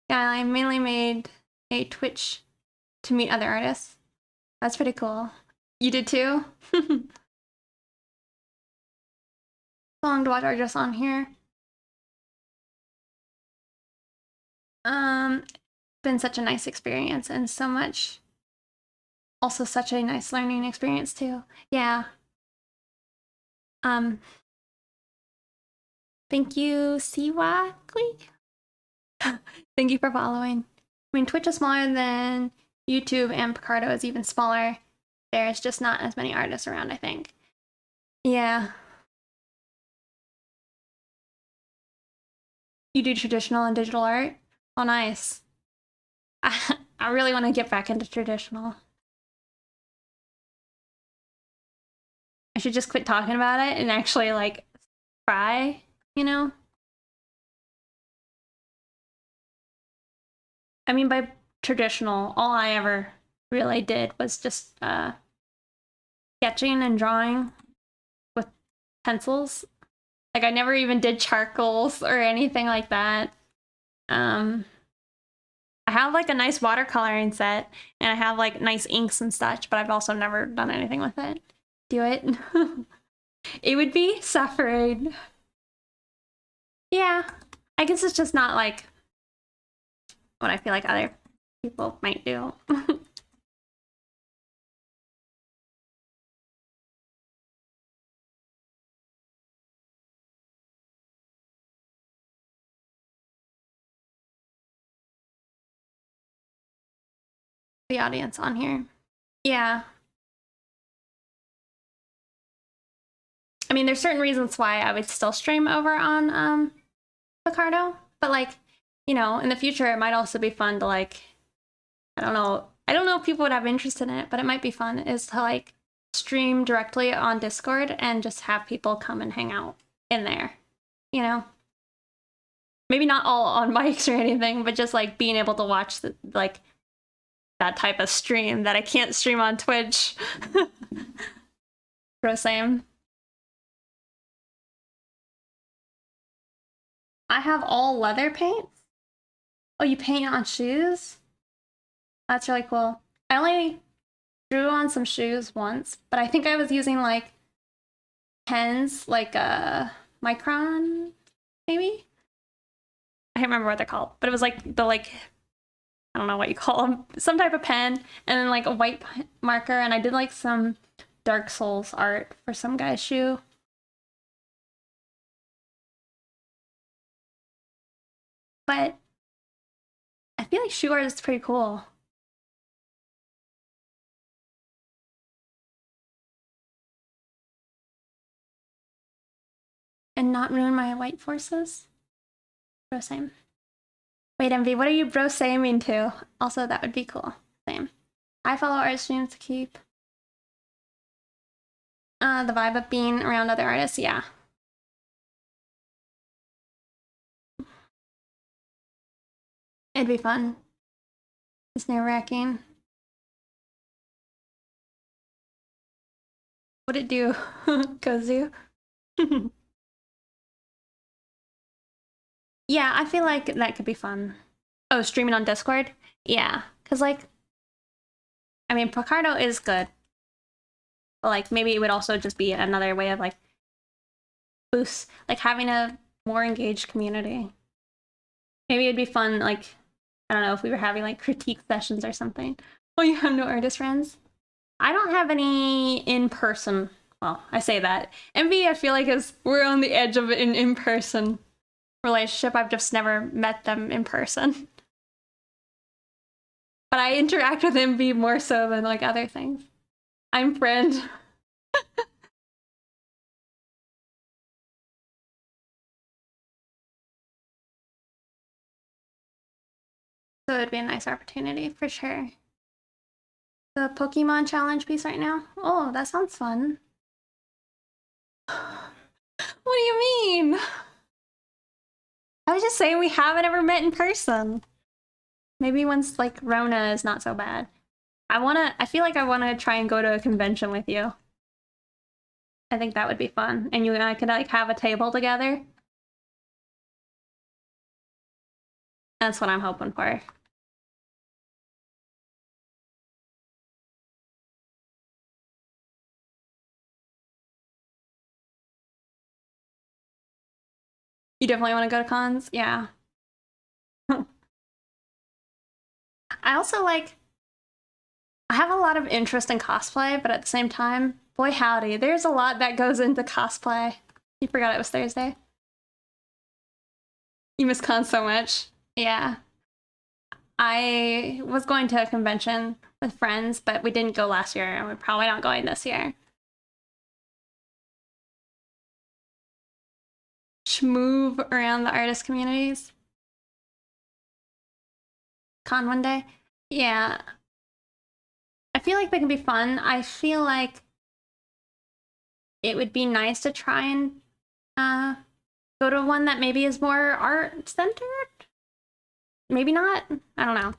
Yeah, I mainly made a Twitch to meet other artists. That's pretty cool. You did too? Long to watch artists on here. Been such a nice experience and so much. Also, such a nice learning experience too. Yeah. Thank you, Siwakli. Thank you for following. I mean, Twitch is smaller than YouTube, and Picardo is even smaller. There's just not as many artists around, I think. Yeah. You do traditional and digital art? Oh, nice. I really want to get back into traditional. I should just quit talking about it and actually like try, you know? I mean, by traditional, all I ever really did was just sketching and drawing with pencils. Like I never even did charcoals or anything like that. Um, I have like a nice watercoloring set and I have like nice inks and such, but I've also never done anything with it. Do it. It would be suffering. Yeah. I guess it's just not like what I feel like other people might do. The audience on here. Yeah. I mean, there's certain reasons why I would still stream over on Picardo, but like, you know, in the future it might also be fun to like, I don't know. I don't know if people would have interest in it, but it might be fun is to like stream directly on Discord and just have people come and hang out in there. You know? Maybe not all on mics or anything, but just like being able to watch the, like that type of stream that I can't stream on Twitch. Bro, same. I have all leather paints. Oh, you paint on shoes? That's really cool. I only drew on some shoes once, but I think I was using like pens, like a Micron, maybe? I can't remember what they're called, but it was like the like I don't know what you call them, some type of pen, and then like a white marker, and I did like some Dark Souls art for some guy's shoe. But I feel like shoe art is pretty cool. And not ruin my white forces. Bro, same. Wait, Envy, what are you bro saming to? Also, that would be cool. Same. I follow art streams to keep the vibe of being around other artists. Yeah. It'd be fun. It's nerve-wracking. What'd it do? Kozu? Yeah, I feel like that could be fun. Oh, streaming on Discord? Yeah, because like, I mean, Picardo is good, but like maybe it would also just be another way of like boost, like having a more engaged community. Maybe it'd be fun, like, I don't know, if we were having like critique sessions or something. Oh, you have no artist friends? I don't have any in person. Well, I say that. Envy, I feel like is we're on the edge of an in-person relationship. I've just never met them in person. But I interact with Envy more so than like other things. I'm friend. So it'd be a nice opportunity for sure. The Pokemon challenge piece right now? Oh, that sounds fun. What do you mean? I was just saying we haven't ever met in person. Maybe once like Rona is not so bad. I feel like I wanna try and go to a convention with you. I think that would be fun. And you and I could like have a table together. That's what I'm hoping for. You definitely want to go to cons? Yeah. I also like I have a lot of interest in cosplay, but at the same time, boy howdy, there's a lot that goes into cosplay. You forgot it was Thursday? You miss cons so much. Yeah. I was going to a convention with friends, but we didn't go last year, and we're probably not going this year. move around the artist communities. Con one day? Yeah. I feel like they can be fun. I feel like it would be nice to try and go to one that maybe is more art centered. Maybe not. I don't know.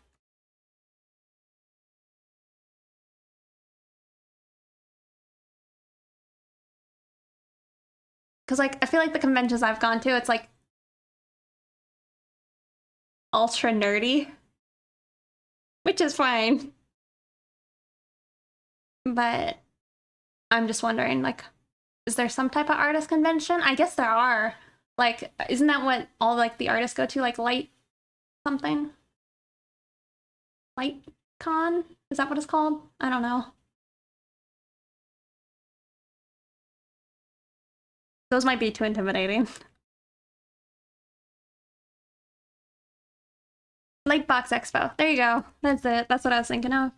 Because like I feel like the conventions I've gone to, it's like ultra nerdy, which is fine. But I'm just wondering, like, is there some type of artist convention? I guess there are. Like, isn't that what all like the artists go to? Like Light something? Light Con? Is that what it's called? I don't know. Those might be too intimidating. Lightbox Expo. There you go. That's it. That's what I was thinking of.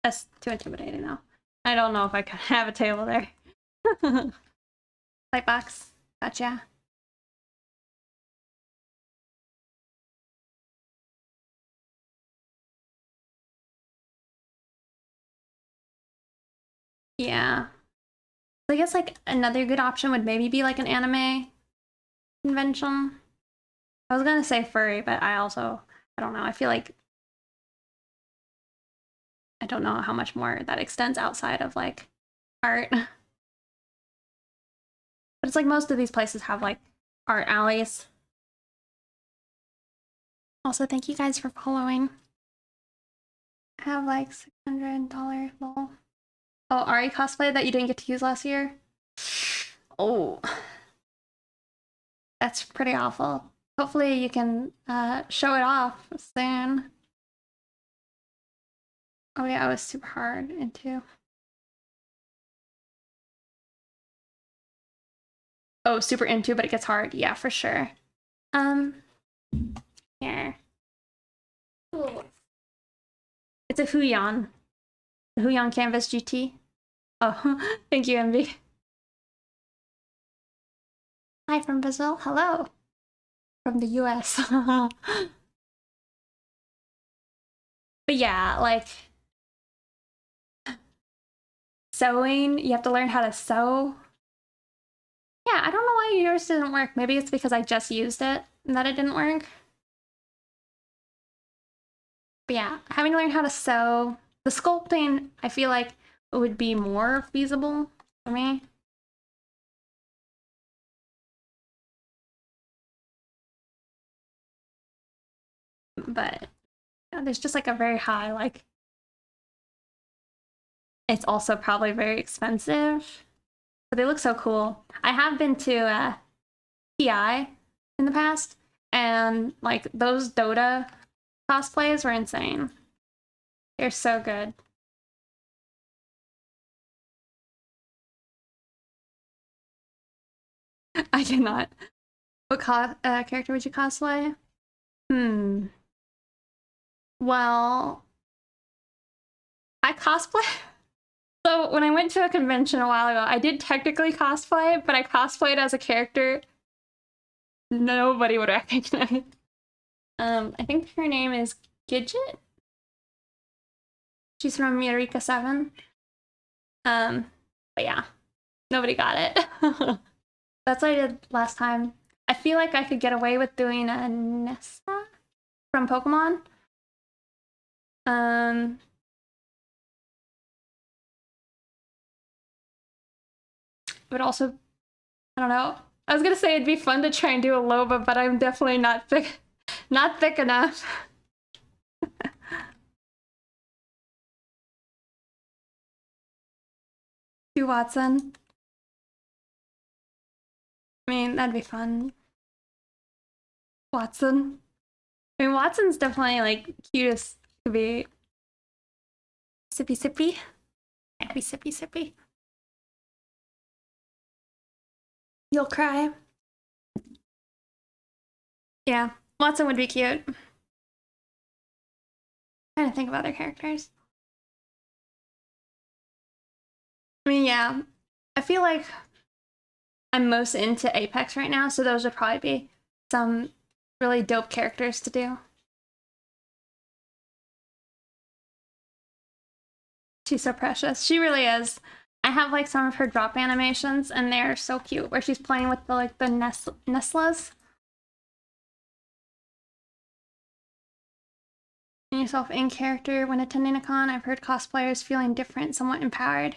That's too intimidating now. I don't know if I could have a table there. Lightbox. Gotcha. Yeah. I guess like another good option would maybe be like an anime convention. I was gonna say furry, but I don't know. I feel like I don't know how much more that extends outside of like art. But it's like most of these places have like art alleys. Also, thank you guys for following. I have like $600 lol. Oh, Ari cosplay that you didn't get to use last year? Oh. That's pretty awful. Hopefully you can show it off soon. Oh yeah, I was super hard into. Oh, super into, but it gets hard. Yeah, for sure. Here. Ooh. It's a Huion. The Huion Canvas GT. Oh, thank you, Envy. Hi from Brazil. Hello. From the US. But yeah, like sewing, you have to learn how to sew. Yeah, I don't know why yours didn't work. Maybe it's because I just used it and that it didn't work. But yeah, having to learn how to sew. The sculpting, I feel like it would be more feasible for me. But yeah, there's just like a very high, like, it's also probably very expensive. But they look so cool. I have been to TI in the past, and like those Dota cosplays were insane. They're so good. I cannot. What character would you cosplay? Hmm. Well, I cosplay. So when I went to a convention a while ago, I did technically cosplay, but I cosplayed as a character nobody would recognize. I think her name is Gidget. She's from Eureka 7. But yeah, nobody got it. That's what I did last time. I feel like I could get away with doing a Nessa from Pokemon. But also, I don't know. I was gonna say it'd be fun to try and do a Loba, but I'm definitely not thick enough. Do Watson. I mean, that'd be fun. Watson. I mean, Watson's definitely like cutest to be. Sippy sippy. Happy sippy sippy. You'll cry. Yeah, Watson would be cute. Trying to think of other characters. I mean, yeah. I feel like I'm most into Apex right now, so those would probably be some really dope characters to do. She's so precious. She really is. I have like some of her drop animations, and they're so cute. Where she's playing with the like the Nestlas. Yourself in character when attending a con. I've heard cosplayers feeling different, somewhat empowered.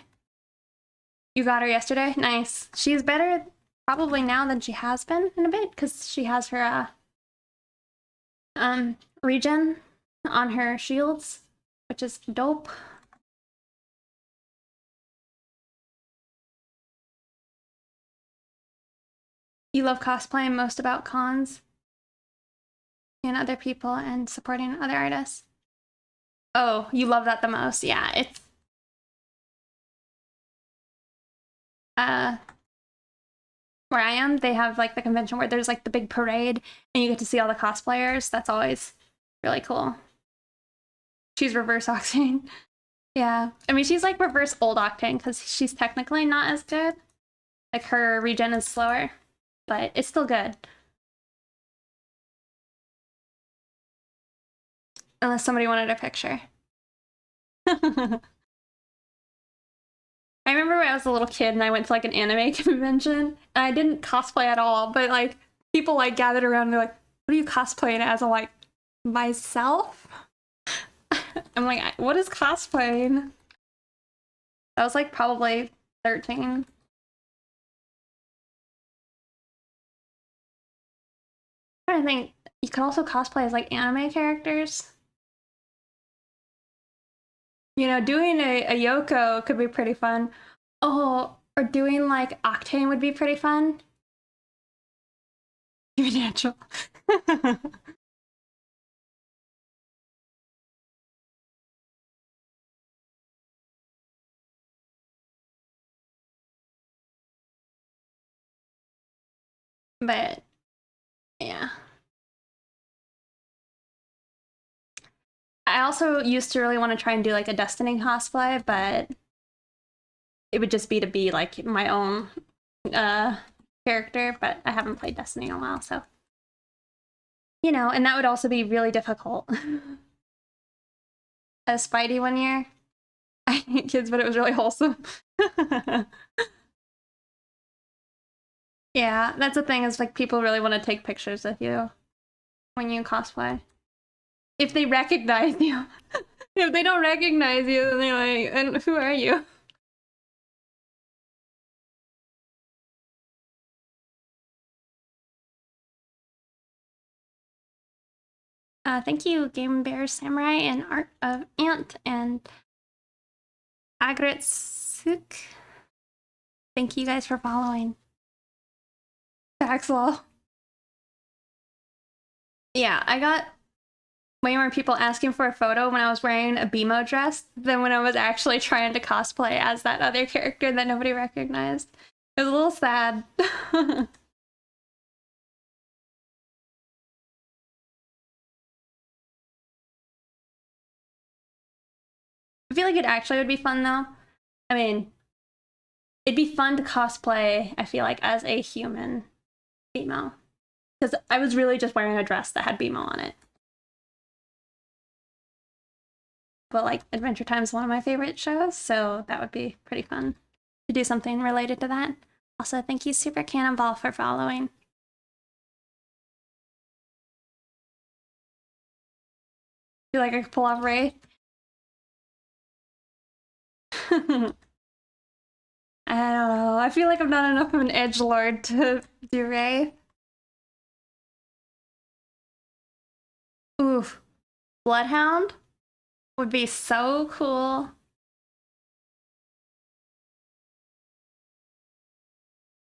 You got her yesterday? Nice. She's better probably now than she has been in a bit, because she has her regen on her shields, which is dope. You love cosplaying most about cons and other people and supporting other artists. Oh, you love that the most. Yeah, it's where I am, they have like the convention where there's like the big parade and you get to see all the cosplayers. That's always really cool. She's reverse Octane. Yeah. I mean, she's like reverse old Octane because she's technically not as good. Like her regen is slower, but it's still good. Unless somebody wanted a picture. I remember when I was a little kid and I went to like an anime convention and I didn't cosplay at all, but like people like gathered around and they're like, what are you cosplaying as? I'm like, myself? I'm like, what is cosplaying? I was like probably 13. I think you can also cosplay as like anime characters. You know, doing a Yoko could be pretty fun. Oh, or doing like Octane would be pretty fun. You're natural. But yeah. I also used to really want to try and do like a Destiny cosplay, but it would just be like my own character, but I haven't played Destiny in a while, so you know, and that would also be really difficult. As Spidey one year. I hate kids, but it was really wholesome. Yeah, that's the thing, is like people really want to take pictures of you when you cosplay. If they recognize you. If they don't recognize you, then they're like, and who are you? Thank you, Game Bear Samurai and Art of Ant and Agritsuk. Thank you guys for following. Axel. Yeah, I got way more people asking for a photo when I was wearing a BMO dress than when I was actually trying to cosplay as that other character that nobody recognized. It was a little sad. I feel like it actually would be fun though. I mean, it'd be fun to cosplay, I feel like, as a human BMO. Because I was really just wearing a dress that had BMO on it. But like Adventure Time is one of my favorite shows, so that would be pretty fun to do something related to that. Also, thank you Super Cannonball for following. Feel like I could pull off Ray? I don't know. I feel like I'm not enough of an edgelord to do Ray. Oof. Bloodhound would be so cool.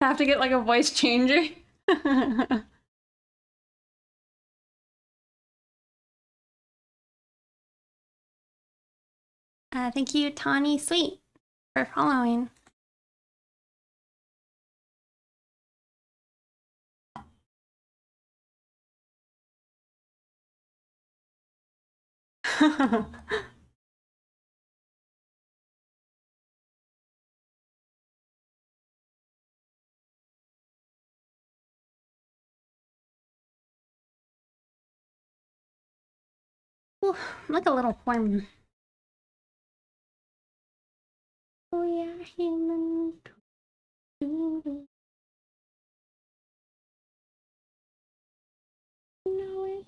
I have to get like a voice changer. Thank you, Tawny Sweet, for following. Ooh, I'm like a little worm. We are human. You know it.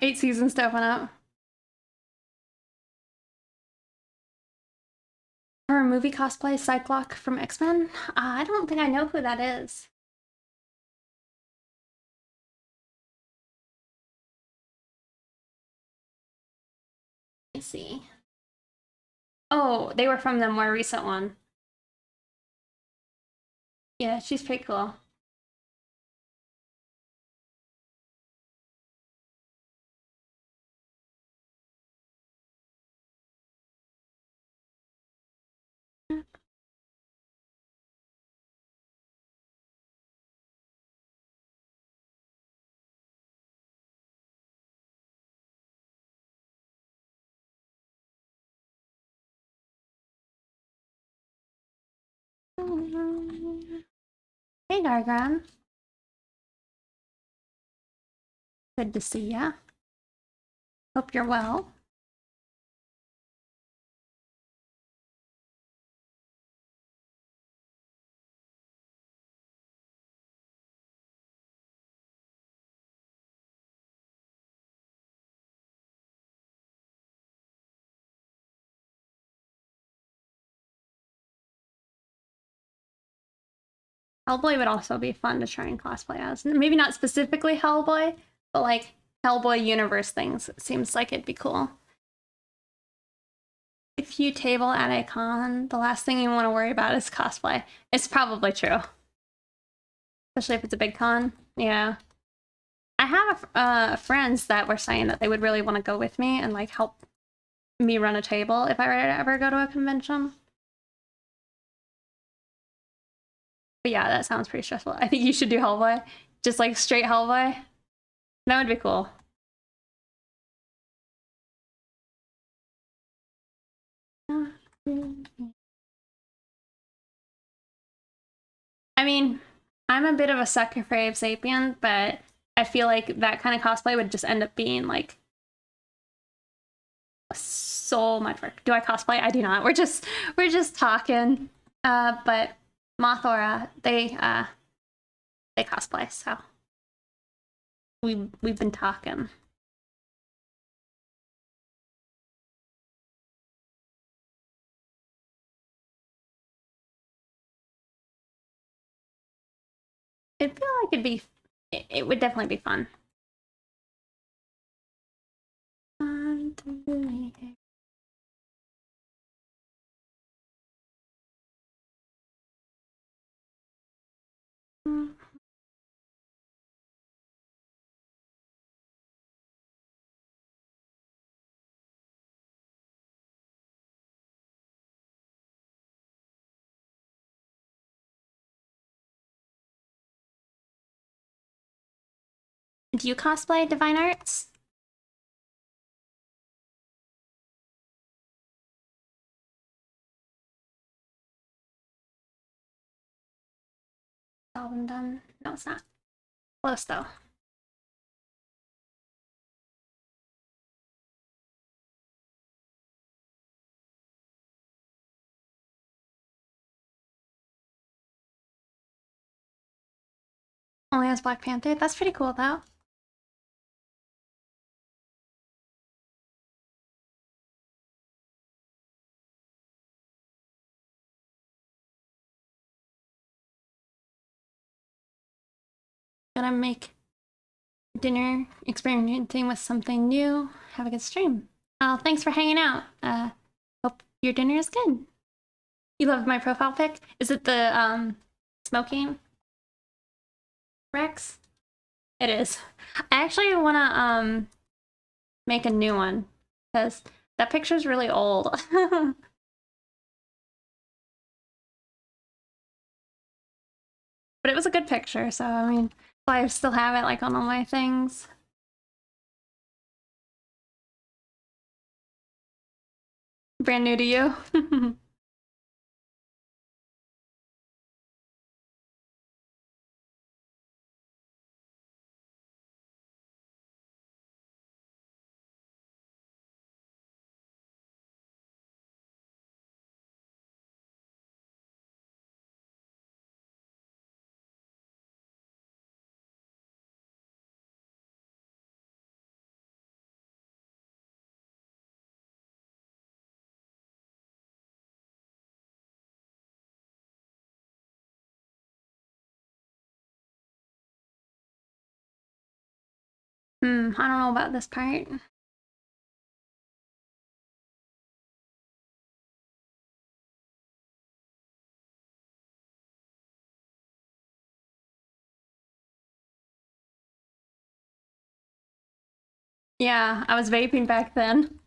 8 seasons to open up. For a movie cosplay, Cyclock from X-Men? I don't think I know who that is. Let me see. Oh, they were from the more recent one. Yeah, she's pretty cool. Hey, Gargan. Good to see ya. Hope you're well. Hellboy would also be fun to try and cosplay as. Maybe not specifically Hellboy, but like Hellboy universe things. It seems like it'd be cool. If you table at a con, the last thing you want to worry about is cosplay. It's probably true. Especially if it's a big con. Yeah. I have friends that were saying that they would really want to go with me and like help me run a table if I were to ever go to a convention. But yeah, that sounds pretty stressful. I think you should do Hellboy. Just like straight Hellboy. That would be cool. I mean, I'm a bit of a sucker for Abe Sapien, but I feel like that kind of cosplay would just end up being like so much work. Do I cosplay? I do not. We're just talking. But Mothora, they cosplay, so we've been talking. I feel like it would definitely be fun. Do you cosplay Divine Arts? Album done? No, it's not. Close though. Only has Black Panther. That's pretty cool though. Gonna make dinner, experimenting with something new. Have a good stream. Thanks for hanging out. Hope your dinner is good. You love my profile pic? Is it the smoking Rex? It is. I actually wanna make a new one because that picture's really old. But it was a good picture, so I mean, I still have it like on all my things. Brand new to you. I don't know about this part. Yeah, I was vaping back then.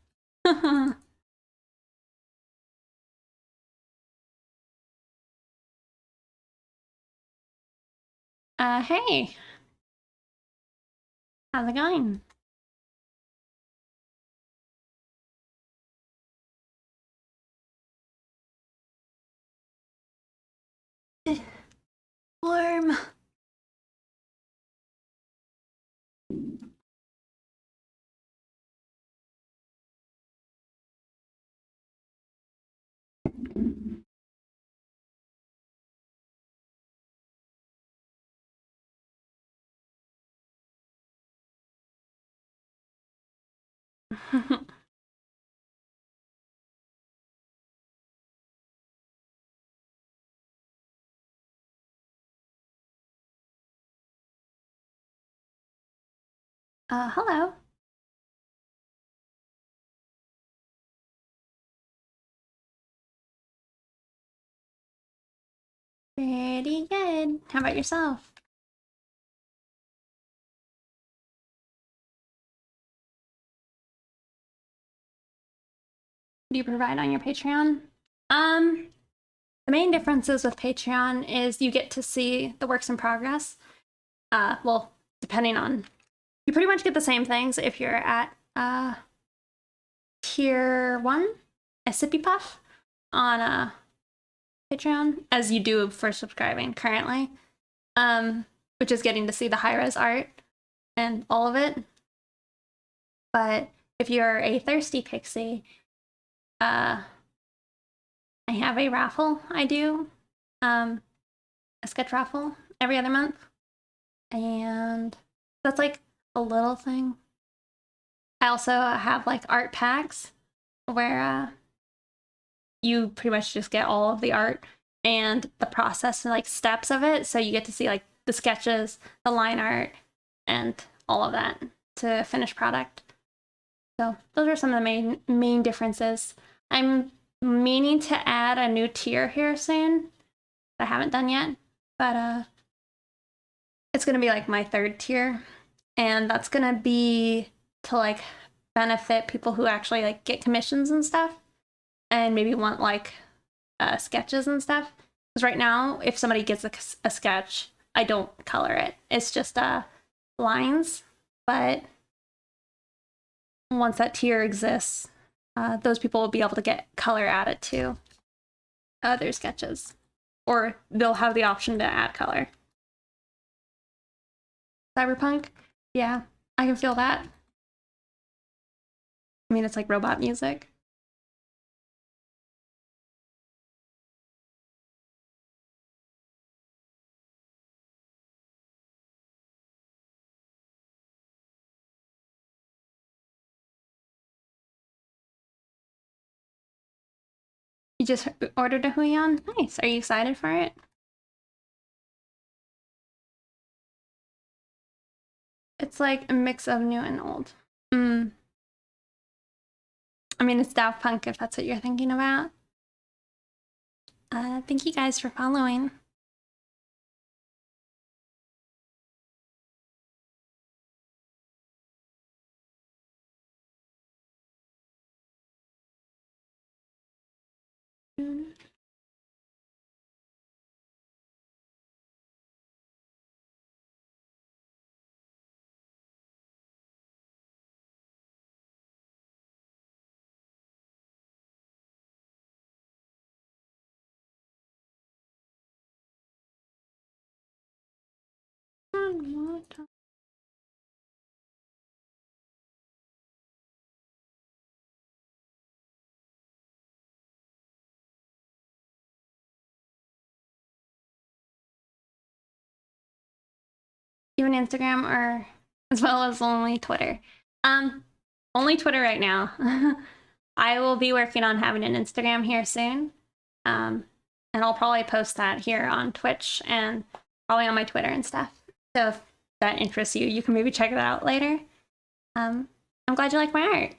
Hey, how's it going? Warm. Hello. Pretty good. How about yourself? Do you provide on your Patreon? The main differences with Patreon is you get to see the works in progress. Well, depending on, you pretty much get the same things if you're at tier 1, a Sippy Puff, on Patreon, as you do for subscribing currently, which is getting to see the high-res art and all of it. But if you're a thirsty pixie, I have a raffle I do, a sketch raffle every other month, and that's like a little thing. I also have like art packs where you pretty much just get all of the art and the process and like steps of it, so you get to see like the sketches, the line art, and all of that to finished product. So those are some of the main differences. I'm meaning to add a new tier here soon that I haven't done yet, but it's gonna be like my 3rd tier, and that's gonna be to like benefit people who actually like get commissions and stuff, and maybe want like sketches and stuff. Because right now, if somebody gets a sketch, I don't color it. It's just lines. But once that tier exists, those people will be able to get color added to their sketches, or they'll have the option to add color. Cyberpunk, yeah, I can feel that. I mean, it's like robot music. You just ordered a Huion? Nice. Are you excited for it? It's like a mix of new and old. I mean, it's Daft Punk if that's what you're thinking about. Thank you guys for following. Even Instagram, or as well as only Twitter? Only Twitter right now. I will be working on having an Instagram here soon. And I'll probably post that here on Twitch and probably on my Twitter and stuff. So if that interests you, you can maybe check it out later. I'm glad you like my art.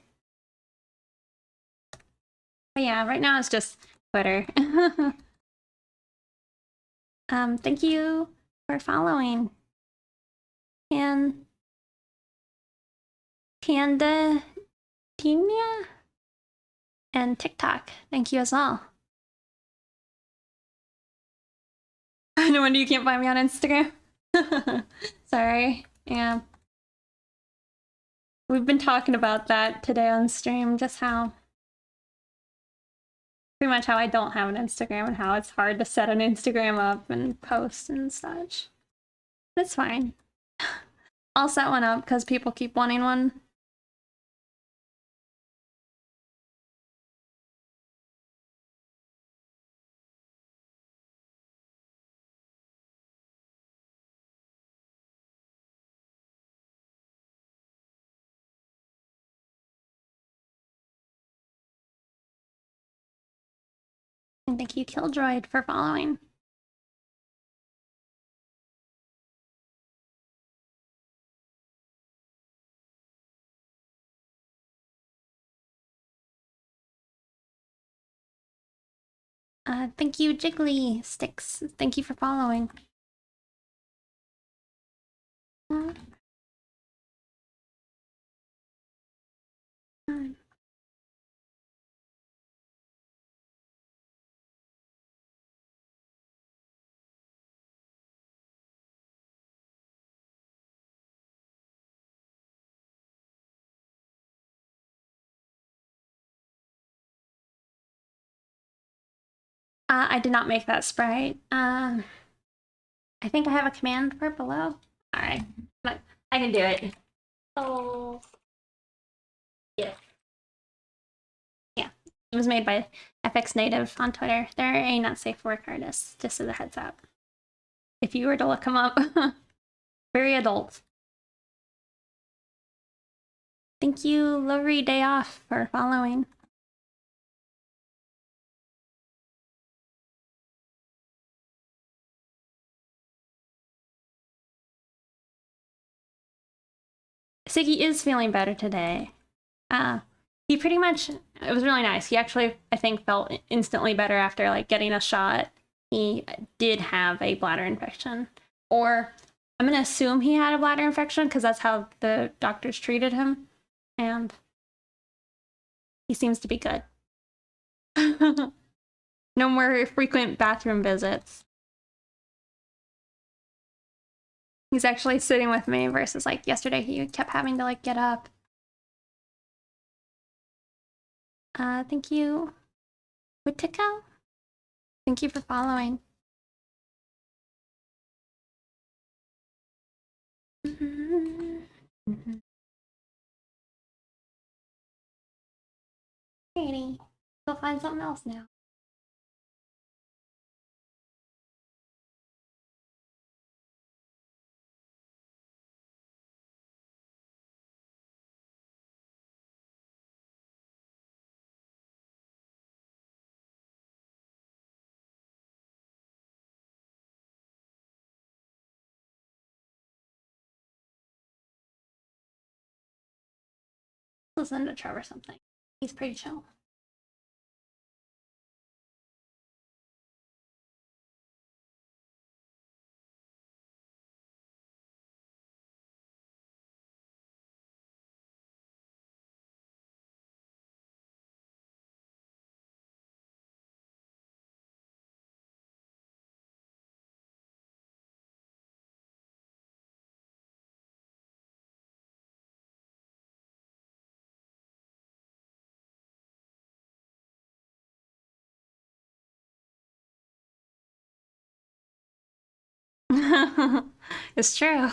But yeah, right now it's just Twitter. Thank you for following. And Panda Tinia and TikTok. Thank you as well. No wonder you can't find me on Instagram. Sorry. Yeah. We've been talking about that today on stream, just how pretty much how I don't have an Instagram and how it's hard to set an Instagram up and post and such. It's fine. I'll set one up because people keep wanting one. And thank you, Kildroid, for following. Thank you, Jiggly Sticks. Thank you for following. I did not make that sprite. I think I have a command for it below. Alright, I can do it. Oh, yeah. Yeah, it was made by FX Native on Twitter. They're a not safe for work artist, just as a heads up. If you were to look them up. Very adult. Thank you, Lori Day Off, for following. Siggy is feeling better today. He pretty much, it was really nice. He actually, I think, felt instantly better after like getting a shot. He did have a bladder infection, or I'm gonna assume he had a bladder infection because that's how the doctors treated him, and he seems to be good. No more frequent bathroom visits. He's actually sitting with me versus like yesterday he kept having to like get up. Thank you, Wittico. Thank you for following. Katie, go find something else now. Listen to Trevor something. He's pretty chill. It's true.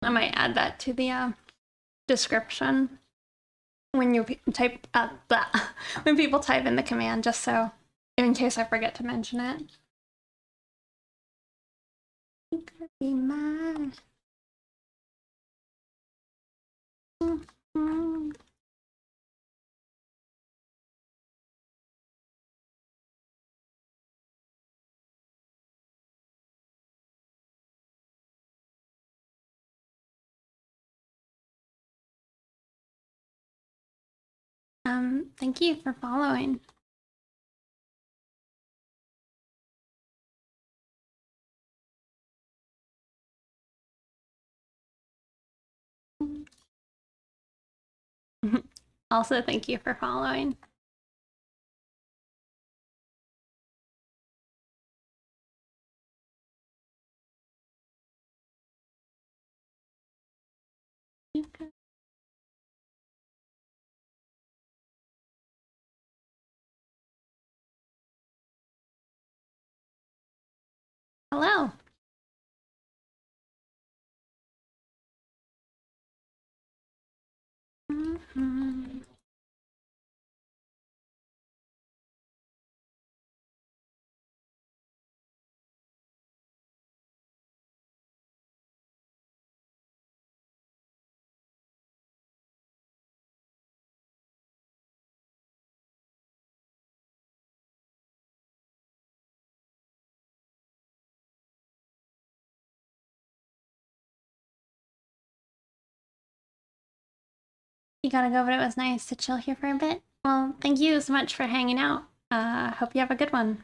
I might add that to the description when you type when people type in the command, just so in case I forget to mention it. You could be mine. Thank you for following. Also, thank you for following. Hello. You gotta go, but it was nice to chill here for a bit. Well, thank you so much for hanging out. Hope you have a good one.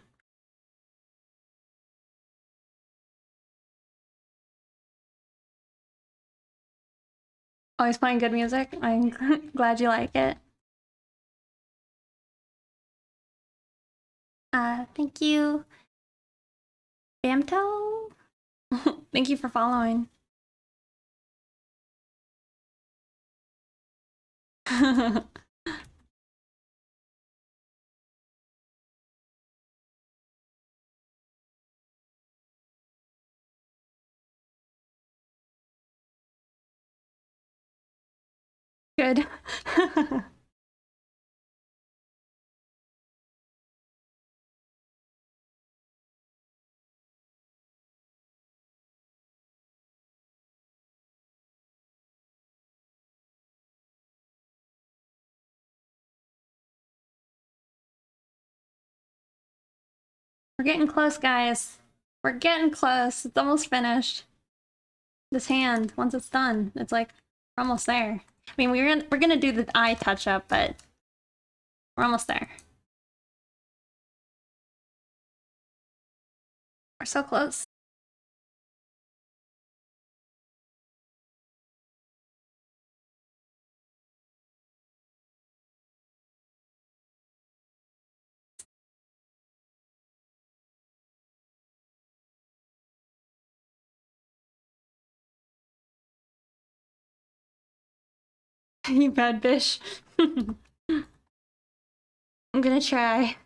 Always playing good music. I'm glad you like it. Thank you. Bamto? Thank you for following. Good. We're getting close, guys. We're getting close. It's almost finished. This hand, once it's done, it's like we're almost there. I mean, we're gonna do the eye touch up, but we're almost there. We're so close. You bad bitch. I'm gonna try. I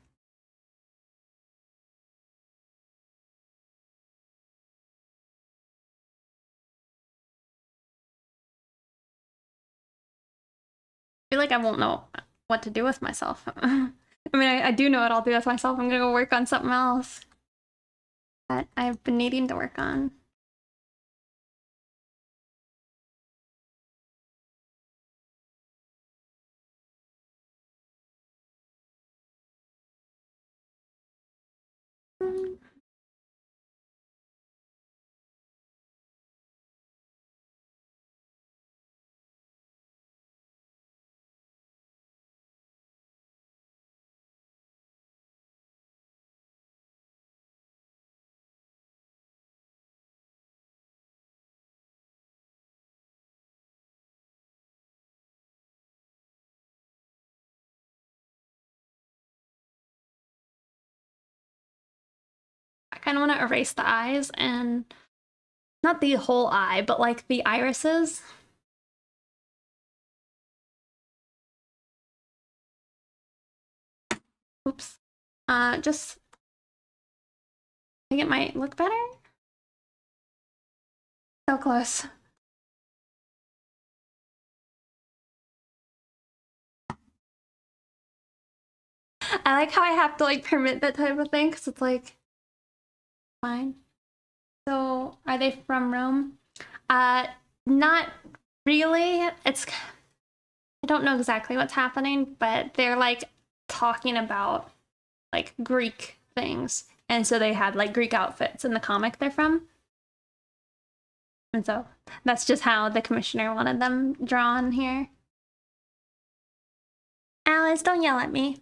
feel like I won't know what to do with myself. I mean, I do know what I'll do with myself. I'm gonna go work on something else that I've been needing to work on. I kind of want to erase the eyes and not the whole eye, but like the irises. Oops. Just I think it might look better. So close. I like how I have to like permit that type of thing because it's like fine. So are they from Rome? Not really. It's I don't know exactly what's happening, but they're like talking about like Greek things. And so they had like Greek outfits in the comic they're from. And so that's just how the commissioner wanted them drawn here. Alice, don't yell at me.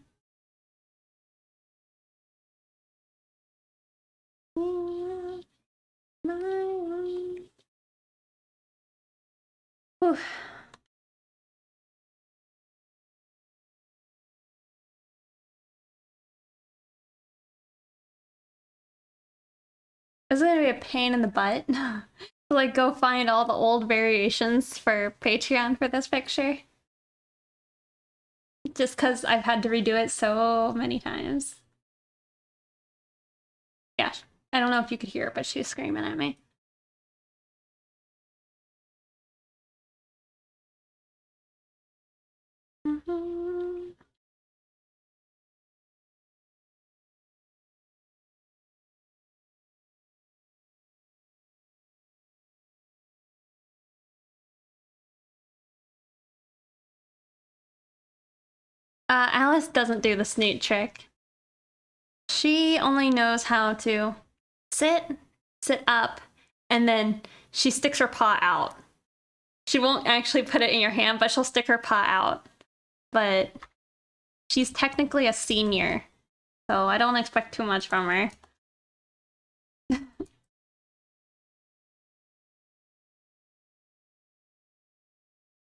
Whew. It's gonna be a pain in the butt to like go find all the old variations for Patreon for this picture. Just because I've had to redo it so many times. Yeah, I don't know if you could hear it, but she was screaming at me. Alice doesn't do the snoot trick. She only knows how to sit up, and then she sticks her paw out. She won't actually put it in your hand, but she'll stick her paw out. But she's technically a senior, so I don't expect too much from her. Do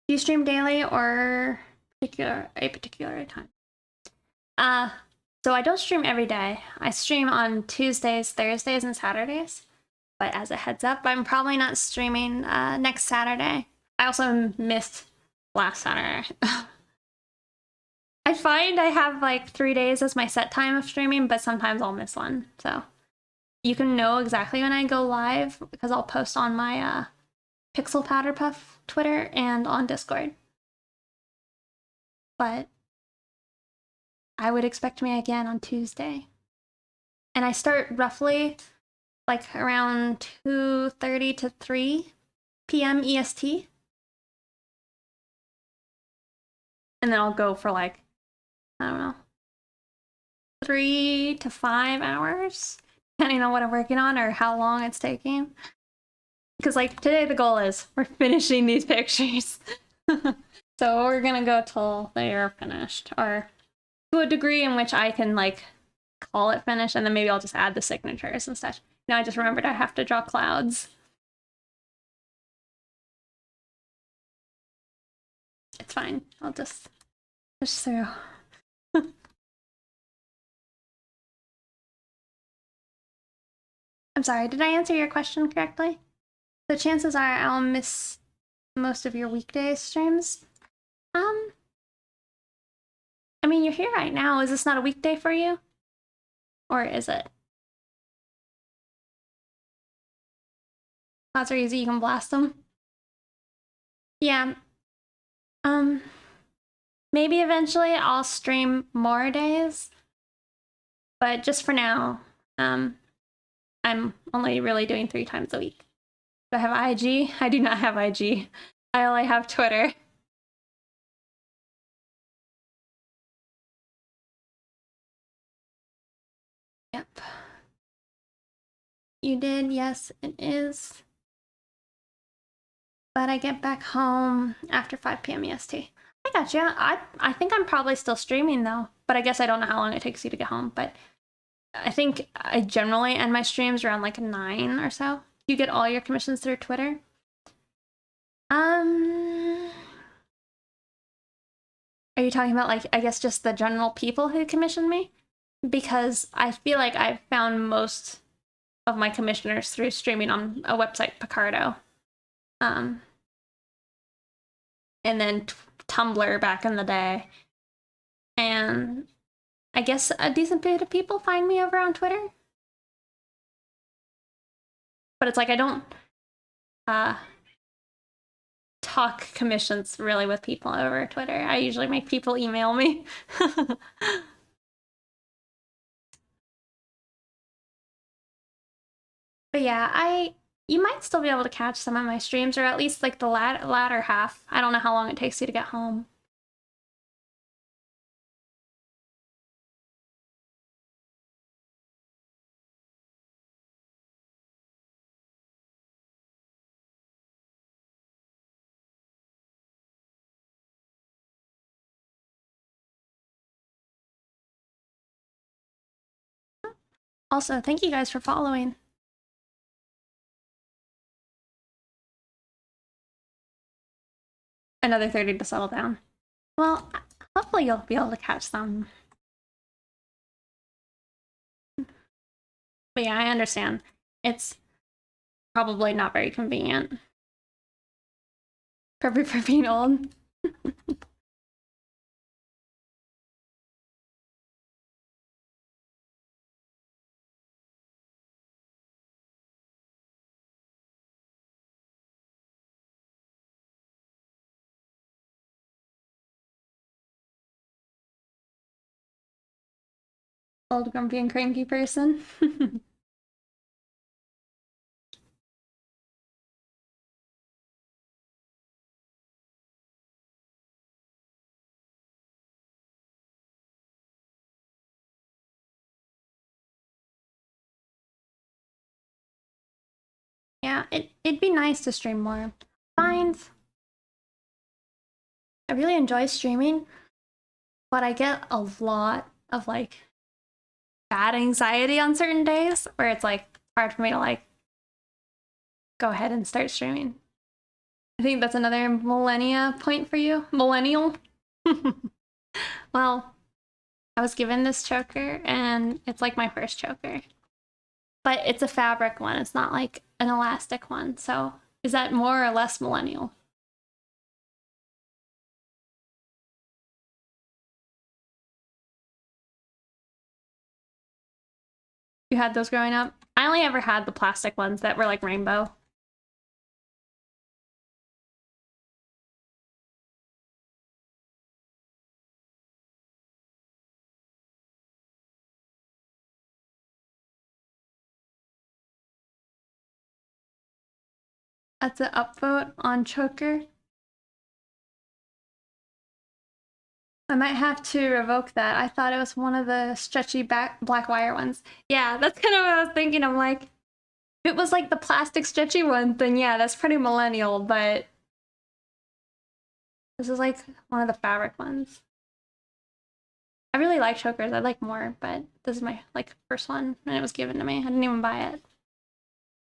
you stream daily or a particular time? So I don't stream every day. I stream on Tuesdays, Thursdays, and Saturdays. But as a heads up, I'm probably not streaming next Saturday. I also missed last Saturday. I find I have like 3 days as my set time of streaming, but sometimes I'll miss one. So you can know exactly when I go live because I'll post on my Pixel Powder Puff Twitter and on Discord. But I would expect me again on Tuesday. And I start roughly like around 2:30 to 3 p.m. EST. And then I'll go for like, I don't know, 3 to 5 hours, depending on what I'm working on or how long it's taking. Because like today the goal is we're finishing these pictures. So we're gonna go till they are finished, or to a degree in which I can like call it finished, and then maybe I'll just add the signatures and stuff. Now I just remembered I have to draw clouds. It's fine. I'll just push through. I'm sorry, did I answer your question correctly? The chances are I'll miss most of your weekday streams. I mean, you're here right now. Is this not a weekday for you? Or is it? Clouds are easy, you can blast them. Yeah. Maybe eventually I'll stream more days. But just for now, I'm only really doing 3 times a week. Do I have IG? I do not have IG. I only have Twitter. Yep. You did, yes, it is. But I get back home after 5 p.m. EST. I gotcha. I think I'm probably still streaming though, but I guess I don't know how long it takes you to get home. But I think I generally end my streams around like 9 or so. You get all your commissions through Twitter? Are you talking about like, I guess just the general people who commission me? Because I feel like I've found most of my commissioners through streaming on a website, Picardo. And then Tumblr back in the day. And I guess a decent bit of people find me over on Twitter. But it's like I don't talk commissions really with people over Twitter. I usually make people email me. But yeah, you might still be able to catch some of my streams, or at least like the latter half. I don't know how long it takes you to get home. Also, thank you guys for following. Another 30 to settle down. Well, hopefully you'll be able to catch some. But yeah, I understand. It's probably not very convenient. Perfect for being old. Old grumpy and cranky person. Yeah, it'd be nice to stream more. I really enjoy streaming, but I get a lot of like bad anxiety on certain days where it's like hard for me to like go ahead and start streaming. I think that's another millennia point for you. Millennial. Well, I was given this choker and it's like my first choker. But it's a fabric one. It's not like an elastic one. So is that more or less millennial? You had those growing up? I only ever had the plastic ones that were like rainbow. That's an upvote on choker. I might have to revoke that. I thought it was one of the stretchy black wire ones. Yeah, that's kind of what I was thinking. I'm like, if it was like the plastic stretchy one, then yeah, that's pretty millennial, but this is like one of the fabric ones. I really like chokers. I'd like more, but this is my like first one and it was given to me. I didn't even buy it.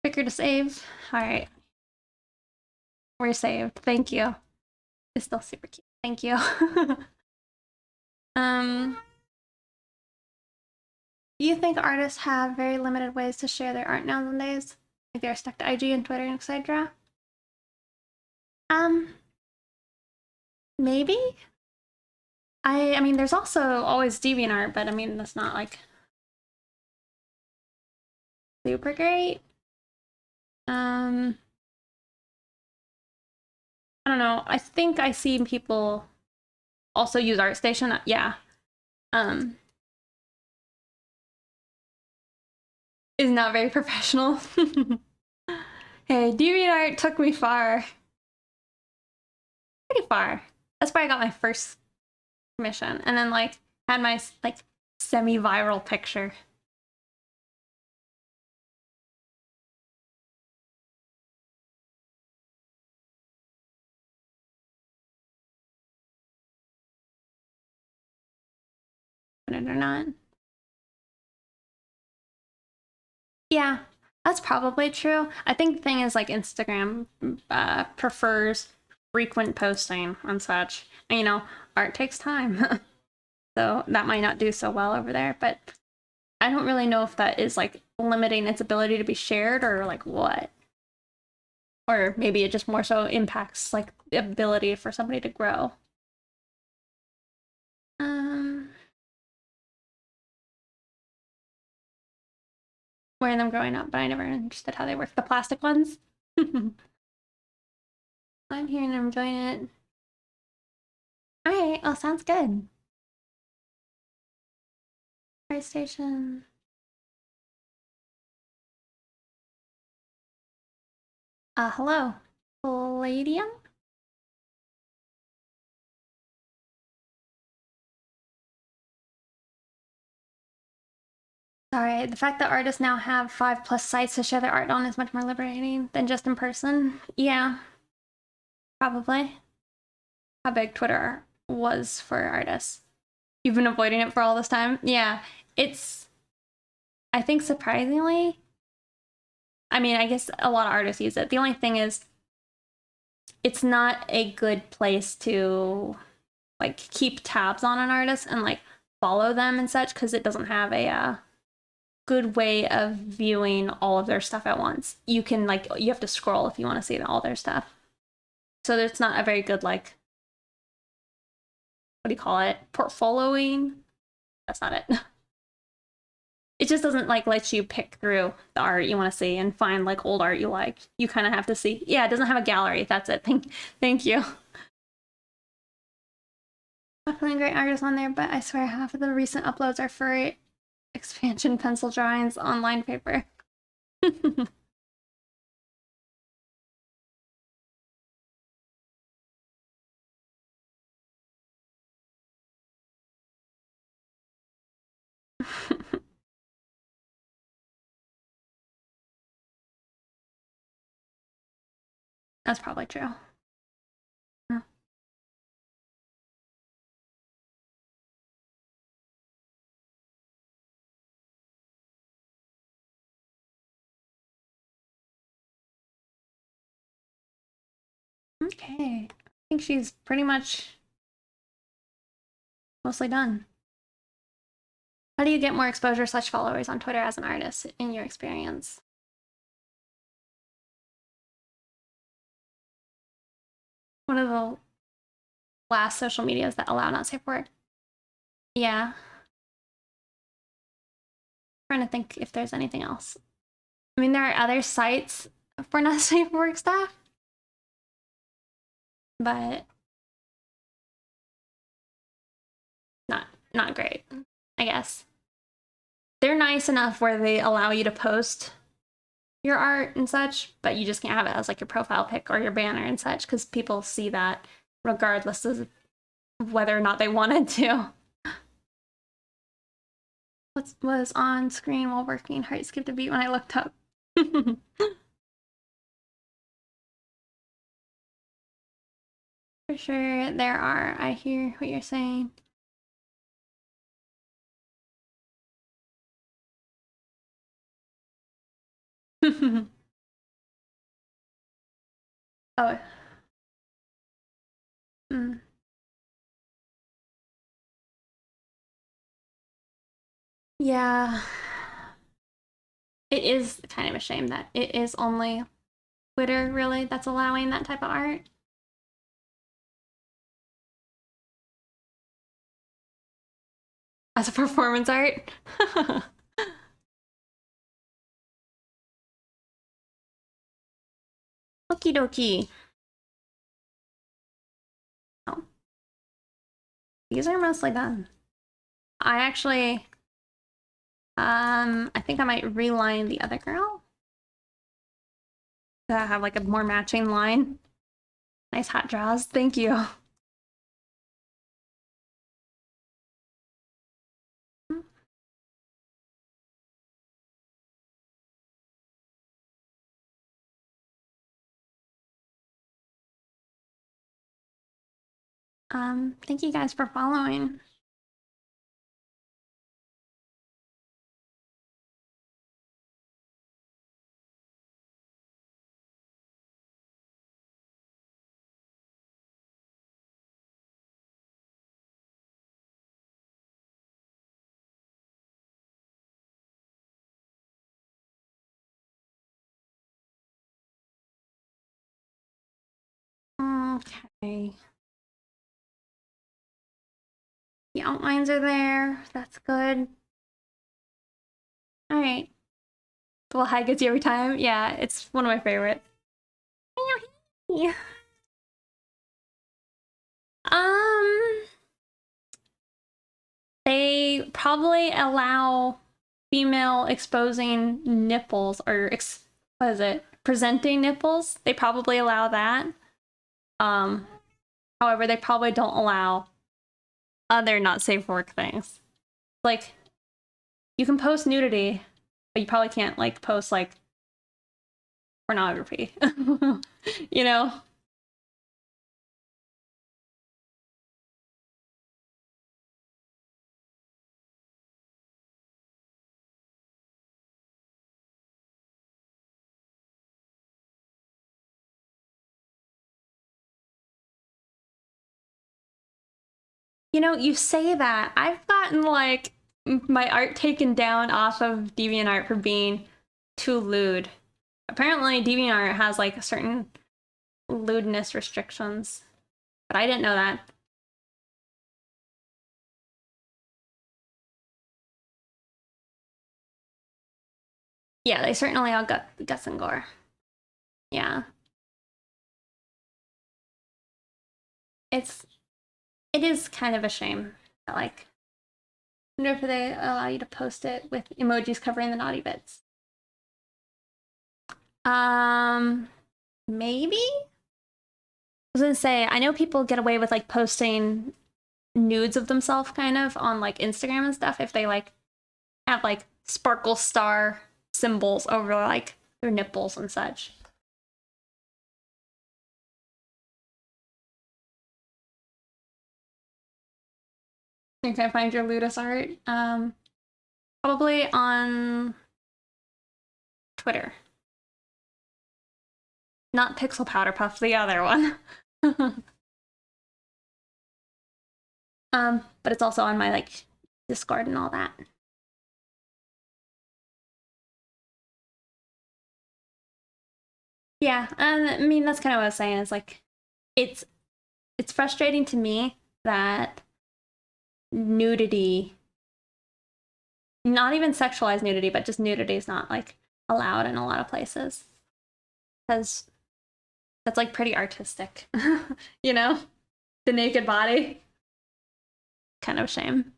Quicker to save. Alright. We're saved. Thank you. It's still super cute. Thank you. Do you think artists have very limited ways to share their art nowadays? Like they're stuck to IG and Twitter and etc. Maybe. I mean, there's also always DeviantArt, but I mean, that's not like super great. I don't know. I think I see people also use ArtStation. Yeah. Is not very professional. Hey, DeviantArt took me far. Pretty far. That's where I got my first commission. And then like had my like semi-viral picture. It or not. Yeah, that's probably true. I think the thing is like Instagram prefers frequent posting and such. And you know, art takes time. So that might not do so well over there, but I don't really know if that is like limiting its ability to be shared or like what. Or maybe it just more so impacts like the ability for somebody to grow. Wearing them growing up, but I never understood how they work. The plastic ones. I'm here and I'm enjoying it. Alright, well, sounds good. ArtStation. Hello. Palladium? Sorry, the fact that artists now have 5+ sites to share their art on is much more liberating than just in person. Yeah, probably. How big Twitter was for artists. You've been avoiding it for all this time? Yeah, it's I think surprisingly, I mean, I guess a lot of artists use it. The only thing is, it's not a good place to like keep tabs on an artist and like follow them and such, because it doesn't have a good way of viewing all of their stuff at once. You can like, you have to scroll if you want to see all their stuff. So it's not a very good like, what do you call it? Portfolioing? That's not it. It just doesn't like let you pick through the art you want to see and find like old art you like. You kind of have to see. Yeah, it doesn't have a gallery. That's it. Thank you. Definitely great artists on there, but I swear half of the recent uploads are for expansion pencil drawings on line paper. That's probably true. Okay. I think she's pretty much mostly done. How do you get more exposure / followers on Twitter as an artist in your experience? What are the last social medias that allow not safe word? Yeah. Trying to think if there's anything else. I mean, there are other sites for not safe work stuff, but not great, I guess. They're nice enough where they allow you to post your art and such, but you just can't have it as like your profile pic or your banner and such, because people see that regardless of whether or not they wanted to. What was on screen while working? Heart skipped a beat when I looked up. For sure, there are. I hear what you're saying. Oh. Mm. Yeah. It is kind of a shame that it is only Twitter, really, that's allowing that type of art. As a performance art. Okie dokie. Oh, these are mostly done. I actually, I think I might reline the other girl to have like a more matching line. Nice hot draws, thank you. Thank you guys for following. Okay. The outlines are there. That's good. All right. Well, hi gets you every time. Yeah, it's one of my favorites. Um, they probably allow female exposing nipples or what is it? Presenting nipples. They probably allow that. Um, However, they probably don't allow other not safe for work things. Like, you can post nudity, but you probably can't like post like pornography. You know? You know, you say that. I've gotten like my art taken down off of DeviantArt for being too lewd. Apparently, DeviantArt has like certain lewdness restrictions, but I didn't know that. Yeah, they certainly all got guts and gore. Yeah, it's it is kind of a shame that like I wonder if they allow you to post it with emojis covering the naughty bits. Um, maybe. I was gonna say I know people get away with like posting nudes of themselves kind of on like Instagram and stuff if they like have like sparkle star symbols over like their nipples and such. You can find your Ludus art. Probably on Twitter. Not Pixel Powder Puff, the other one. But it's also on my like Discord and all that. Yeah, I mean that's kind of what I was saying. Is like it's it's frustrating to me that nudity, not even sexualized nudity, but just nudity is not like allowed in a lot of places because that's like pretty artistic, you know, the naked body. Kind of a shame.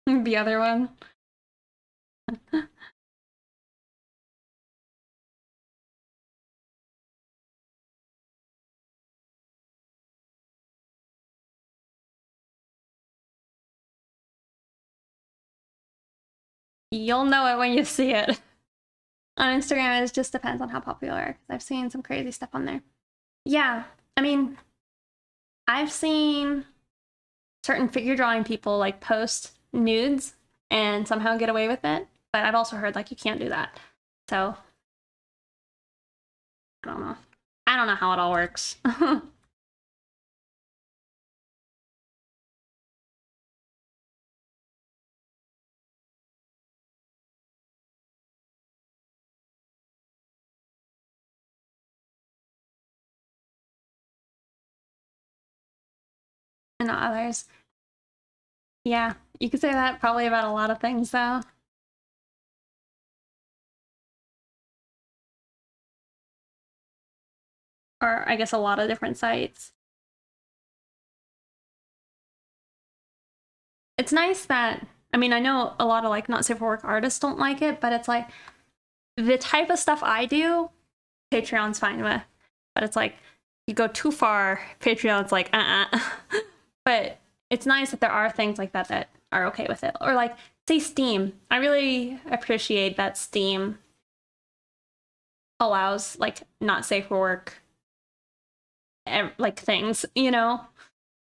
The other one. You'll know it when you see it. On Instagram, it just depends on how popular. I've seen some crazy stuff on there. Yeah, I mean, I've seen certain figure drawing people like post nudes and somehow get away with it, but I've also heard like you can't do that. So I don't know. I don't know how it all works. And not others. Yeah, you could say that probably about a lot of things though. Or I guess a lot of different sites. It's nice that I mean, I know a lot of like not safe for work artists don't like it, but it's like the type of stuff I do, Patreon's fine with. But it's like you go too far, Patreon's like, But it's nice that there are things like that that are okay with it. Or like say Steam. I really appreciate that Steam allows like not safe for work like things, you know?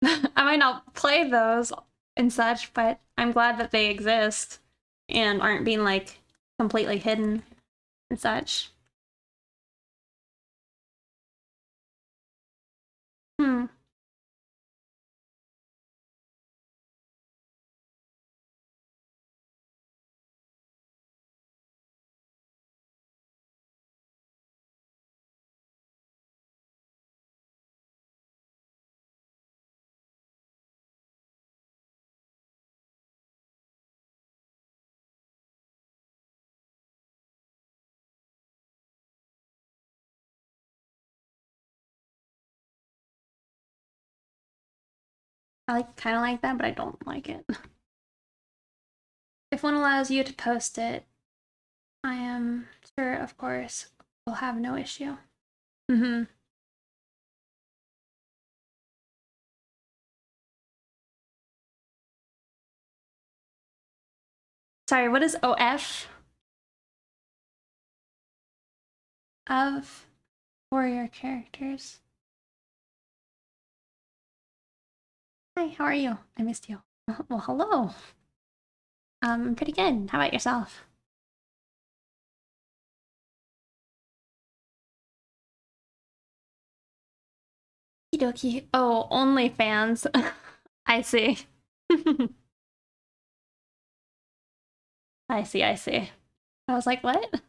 I might not play those and such, but I'm glad that they exist and aren't being like completely hidden and such. Hmm. I like kind of like that, but I don't like it. If one allows you to post it, I am sure, of course, we'll have no issue. Mm-hmm. Sorry, what is OF of warrior characters? Hi, how are you? I missed you. Well, hello. Pretty good. How about yourself? Okie dokie. Oh, OnlyFans. I see. I see, I see. I was like, what?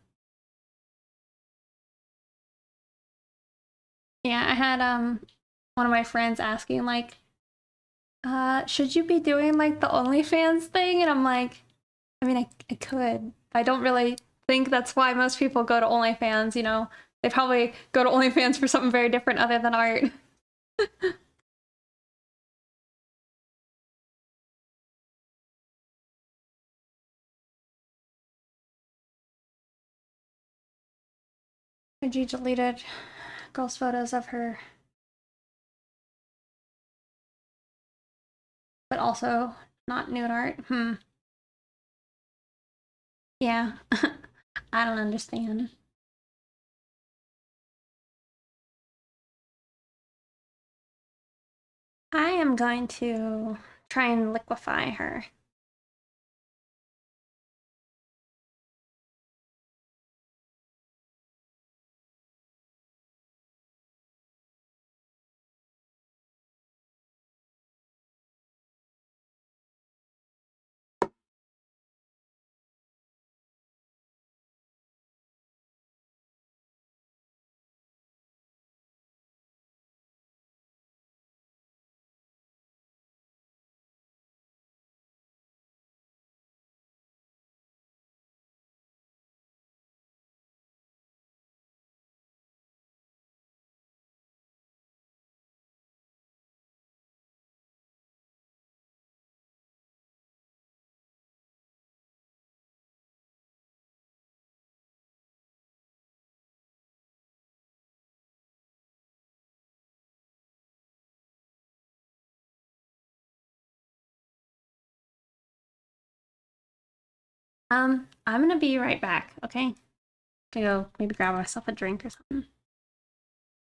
Yeah, I had one of my friends asking like, should you be doing like the OnlyFans thing? And I'm like, I mean, I could. I don't really think that's why most people go to OnlyFans, you know. They probably go to OnlyFans for something very different other than art. G deleted girls' photos of her, but also not nude art. Hmm. Yeah. I don't understand. I am going to try and liquefy her. I'm gonna be right back, okay? To go maybe grab myself a drink or something.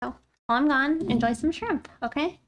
So while I'm gone, enjoy some shrimp, okay?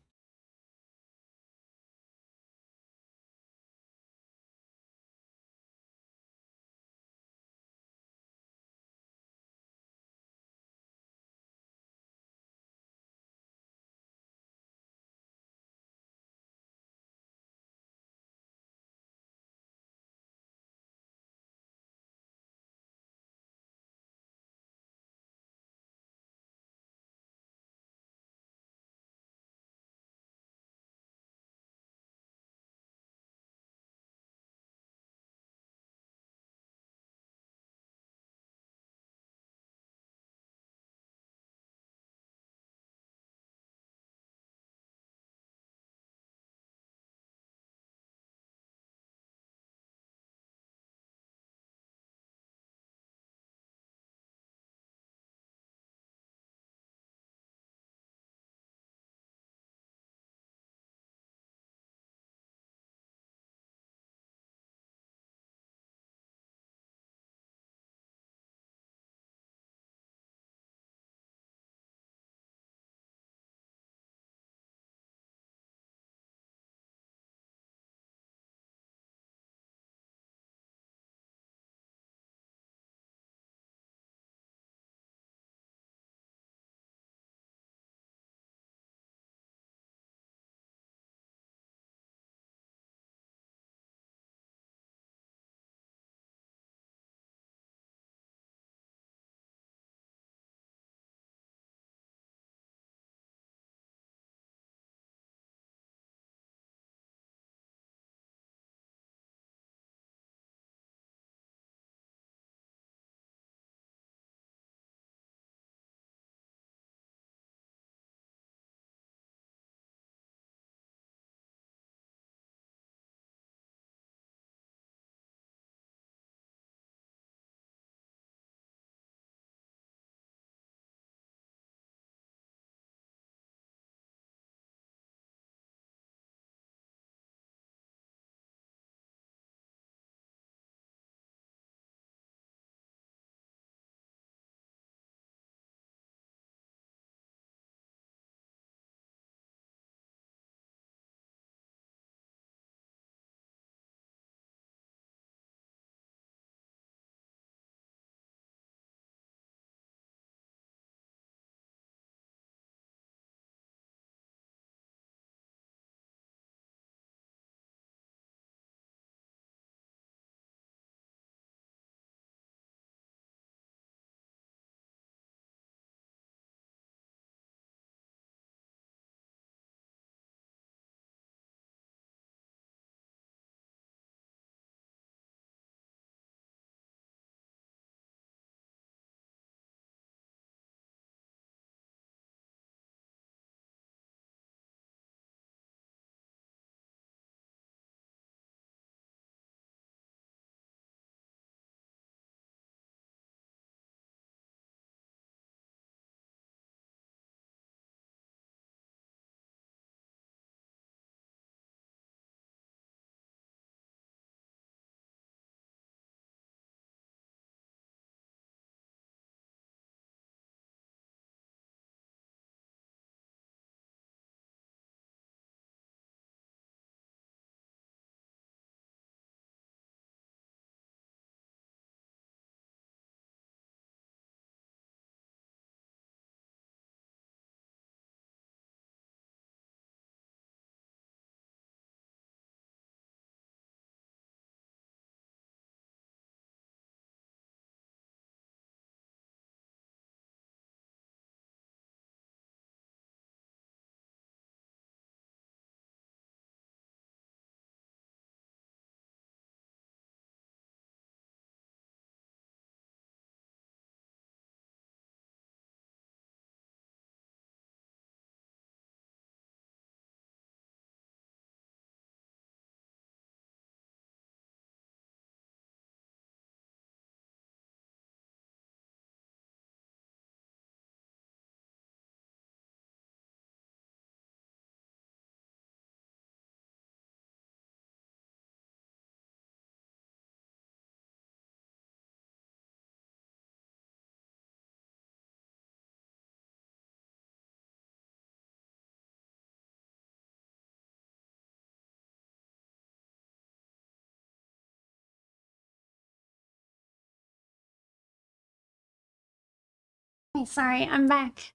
Hey, sorry, I'm back.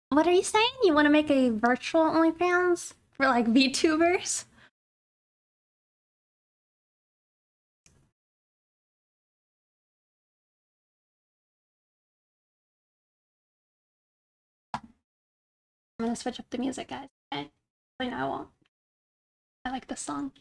What are you saying? You want to make a virtual OnlyFans for like VTubers? I'm gonna switch up the music, guys. Okay. I know I won't. I like this song.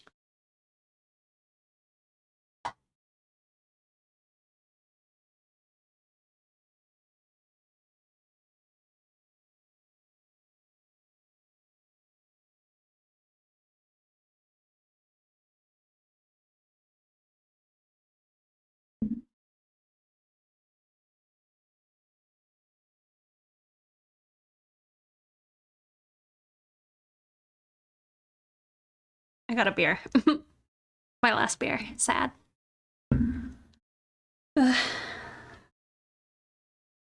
I got a beer. My last beer. Sad.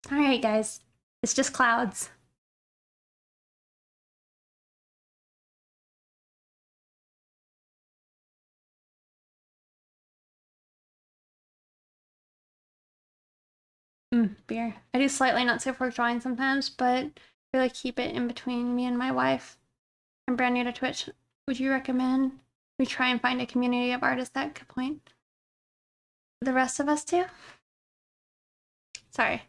Alright, guys. It's just clouds. Beer. I do slightly not safe for drawing sometimes, but I really keep it in between me and my wife. I'm brand new to Twitch. Would you recommend we try and find a community of artists that could point the rest of us to? Sorry.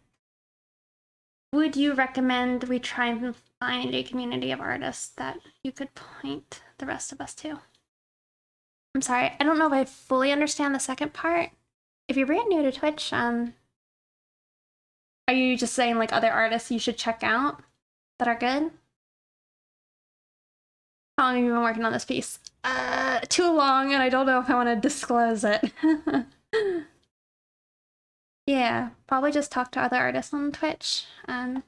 Would you recommend we try and find a community of artists that you could point the rest of us to? I'm sorry, I don't know if I fully understand the second part. If you're brand new to Twitch, are you just saying like other artists you should check out that are good? How long have you been working on this piece? Too long, and I don't know if I want to disclose it. Yeah, probably just talk to other artists on Twitch. But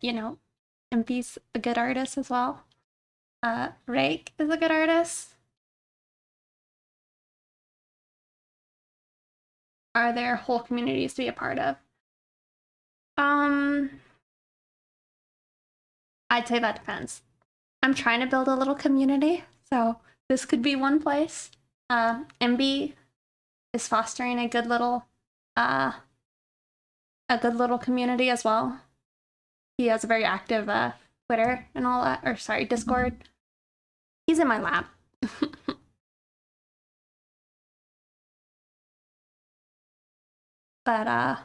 you know, MP's a good artist as well. Rake is a good artist. Are there whole communities to be a part of? I'd say that depends. I'm trying to build a little community, so this could be one place. MB is fostering a good little community as well. He has a very active Twitter and all that, or sorry, Discord. He's in my lab. But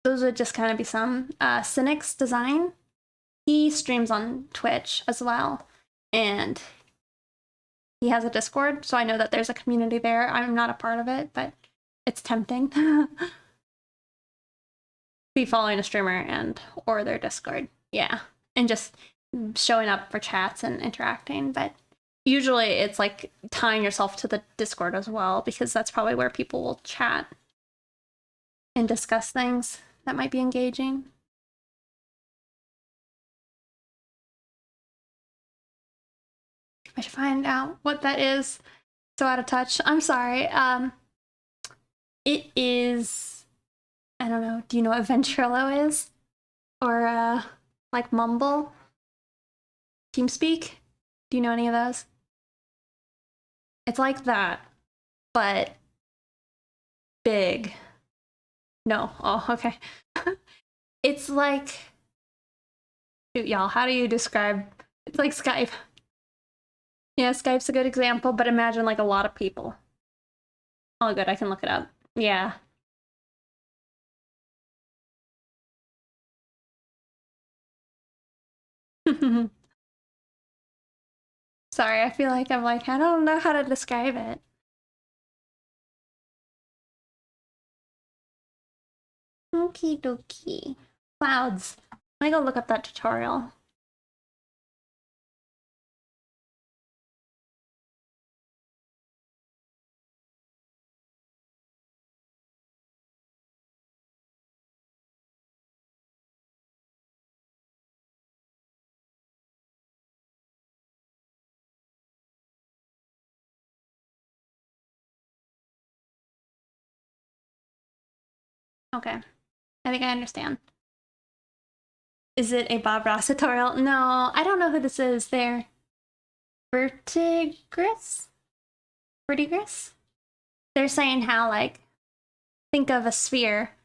those would just kind of be some. Cynic's Design, he streams on Twitch as well, and he has a Discord, so I know that there's a community there. I'm not a part of it, but it's tempting. Be following a streamer and or their Discord, yeah, and just showing up for chats and interacting. But usually it's like tying yourself to the Discord as well, because that's probably where people will chat and discuss things that might be engaging. I should find out what that is. So out of touch. I'm sorry. It is, I don't know. Do you know what Ventrilo is? Or like Mumble? TeamSpeak? Do you know any of those? It's like that, but big. No. Oh, okay. It's like, shoot, y'all, how do you describe? It's like Skype. Yeah, Skype's a good example, but imagine like a lot of people. Oh, good, I can look it up. Yeah. Sorry, I feel like I'm like, I don't know how to describe it. Okie dokie. Clouds. Let me go look up that tutorial. Okay. I think I understand. Is it a Bob Ross tutorial? No, I don't know who this is there. Vertigris? Vertigris? They're saying how, like, think of a sphere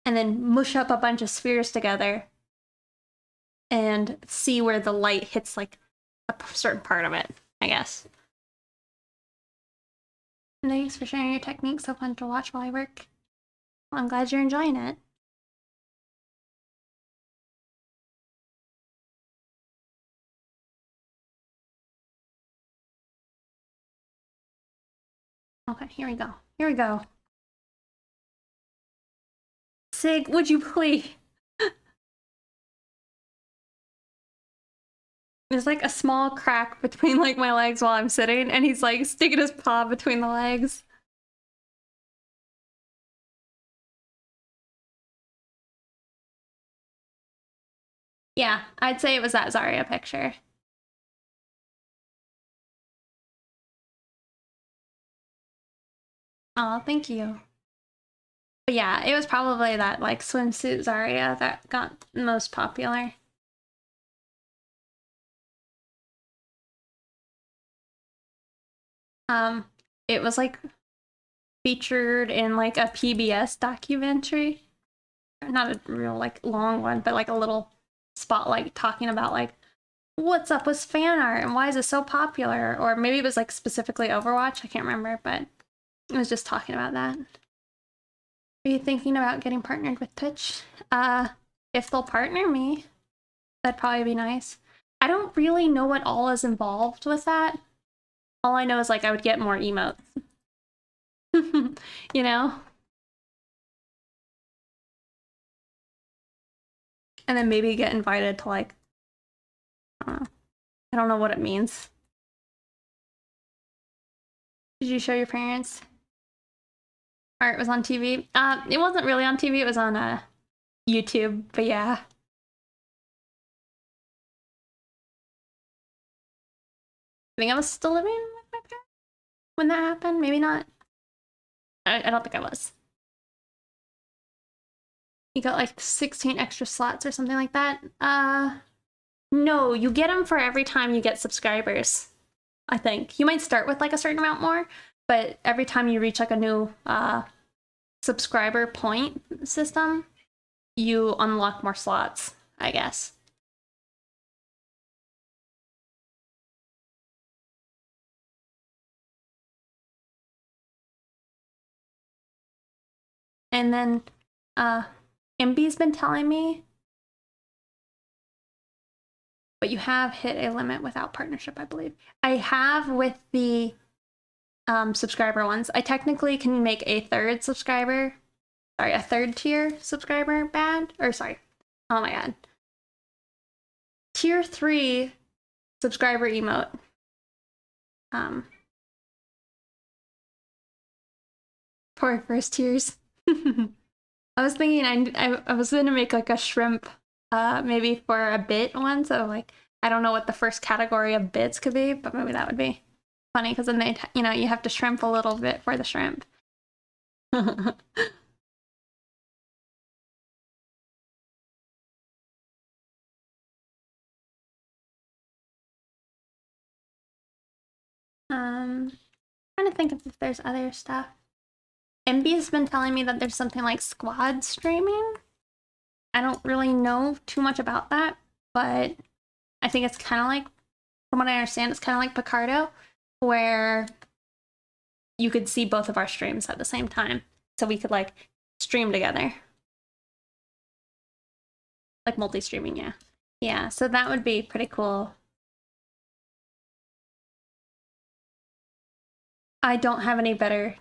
and then mush up a bunch of spheres together and see where the light hits, like, a certain part of it, I guess. Thanks for sharing your technique. So fun to watch while I work. Well, I'm glad you're enjoying it. Okay, here we go. Here we go. Sig, would you please? There's like a small crack between like my legs while I'm sitting, and he's like sticking his paw between the legs. Yeah, I'd say it was that Zarya picture. Oh, thank you. But yeah, it was probably that like swimsuit Zarya that got most popular. It was like featured in like a PBS documentary. Not a real like long one, but like a little spotlight talking about like what's up with fan art and why is it so popular? Or maybe it was like specifically Overwatch, I can't remember, but it was just talking about that. Are you thinking about getting partnered with Twitch? If they'll partner me, that'd probably be nice. I don't really know what all is involved with that. All I know is like I would get more emotes. You know? And then maybe get invited to like, I don't know what it means. Did you show your parents? Art was on TV. It wasn't really on TV, it was on YouTube, but yeah. I think I was still living with my parents when that happened. Maybe not. I don't think I was. You got like 16 extra slots or something like that. No, you get them for every time you get subscribers. I think you might start with like a certain amount more, but every time you reach like a new subscriber point system, you unlock more slots, I guess. And then MB's been telling me, but you have hit a limit without partnership, I believe. I have with the subscriber ones. I technically can make a third tier subscriber bad, or sorry, oh my god. Tier 3 subscriber emote. For first tiers. I was thinking I was gonna make like a shrimp, maybe for a bit one. So like I don't know what the first category of bits could be, but maybe that would be funny because then they, you have to shrimp a little bit for the shrimp. Trying to think if there's other stuff. MB's been telling me that there's something like squad streaming. I don't really know too much about that, but I think it's kind of like, from what I understand, it's kind of like Picardo, where you could see both of our streams at the same time. So we could like stream together. Like multi-streaming, yeah. Yeah, so that would be pretty cool. I don't have any better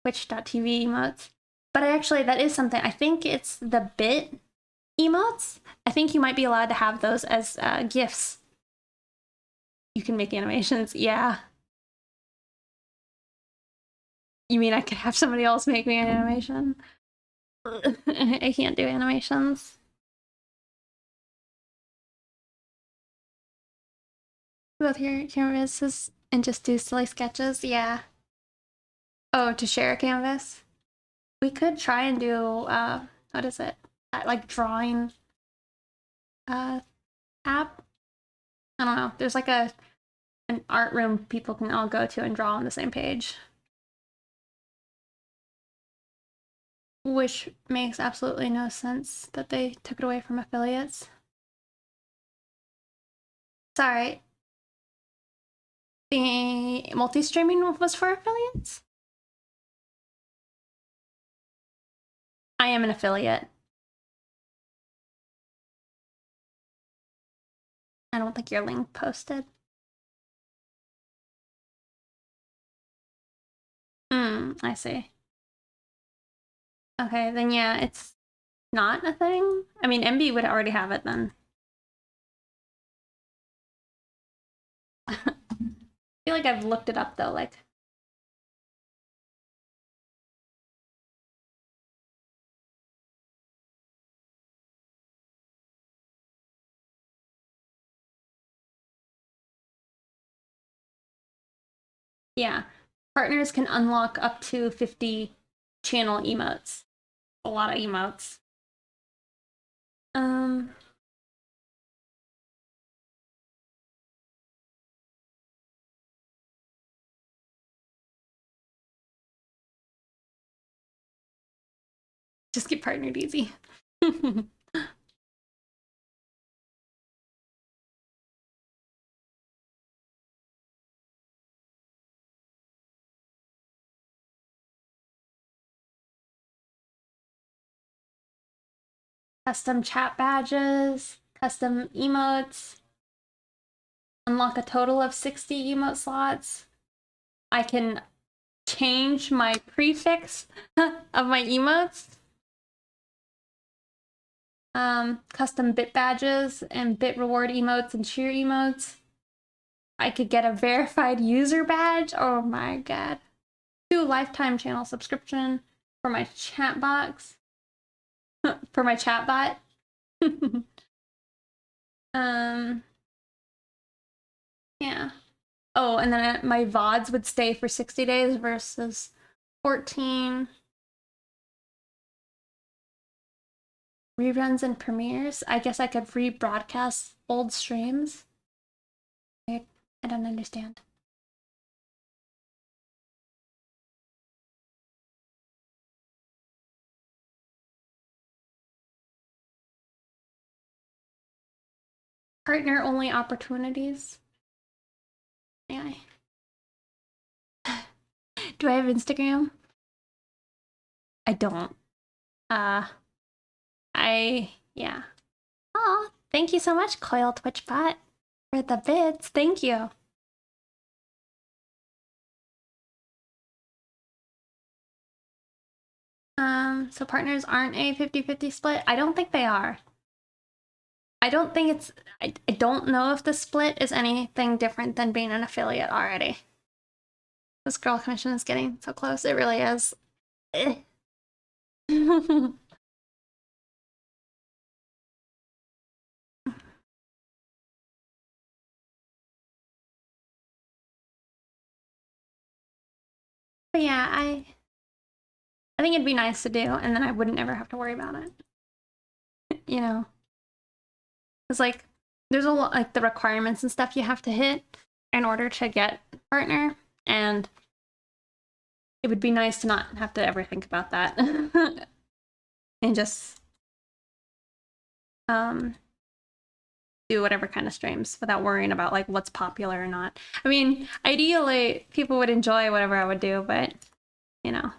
Twitch.tv emotes. But that is something. I think it's the bit emotes. I think you might be allowed to have those as GIFs. You can make animations, yeah. You mean I could have somebody else make me an animation? I can't do animations. Both your canvases and just do silly sketches, yeah. Oh, to share a canvas? We could try and do, what is it? That like drawing app. I don't know. There's like an art room people can all go to and draw on the same page. Which makes absolutely no sense that they took it away from affiliates. Sorry. The multi-streaming was for affiliates? I am an affiliate. I don't think your link posted. I see. Okay, then yeah, it's not a thing. I mean, MB would already have it then. I feel like I've looked it up though, like. Yeah, partners can unlock up to 50 channel emotes. A lot of emotes. Just get partnered easy. Custom chat badges, custom emotes, unlock a total of 60 emote slots. I can change my prefix of my emotes. Custom bit badges and bit reward emotes and cheer emotes. I could get a verified user badge. Oh my god. 2 lifetime channel subscription for my chat box. For my chat bot. Yeah. Oh, and then my VODs would stay for 60 days versus 14. Reruns and premieres. I guess I could rebroadcast old streams. I don't understand. Partner only opportunities. Yeah. Do I have Instagram? I don't. Yeah. Oh, thank you so much, Coil Twitchbot, for the bits. Thank you. So partners aren't a 50-50 split? I don't think they are. I don't think it's... I don't know if the split is anything different than being an affiliate already. This girl commission is getting so close. It really is. But yeah, I think it'd be nice to do, and then I wouldn't ever have to worry about it. You know? It's like, there's a lot, like, the requirements and stuff you have to hit in order to get partner, and it would be nice to not have to ever think about that. And just do whatever kind of streams without worrying about like what's popular or not. I mean, ideally people would enjoy whatever I would do, but you know.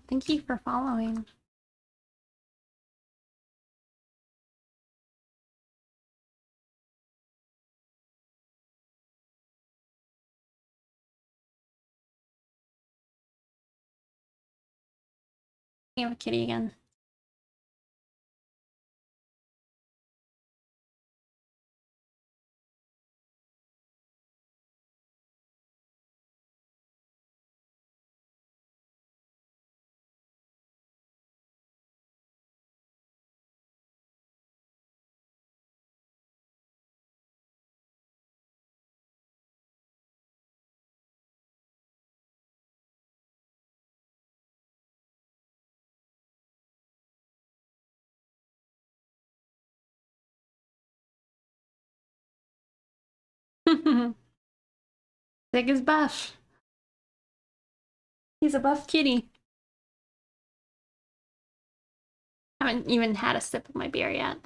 Thank you for following. You have a kitty again. Big is buff. He's a buff kitty. Haven't even had a sip of my beer yet.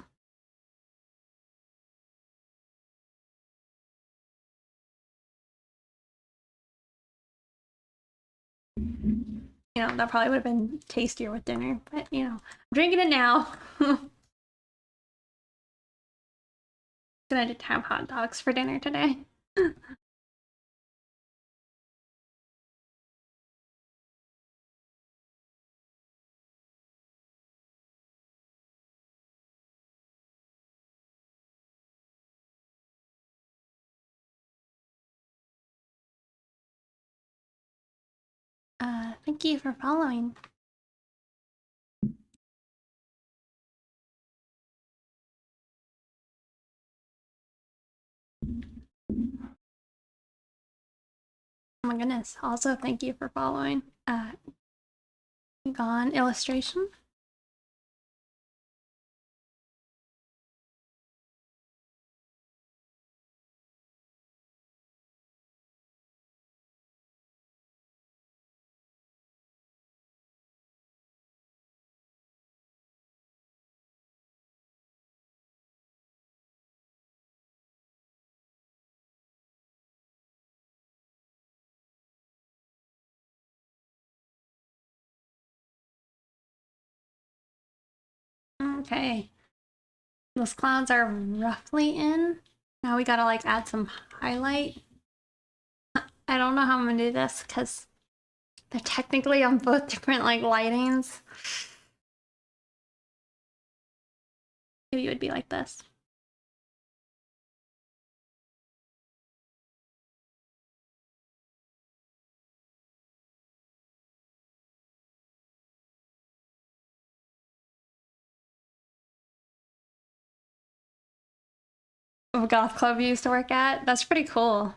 You know, that probably would have been tastier with dinner, but you know, I'm drinking it now. Gonna just have hot dogs for dinner today. Thank you for following. Oh my goodness. Also, thank you for following. Gone illustration. Okay. Those clouds are roughly in. Now we gotta like add some highlight. I don't know how I'm gonna do this because they're technically on both different like lightings. Maybe it would be like this. A goth club you used to work at. That's pretty cool.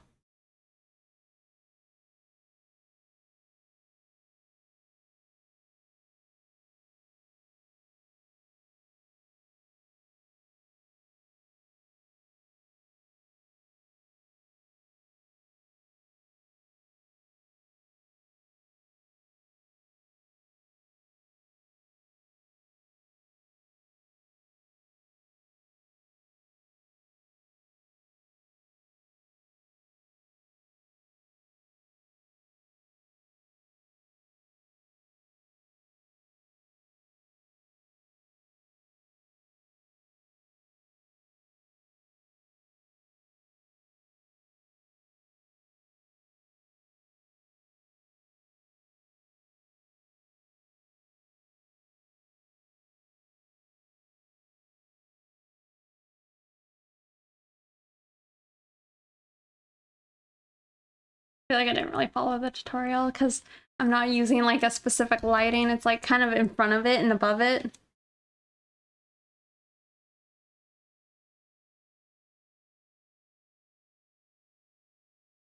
I feel like I didn't really follow the tutorial because I'm not using like a specific lighting. It's like kind of in front of it and above it.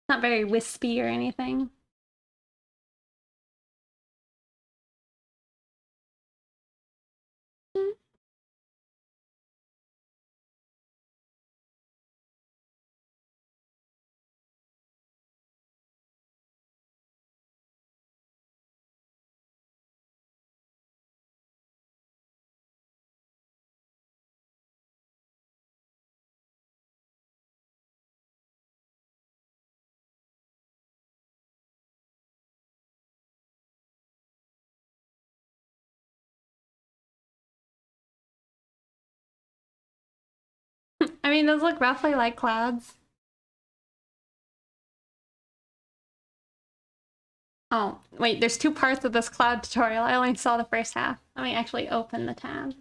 Not very wispy or anything. I mean, those look roughly like clouds. Oh, wait, there's two parts of this cloud tutorial. I only saw the first half. Let me actually open the tab.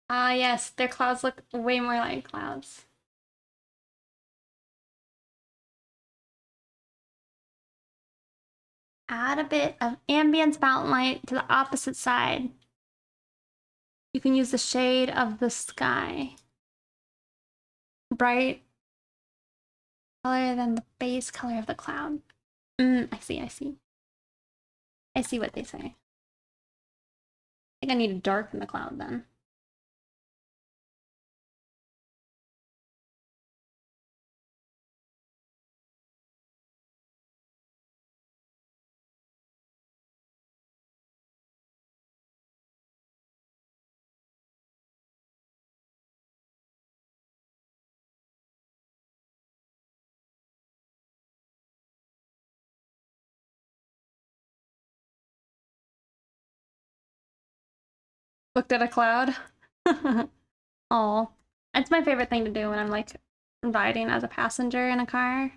Ah, yes, their clouds look way more like clouds. Add a bit of ambient mountain light to the opposite side. You can use the shade of the sky. Bright color than the base color of the cloud. I see, I see. I see what they say. I think I need to darken the cloud then. Looked at a cloud. Oh, it's my favorite thing to do when I'm like riding as a passenger in a car.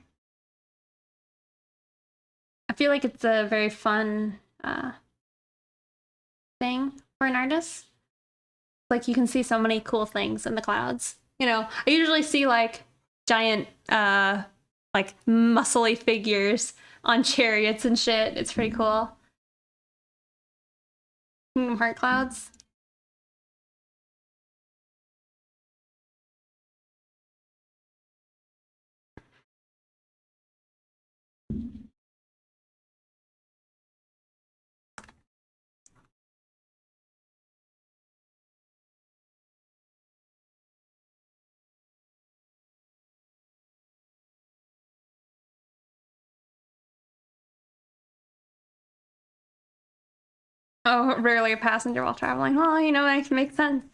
I feel like it's a very fun thing for an artist. Like you can see so many cool things in the clouds. You know, I usually see like giant like muscly figures on chariots and shit. It's pretty cool. Kingdom Heart clouds. Oh, rarely a passenger while traveling. Well, you know, that can make sense.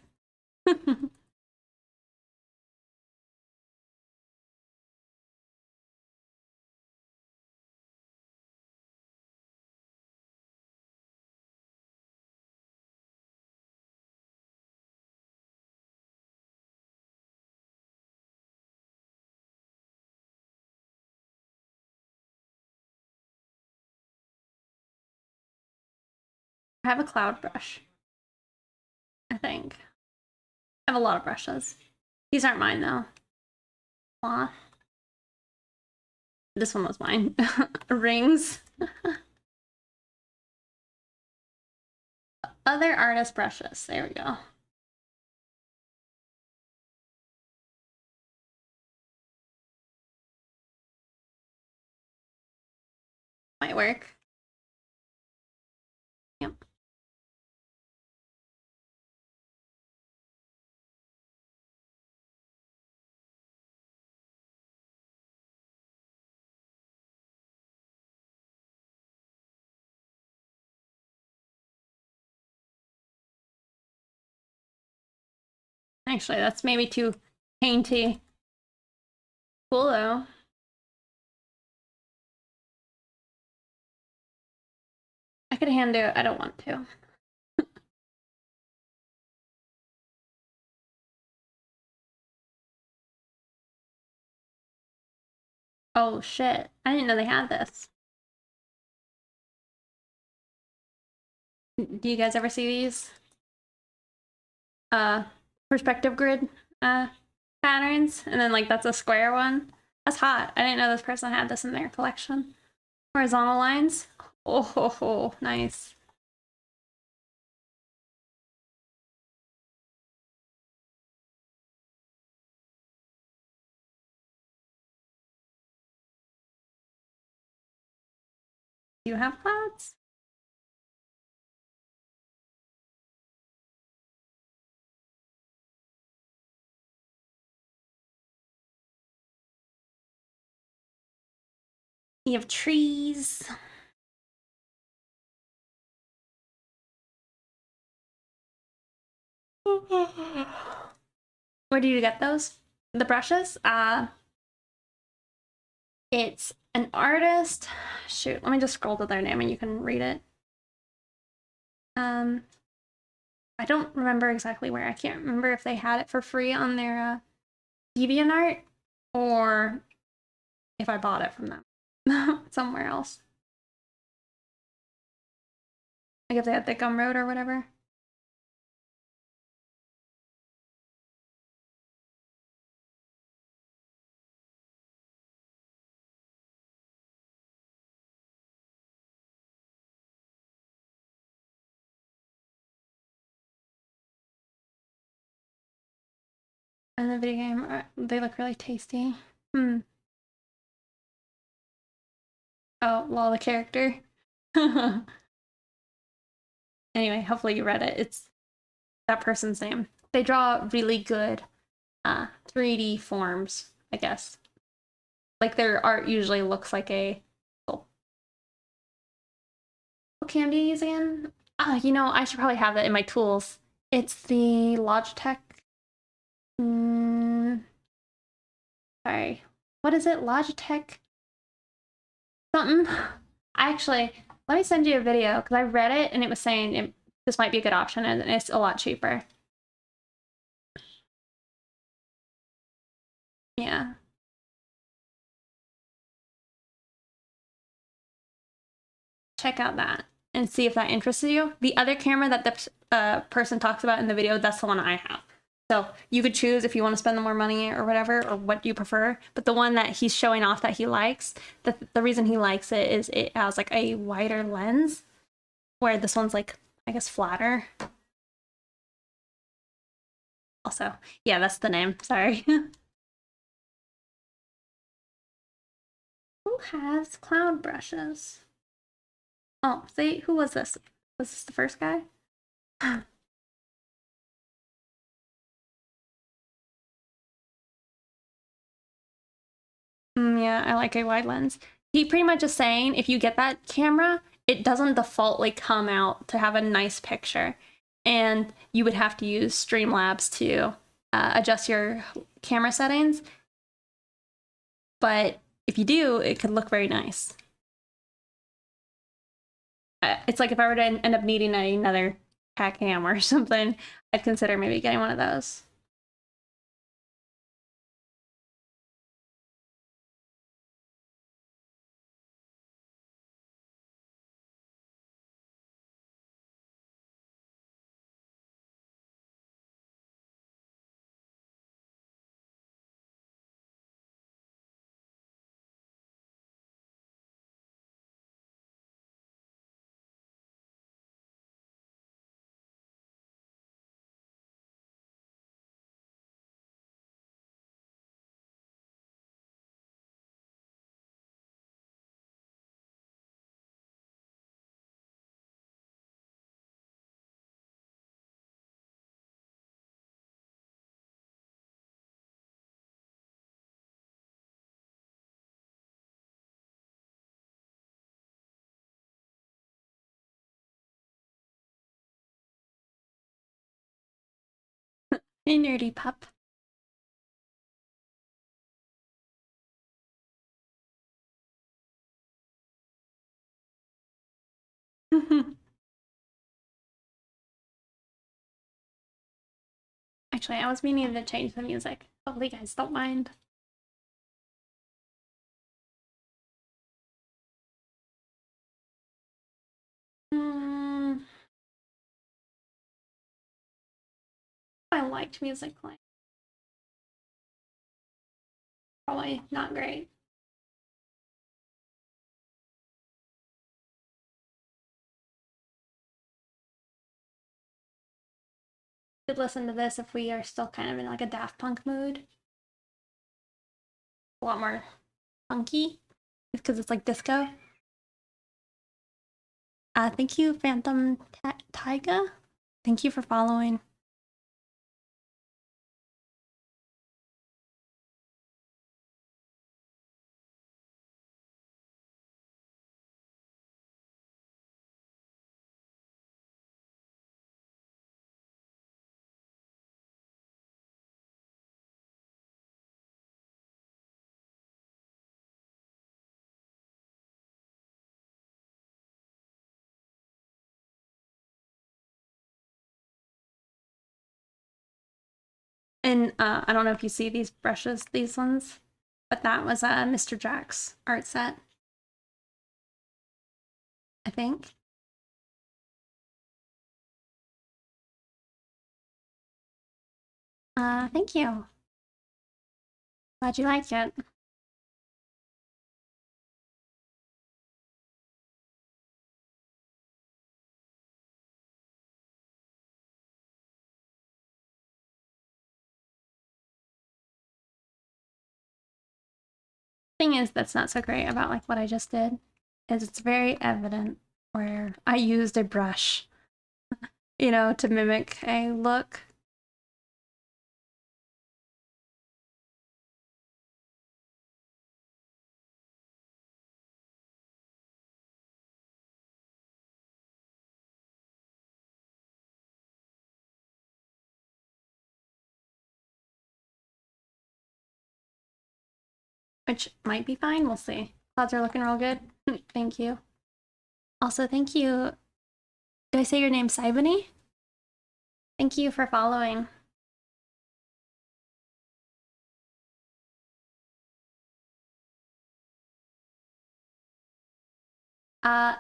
I have a cloud brush, I think. I have a lot of brushes. These aren't mine though. Aw. This one was mine. Rings. Other artist brushes. There we go. Might work. Yep. Actually, that's maybe too painty. Cool though. I could hand do it. I don't want to. Oh shit. I didn't know they had this. Do you guys ever see these? Perspective grid patterns, and then like that's a square one. That's hot. I didn't know this person had this in their collection. Horizontal lines. Oh, nice. Do you have clouds? You have trees. Where do you get those? The brushes? It's an artist. Shoot, let me just scroll to their name and you can read it. I don't remember exactly where. I can't remember if they had it for free on their DeviantArt or if I bought it from them somewhere else. Like if they had the Gumroad or whatever. And the video game, they look really tasty. Oh, lol, the character. Anyway, hopefully you read it. It's that person's name. They draw really good 3D forms, I guess. Like their art usually looks like a. Oh. What candy use again? You know, I should probably have that in my tools. It's the Logitech. Sorry. What is it? Logitech something? Let me send you a video because I read it and it was saying this might be a good option, and it's a lot cheaper. Yeah. Check out that and see if that interests you. The other camera that the person talks about in the video, that's the one I have. So you could choose if you want to spend the more money or whatever, or what you prefer. But the one that he's showing off that he likes, the reason he likes it is it has like a wider lens, where this one's like, I guess, flatter. Also, yeah, that's the name. Sorry. Who has cloud brushes? Oh, see, who was this? Was this the first guy? Yeah, I like a wide lens. He pretty much is saying if you get that camera, it doesn't defaultly come out to have a nice picture. And you would have to use Streamlabs to adjust your camera settings. But if you do, it could look very nice. It's like if I were to end up needing another cat cam or something, I'd consider maybe getting one of those. Hey, nerdy pup. Actually, I was meaning to change the music. Hopefully, you guys don't mind. I liked music playing. Probably not great. Could listen to this if we are still kind of in like a Daft Punk mood. A lot more funky because it's like disco. Thank you, Phantom Taiga. Thank you for following. And I don't know if you see these brushes, these ones, but that was Mr. Jack's art set, I think. Thank you. Glad you like it. Thing is, that's not so great about like what I just did, is it's very evident where I used a brush, you know, to mimic a look. Which might be fine. We'll see. Clouds are looking real good. Thank you. Also, thank you Did I say your name, Sybony? Thank you for following.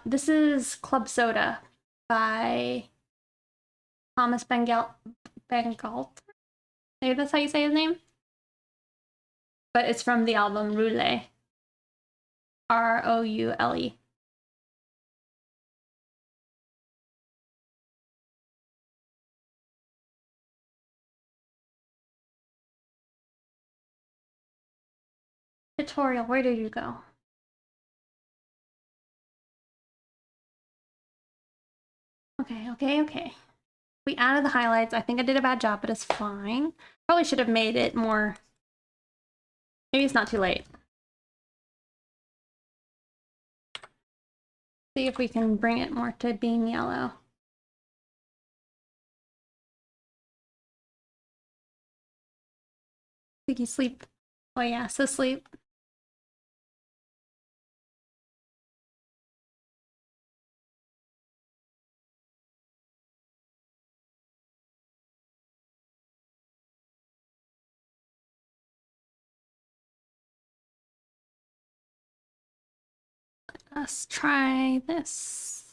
This is Club Soda by Thomas Bangalter. Maybe that's how you say his name? But it's from the album Roule. Roule. Tutorial, where did you go? Okay. We added the highlights. I think I did a bad job, but it's fine. Probably should have made it more... Maybe it's not too late. See if we can bring it more to being yellow. Did you sleep? Oh yeah, so sleep. Let's try this.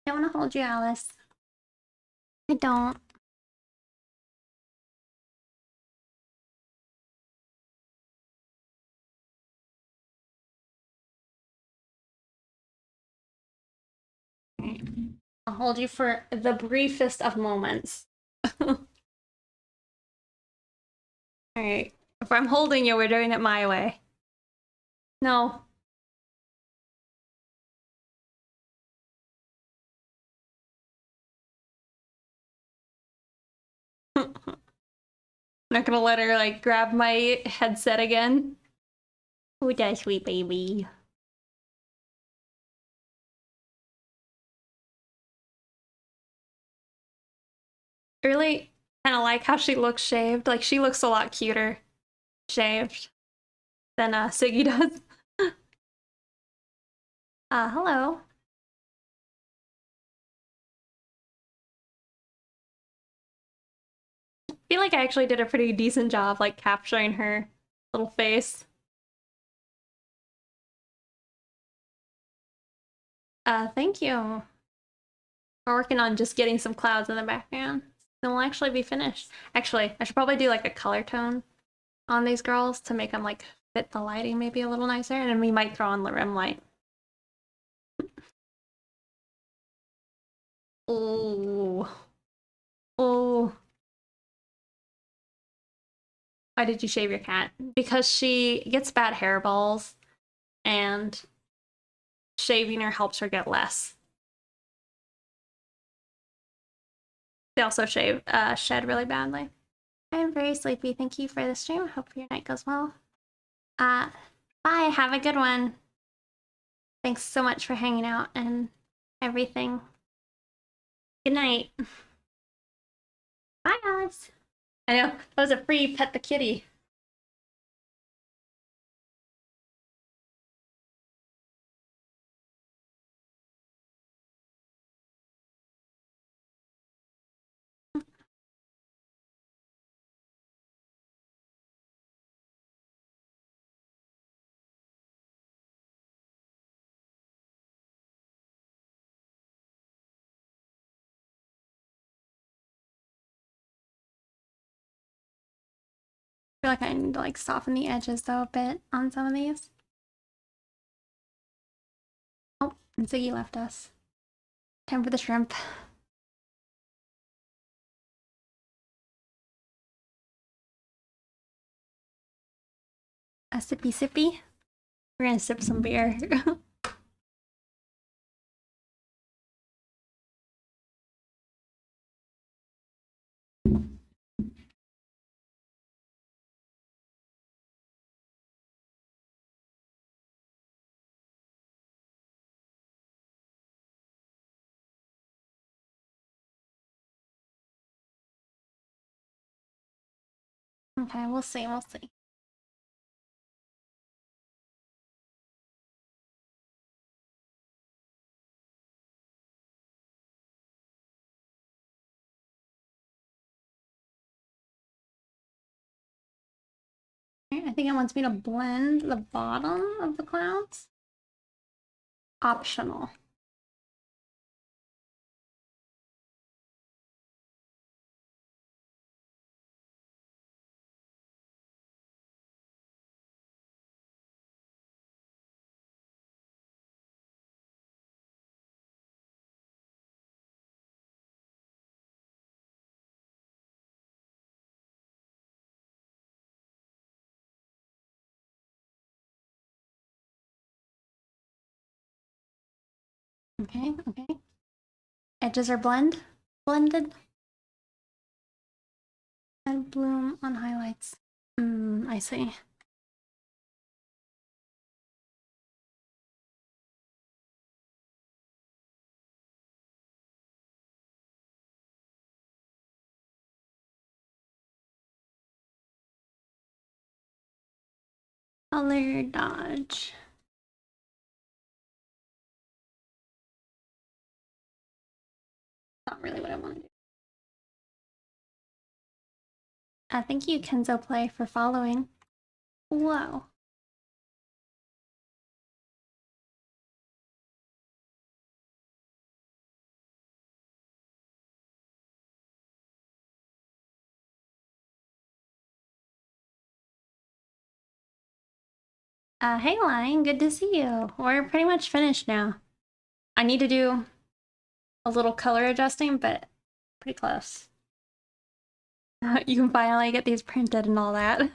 I want to hold you, Alice. I don't. I'll hold you for the briefest of moments. Alright. If I'm holding you, we're doing it my way. No. I'm not gonna let her, like, grab my headset again. Oh, that sweet baby. I really kind of like how she looks shaved. Like, she looks a lot cuter shaved than Siggy does. Hello. I feel like I actually did a pretty decent job, like, capturing her little face. Thank you. We're working on just getting some clouds in the background. Then we'll actually be finished. Actually, I should probably do, like, a color tone on these girls to make them, like, fit the lighting maybe a little nicer, and then we might throw on the rim light. Oh. Oh. Why did you shave your cat? Because she gets bad hairballs, and shaving her helps her get less. They also shed really badly. I'm very sleepy. Thank you for the stream. Hope your night goes well. Bye. Have a good one. Thanks so much for hanging out and everything. Good night. Bye, Alice. I know, that was a free pet the kitty. I feel like I need to like soften the edges though a bit on some of these. Oh, And Ziggy left us. Time for the shrimp. A sippy sippy. We're gonna sip some beer. Okay, we'll see, we'll see. I think it wants me to blend the bottom of the clouds. Optional. Okay, okay. Edges are blended. And bloom on highlights. I see. Color dodge. Not really what I want to do. Thank you, Kenzo Play, for following. Whoa. Hey Lion, good to see you. We're pretty much finished now. I need to do a little color adjusting, but pretty close. You can finally get these printed and all that.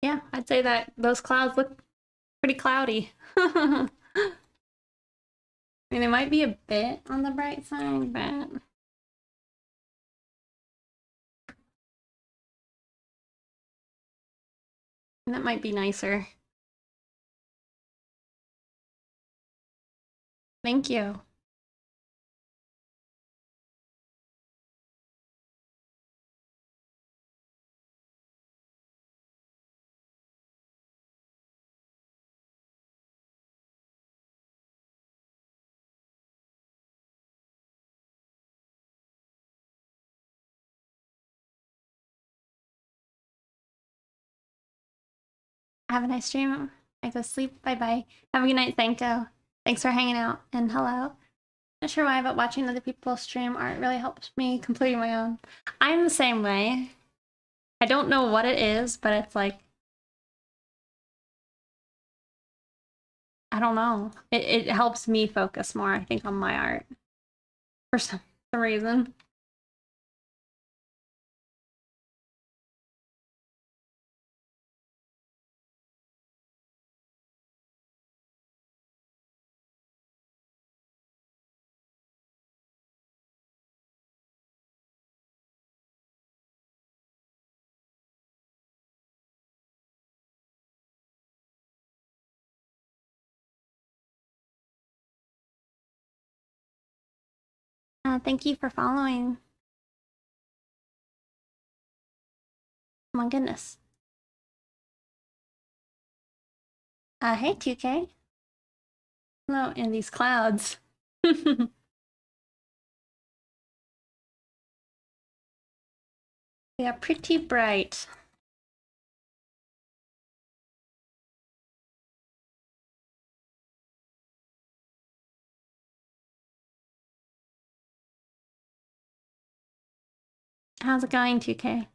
Yeah, I'd say that those clouds look pretty cloudy. I mean, they might be a bit on the bright side, but that might be nicer. Thank you. Have a nice stream. I go sleep. Bye bye. Have a good night, Thanko. Thanks for hanging out. And hello. Not sure why, but watching other people stream art really helps me completing my own. I'm the same way. I don't know what it is, but it's like, I don't know. It helps me focus more, I think, on my art. For some reason. Thank you for following. Oh my goodness. Hey 2K. Hello, in these clouds. They are pretty bright. How's it going, 2K?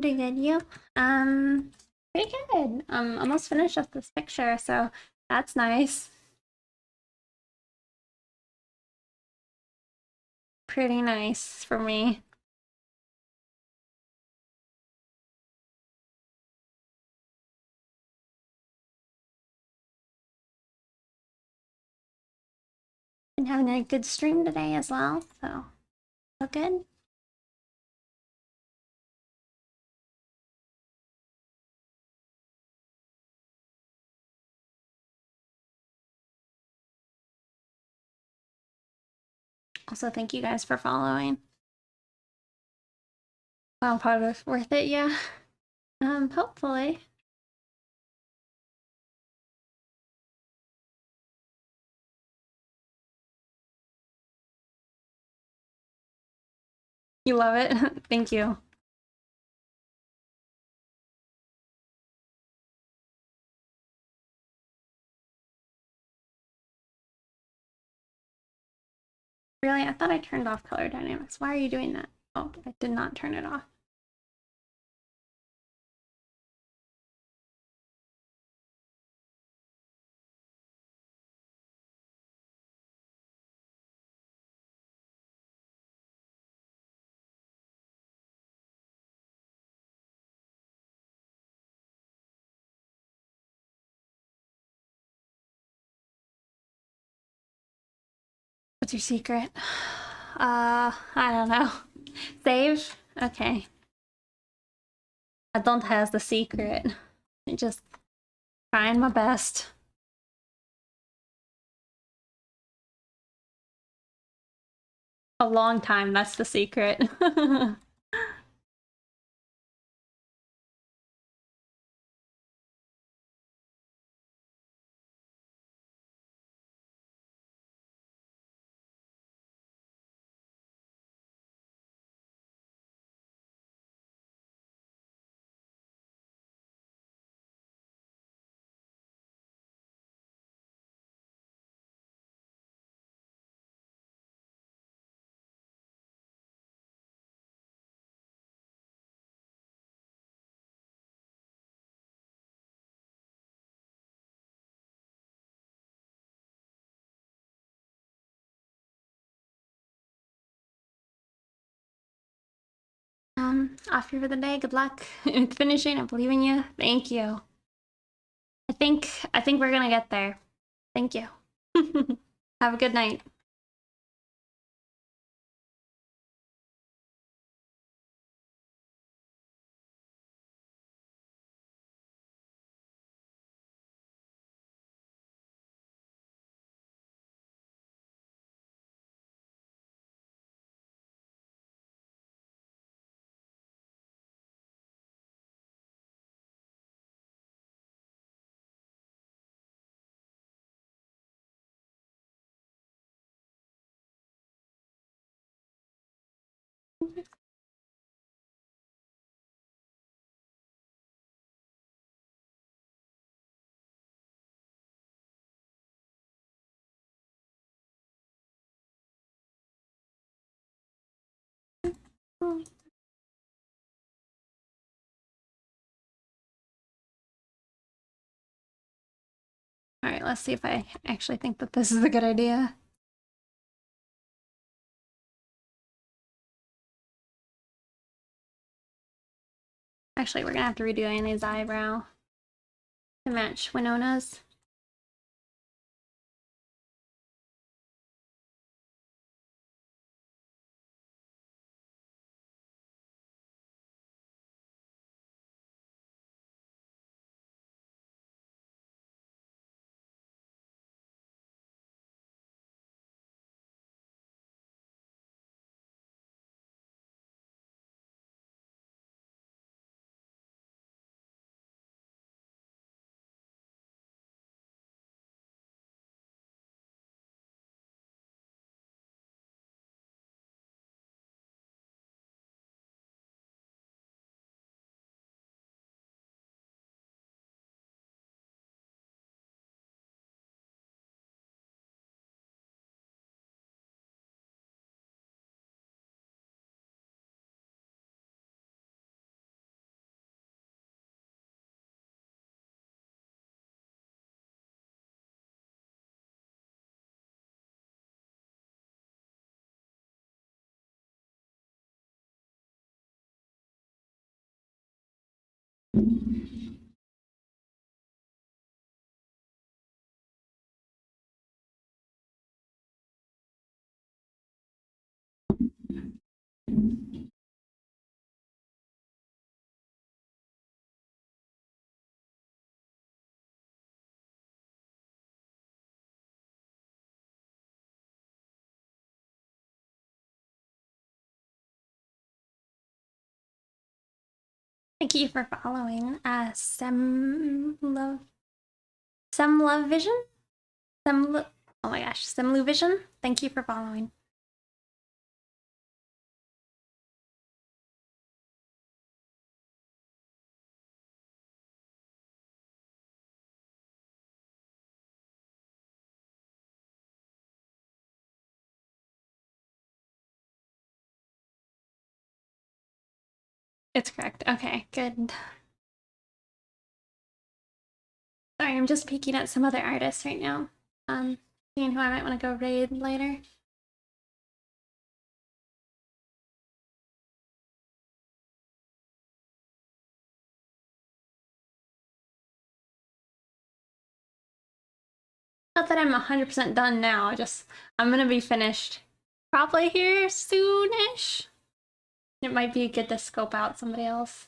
Pretty good, you? Pretty good. Almost finished up this picture, so that's nice. Pretty nice for me. Been having a good stream today as well, so good. Also, thank you guys for following. Well, part of worth it, yeah. Hopefully. You love it? Thank you. Really? I thought I turned off color dynamics. Why are you doing that? Oh, I did not turn it off. What's your secret? I don't know. Save? Okay. I don't have the secret. I'm just trying my best. A long time, that's the secret. Off you for the day. Good luck in finishing. I believe in you. Thank you. I think we're gonna get there. Thank you. Have a good night. All right, let's see if I actually think that this is a good idea. Actually, we're gonna have to redo Annie's eyebrow to match Winona's. Thank you for following. Semlove Vision? Oh my gosh, Semlu Vision? Thank you for following. It's correct. Okay, good. Sorry, I'm just peeking at some other artists right now. Seeing who I might want to go raid later. Not that I'm 100% done now, just I'm gonna be finished probably here soonish. It might be good to scope out somebody else.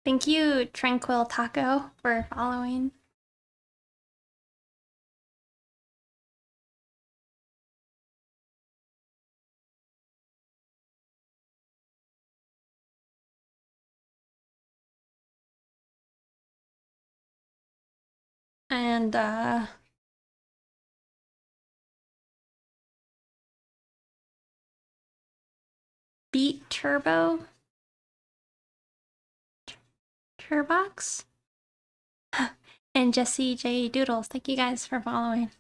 Thank you, Tranquil Taco, for following. And Beat Turbox, and Jesse J Doodles. Thank you guys for following.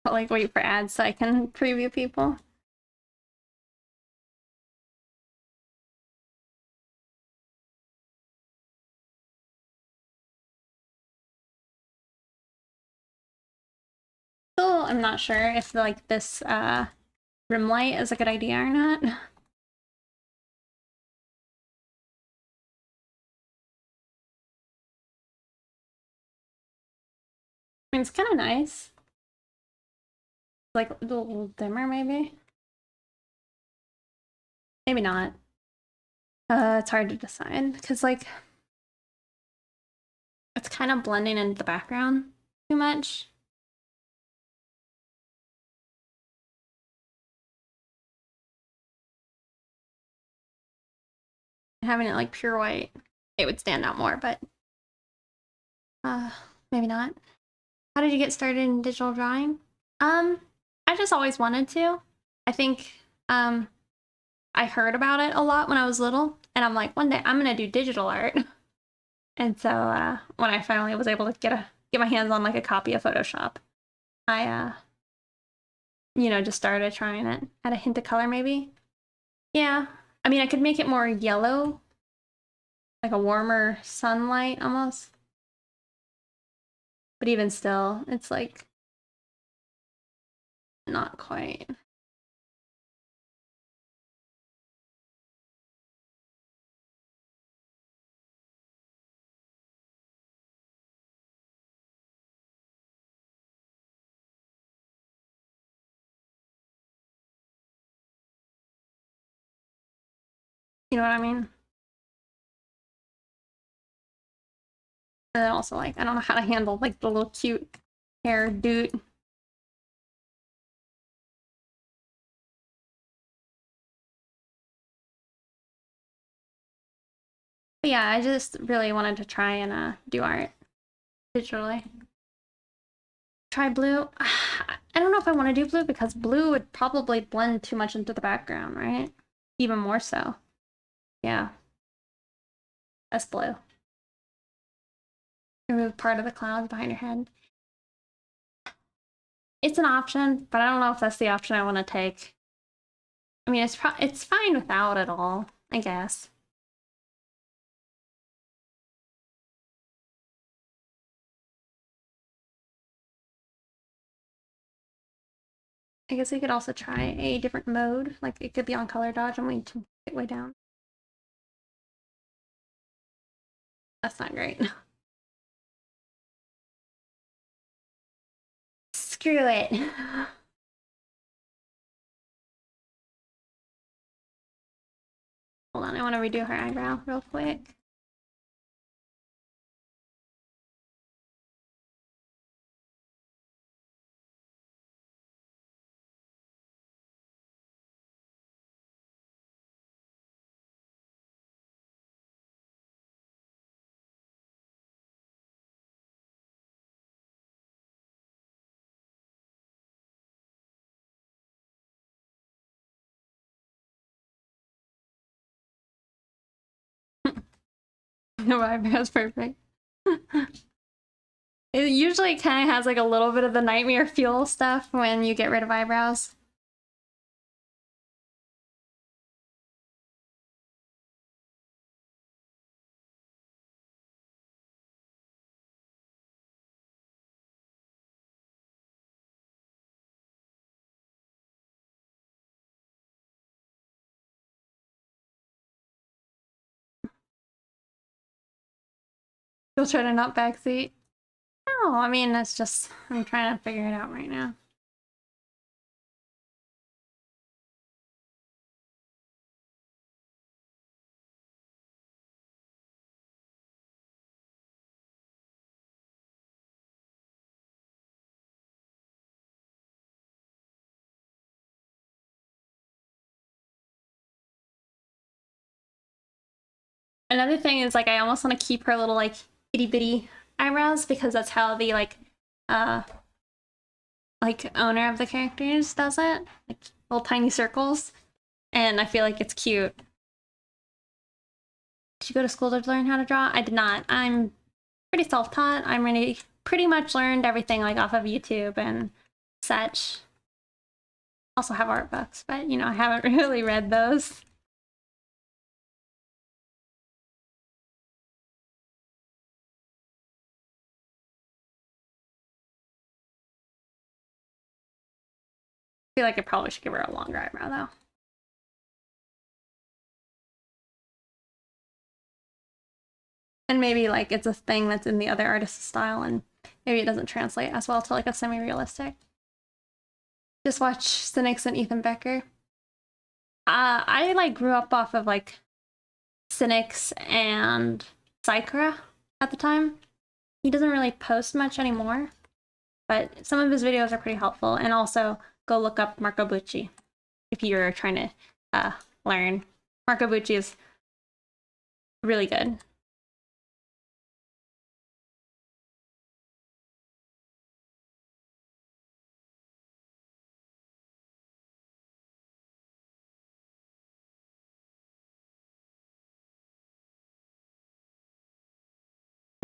I'll like wait for ads so I can preview people. Still, I'm not sure if like this rim light is a good idea or not. I mean, it's kind of nice. Like a little dimmer, maybe. Maybe not. It's hard to decide because like it's kind of blending into the background too much. having it like pure white, it would stand out more, but maybe not. How did you get started in digital drawing? I just always wanted to. I think I heard about it a lot when I was little, and I'm like, one day I'm gonna do digital art. And so when I finally was able to get my hands on like a copy of Photoshop, I just started trying it. Add a hint of color maybe. Yeah, I mean I could make it more yellow, like a warmer sunlight almost. But even still, it's like not quite. You know what I mean? And then also like I don't know how to handle like the little cute hair dude. But yeah, I just really wanted to try and do art digitally. Try blue. I don't know if I want to do blue because blue would probably blend too much into the background, right? Even more so. Yeah. That's blue. Remove part of the clouds behind your head. It's an option, but I don't know if that's the option I want to take. I mean, it's fine without it all, I guess. I guess we could also try a different mode. Like it could be on color dodge and we can get way down. That's not great. Screw it. Hold on, I want to redo her eyebrow real quick. No eyebrow's perfect. It usually kind of has like a little bit of the nightmare fuel stuff when you get rid of eyebrows. You'll try to not backseat. No, I mean, it's just, I'm trying to figure it out right now. Another thing is like I almost want to keep her little like itty bitty eyebrows because that's how the like owner of the characters does it. Like little tiny circles. And I feel like it's cute. Did you go to school to learn how to draw? I did not. I'm pretty self-taught. I'm pretty much learned everything like off of YouTube and such. Also have art books, but you know, I haven't really read those. I feel like I probably should give her a longer eyebrow though. And maybe like it's a thing that's in the other artist's style and maybe it doesn't translate as well to like a semi-realistic. Just watch Cynics and Ethan Becker. I like grew up off of like Cynics and Sakura at the time. He doesn't really post much anymore, but some of his videos are pretty helpful. And also go look up Marco Bucci if you're trying to learn. Marco Bucci is really good.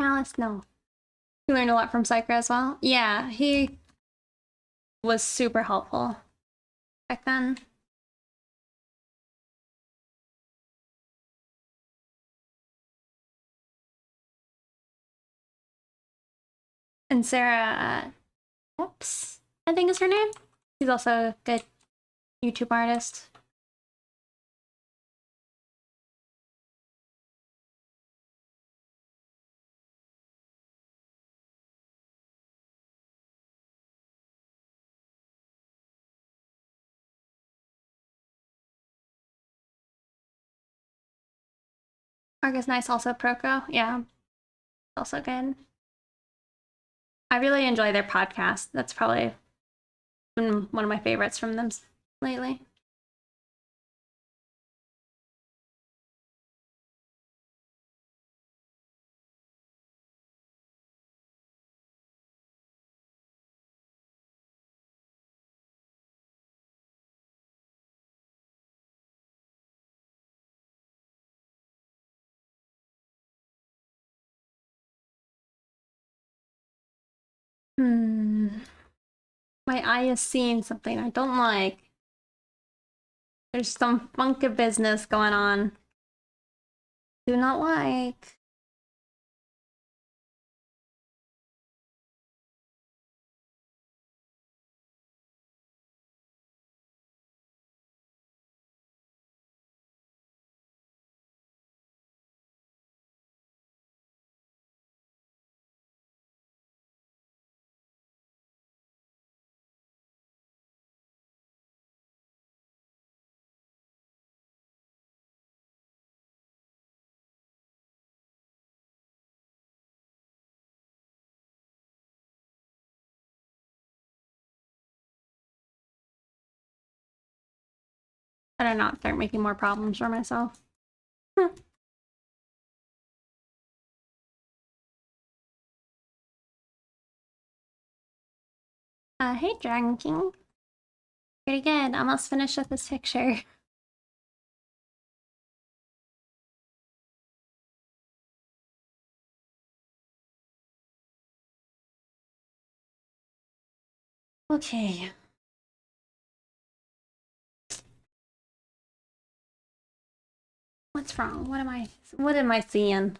Alice, no. You learned a lot from Psyker as well? Yeah, he was super helpful back then. And Sarah, Epps, I think is her name. She's also a good YouTube artist. Argus Nice, also Proco. Yeah, also good. I really enjoy their podcast. That's probably been one of my favorites from them lately. My eye is seeing something I don't like. There's some funky business going on. Do not like. Better not start making more problems for myself. Hey, Dragon King. Pretty good. Almost finished with this picture. Okay. What's wrong? What am I seeing?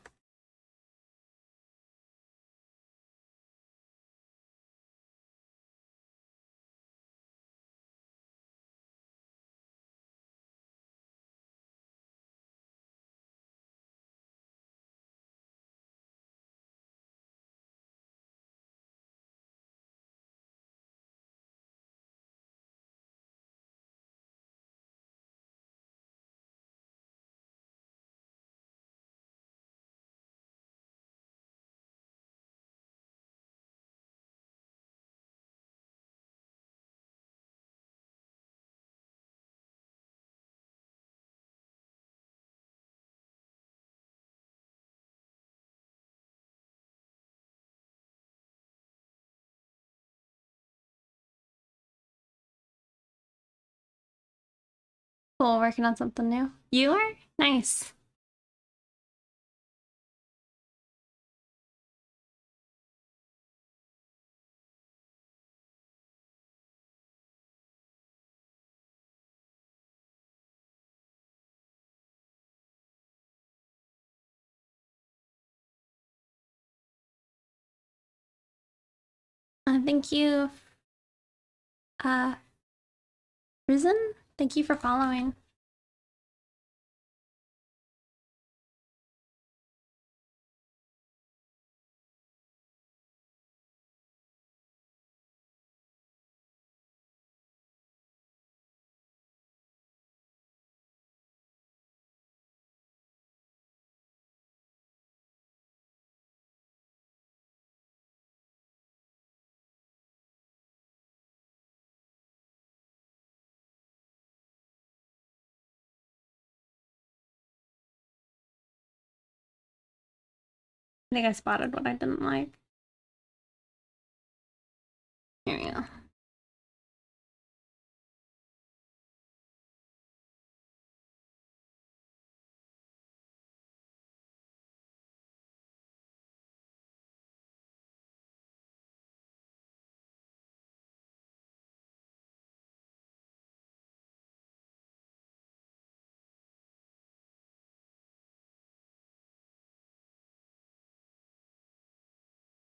Cool, working on something new. You are? Nice. Thank you, uh, Risen? Thank you for following. I think I spotted what I didn't like. Here we go.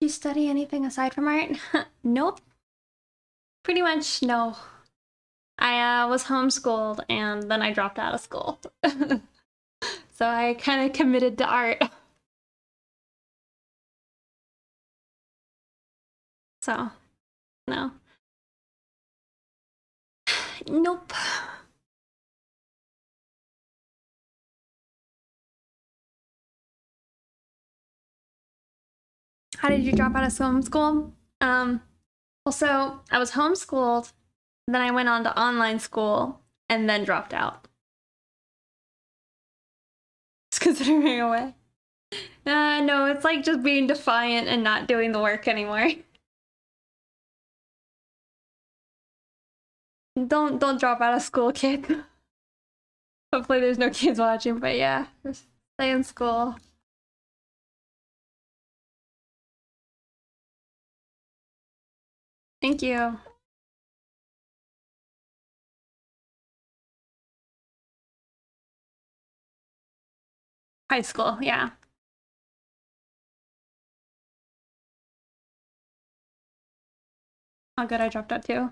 Do you study anything aside from art? Nope. Pretty much no. I was homeschooled and then I dropped out of school. So I kind of committed to art. So, no. Nope. How did you drop out of homeschool? Well, so I was homeschooled, then I went on to online school, and then dropped out. It's considering a way. No, it's like just being defiant and not doing the work anymore. Don't drop out of school, kid. Hopefully there's no kids watching, but yeah, just stay in school. Thank you. High school, yeah. Oh, good, I dropped out too.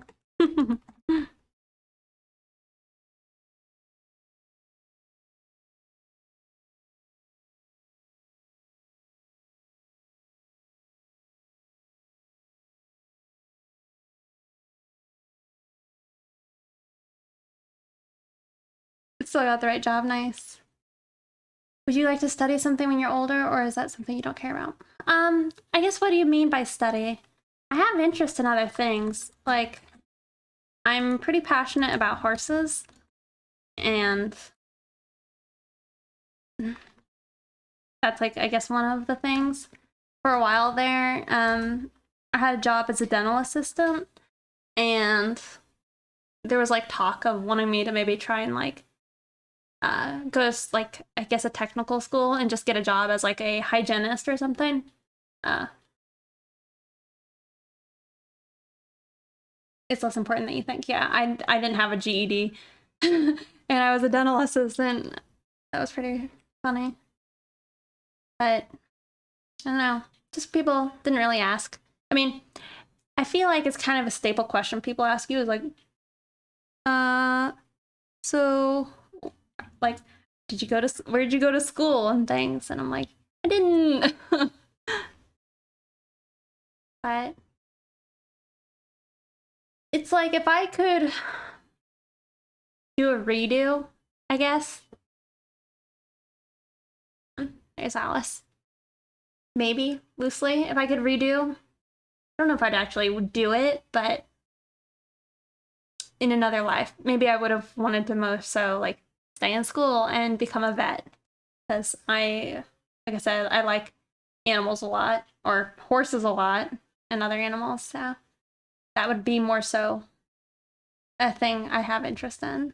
Still got the right job, nice. Would you like to study something when you're older, or is that something you don't care about? I guess what do you mean by study? I have interest in other things. Like, I'm pretty passionate about horses, and that's like, I guess, one of the things. For a while there, I had a job as a dental assistant, and there was like talk of wanting me to maybe try and like go to like I guess a technical school and just get a job as like a hygienist or something. Uh, it's less important than you think. Yeah, I didn't have a GED, and I was a dental assistant. That was pretty funny, but I don't know. Just people didn't really ask. I mean, I feel like it's kind of a staple question people ask you is like, so like, did you go to where did you go to school and things? And I'm like, I didn't. But it's like if I could do a redo, I guess. There's Alice. Maybe loosely, if I could redo. I don't know if I'd actually do it, but in another life, maybe I would have wanted to most so like stay in school and become a vet because like I said, I like animals a lot or horses a lot and other animals. So that would be more so a thing I have interest in.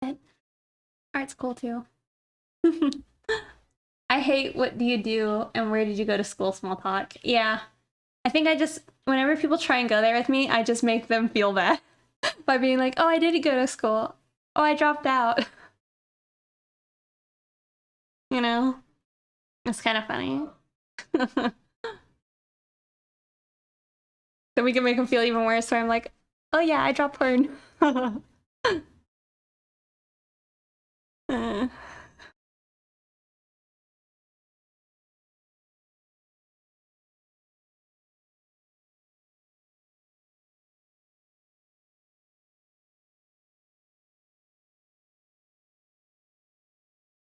But art's cool too. I hate what do you do and where did you go to school small talk. Yeah. I think I just, whenever people try and go there with me, I just make them feel bad by being like, oh, I didn't go to school. Oh, I dropped out. You know? It's kind of funny. Then we can make them feel even worse where I'm like, oh yeah, I dropped porn. Uh,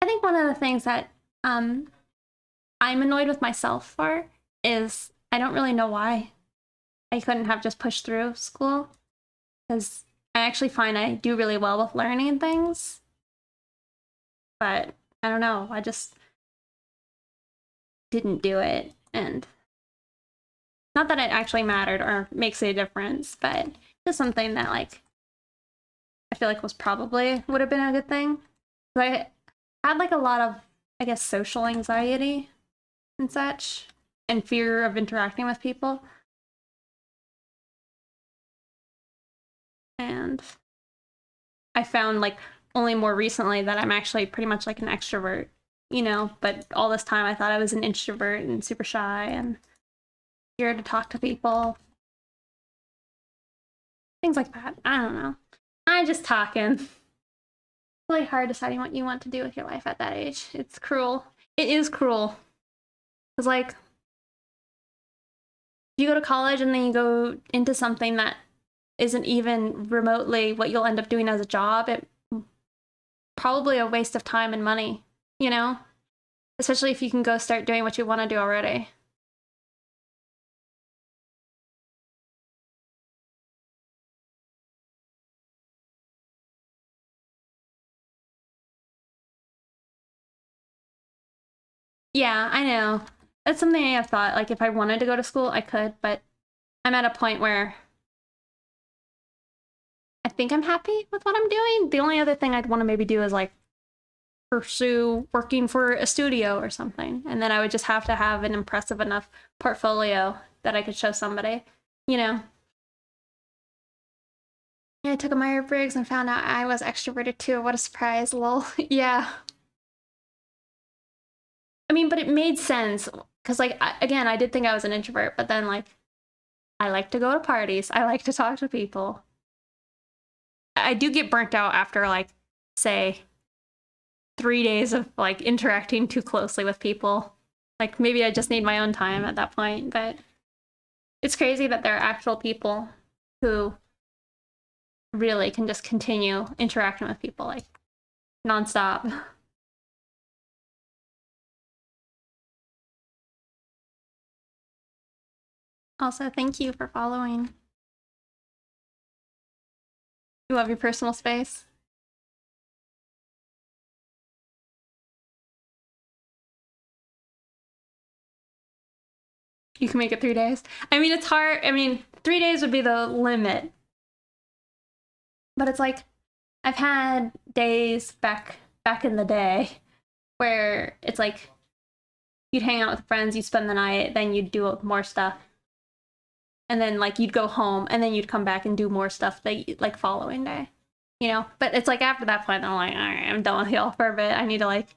I think one of the things that I'm annoyed with myself for is I don't really know why I couldn't have just pushed through school because I actually find I do really well with learning things, but I don't know. I just didn't do it. And not that it actually mattered or makes a difference, but just something that like I feel like was probably would have been a good thing. I had like a lot of, I guess, social anxiety and such, and fear of interacting with people. And I found like only more recently that I'm actually pretty much like an extrovert, you know, but all this time I thought I was an introvert and super shy and scared to talk to people. Things like that. I don't know. I'm just talking. It's really hard deciding what you want to do with your life at that age. It's cruel. It is cruel. Because, like, you go to college and then you go into something that isn't even remotely what you'll end up doing as a job, it probably a waste of time and money, you know? Especially if you can go start doing what you want to do already. Yeah, I know. That's something I have thought. Like, if I wanted to go to school, I could, but I'm at a point where I think I'm happy with what I'm doing. The only other thing I'd want to maybe do is like pursue working for a studio or something. And then I would just have to have an impressive enough portfolio that I could show somebody, you know? Yeah, I took a Myers-Briggs and found out I was extroverted too. What a surprise, lol. Yeah. I mean, but it made sense because, like, again, I did think I was an introvert, but then, like, I like to go to parties. I like to talk to people. I do get burnt out after, like, say, 3 days of, like, interacting too closely with people. Like, maybe I just need my own time at that point, but it's crazy that there are actual people who really can just continue interacting with people, like, nonstop. Also, thank you for following. You love your personal space. You can make it 3 days. I mean, it's hard. I mean, 3 days would be the limit. But it's like I've had days back in the day where it's like you'd hang out with friends, you'd spend the night, then you'd do more stuff. And then like you'd go home and then you'd come back and do more stuff that like following day. You know? But it's like after that point I'm like, all right, I'm done with y'all for a bit. I need to like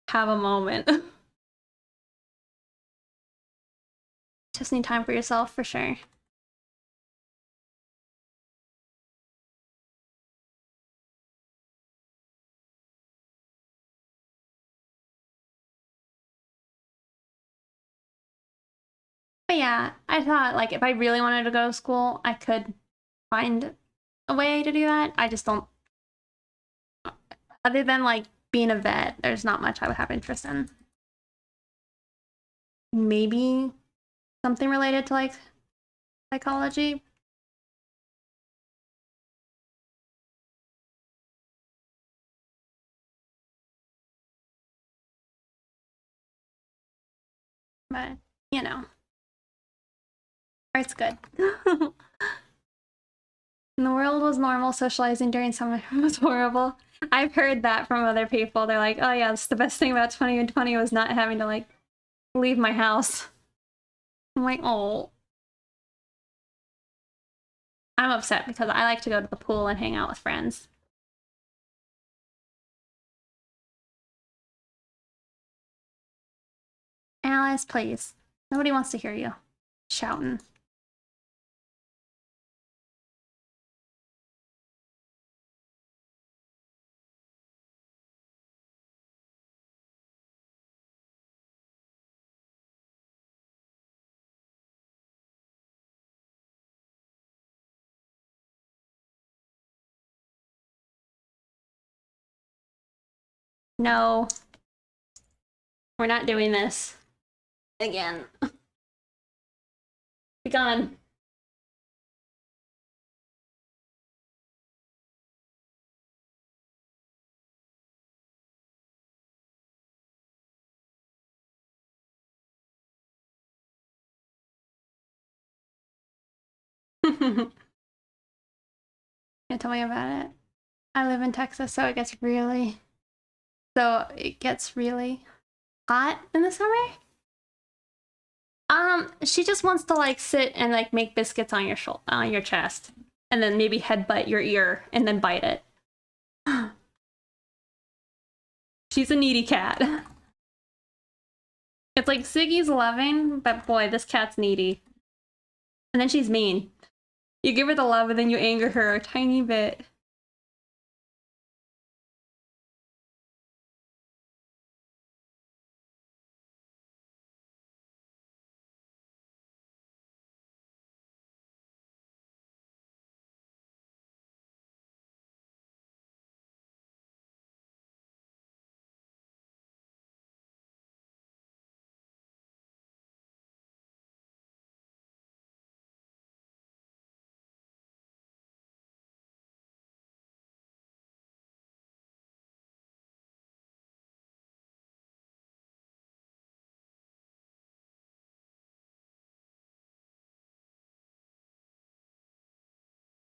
have a moment. Just need time for yourself for sure. But yeah, I thought like if I really wanted to go to school, I could find a way to do that. I just don't, other than like being a vet, there's not much I would have interest in. Maybe something related to like psychology. But you know, art's good. And the world was normal, socializing during summer was horrible. I've heard that from other people. They're like, oh yeah, that's the best thing about 2020 was not having to like leave my house. I'm like, oh. I'm upset because I like to go to the pool and hang out with friends. Alice, please. Nobody wants to hear you shouting. No, we're not doing this again. Be gone. Yeah, tell me about it. I live in Texas, so it gets really hot in the summer. She just wants to like sit and like make biscuits on your chest, and then maybe headbutt your ear and then bite it. She's a needy cat. It's like Siggy's loving, but boy, this cat's needy. And then she's mean. You give her the love and then you anger her a tiny bit.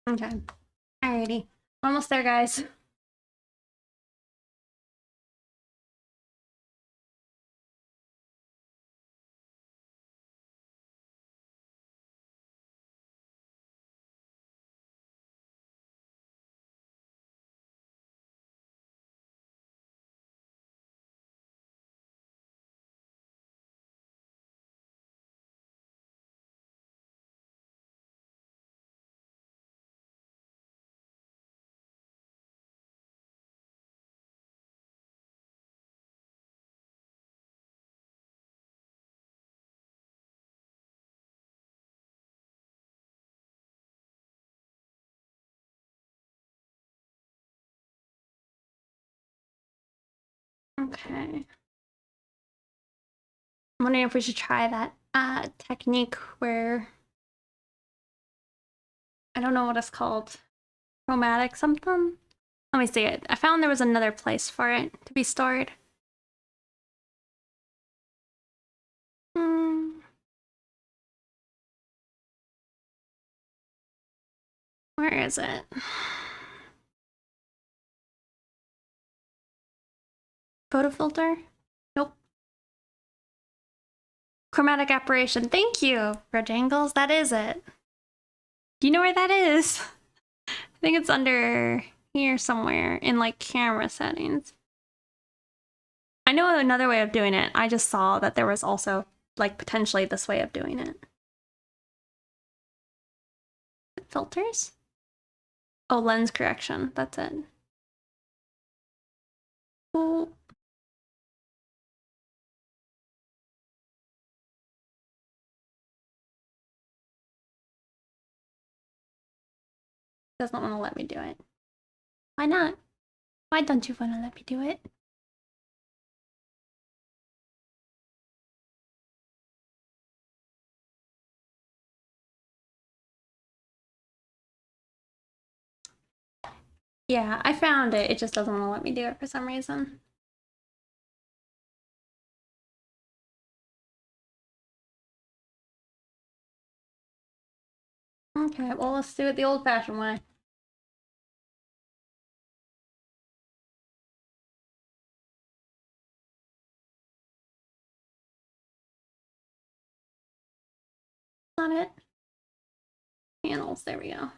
Okay. Alrighty. Almost there, guys. Okay. I'm wondering if we should try that technique where I don't know what it's called. Chromatic something? Let me see it. I found there was another place for it to be stored. Hmm. Where is it? Photo filter? Nope. Chromatic aberration. Thank you, Rajangles. That is it. Do you know where that is? I think it's under here somewhere in like camera settings. I know another way of doing it. I just saw that there was also like potentially this way of doing it. Filters? Oh, lens correction. That's it. Cool. Does not want to let me do it. Why not? Why don't you want to let me do it? Yeah, I found it. It just doesn't want to let me do it for some reason. Okay, well, let's do it the old-fashioned way. On it. Panels, there we go.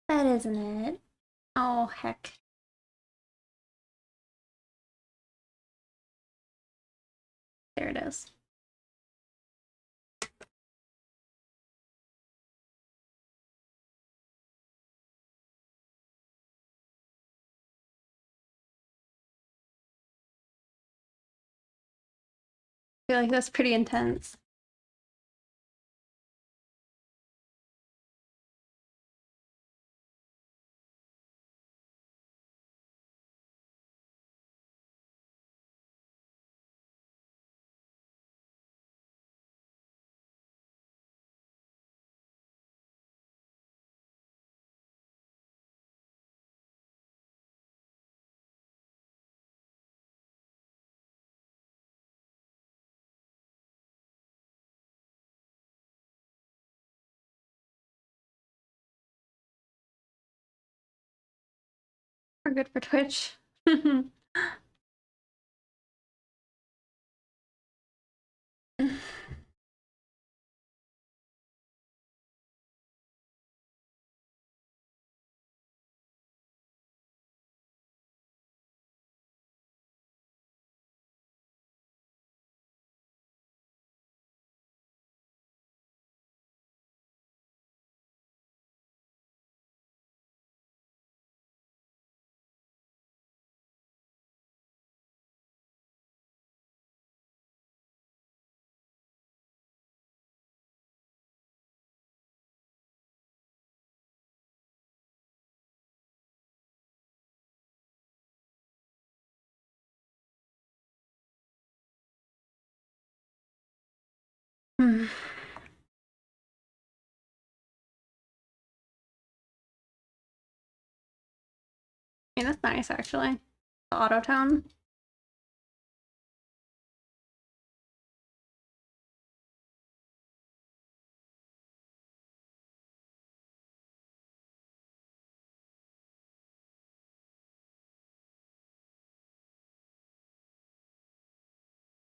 That isn't it. Oh, heck. There it is. I feel like that's pretty intense. We're good for Twitch. Hmm. I mean, that's nice, actually. The auto tone.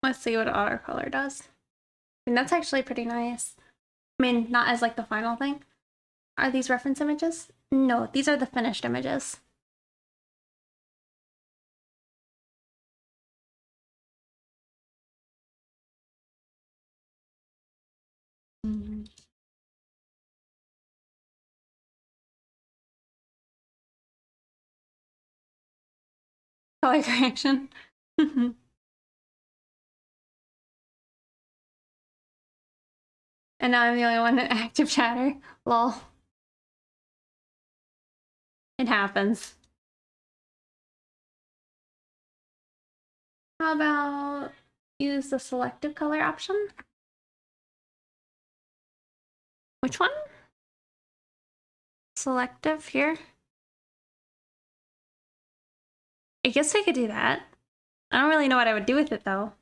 Let's see what auto color does. I mean, that's actually pretty nice. I mean, not as like the final thing. Are these reference images? No, these are the finished images. Mm-hmm. Color correction. And now I'm the only one in active chatter. Lol. It happens. How about use the selective color option? Which one? Selective here? I guess we could do that. I don't really know what I would do with it though.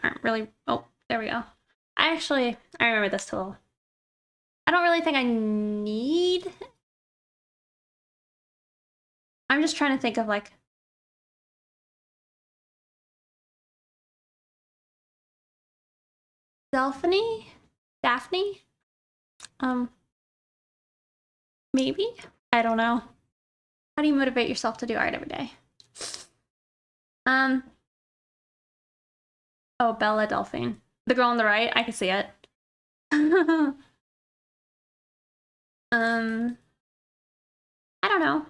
Aren't really. Oh, there we go. I remember this tool. I don't really think I need. I'm just trying to think of like. Daphne? Maybe? I don't know. How do you motivate yourself to do art every day? Oh, Bella Delphine. The girl on the right, I can see it. I don't know.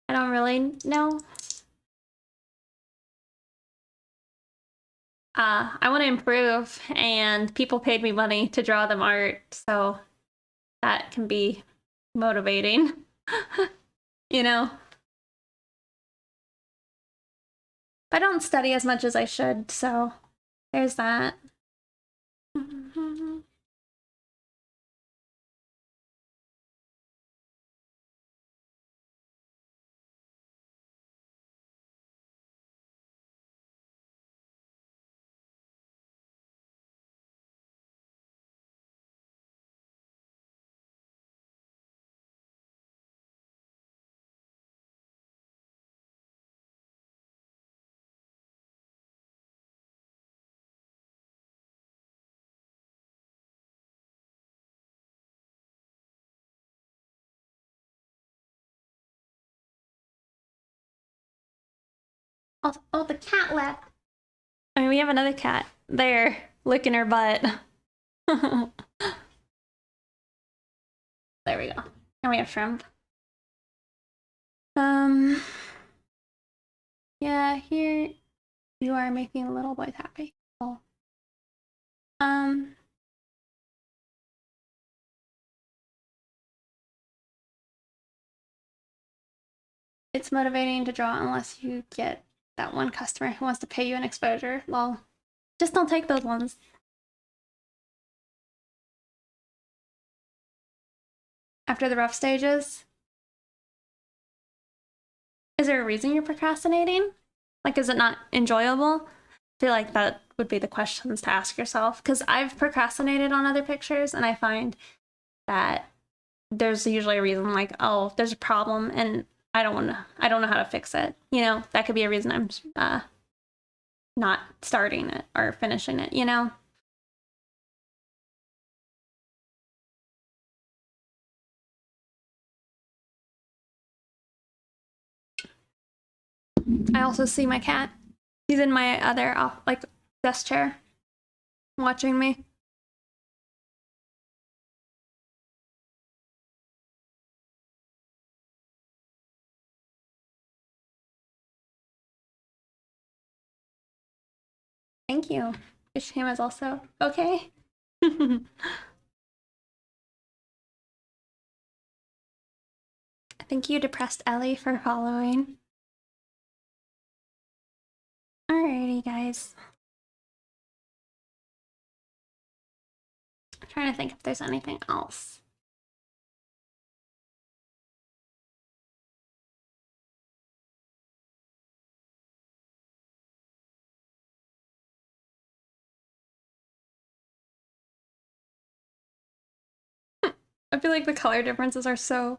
I don't really know. I want to improve, and people paid me money to draw them art, so that can be motivating. You know? I don't study as much as I should, so there's that. Oh, the cat left. I mean, we have another cat there licking her butt. There we go. And we have shrimp. Yeah, here you are making little boys happy. Oh. It's motivating to draw unless you get that one customer who wants to pay you an exposure. Lol. Just don't take those ones. After the rough stages? Is there a reason you're procrastinating? Like, is it not enjoyable? I feel like that would be the questions to ask yourself, because I've procrastinated on other pictures and I find that there's usually a reason, like, oh, there's a problem and I don't know how to fix it. You know, that could be a reason I'm not starting it or finishing it, you know? I also see my cat. He's in my other like desk chair watching me. Thank you. Isham is also okay. Thank you, Depressed Ellie, for following. Alrighty, guys. I'm trying to think if there's anything else. I feel like the color differences are so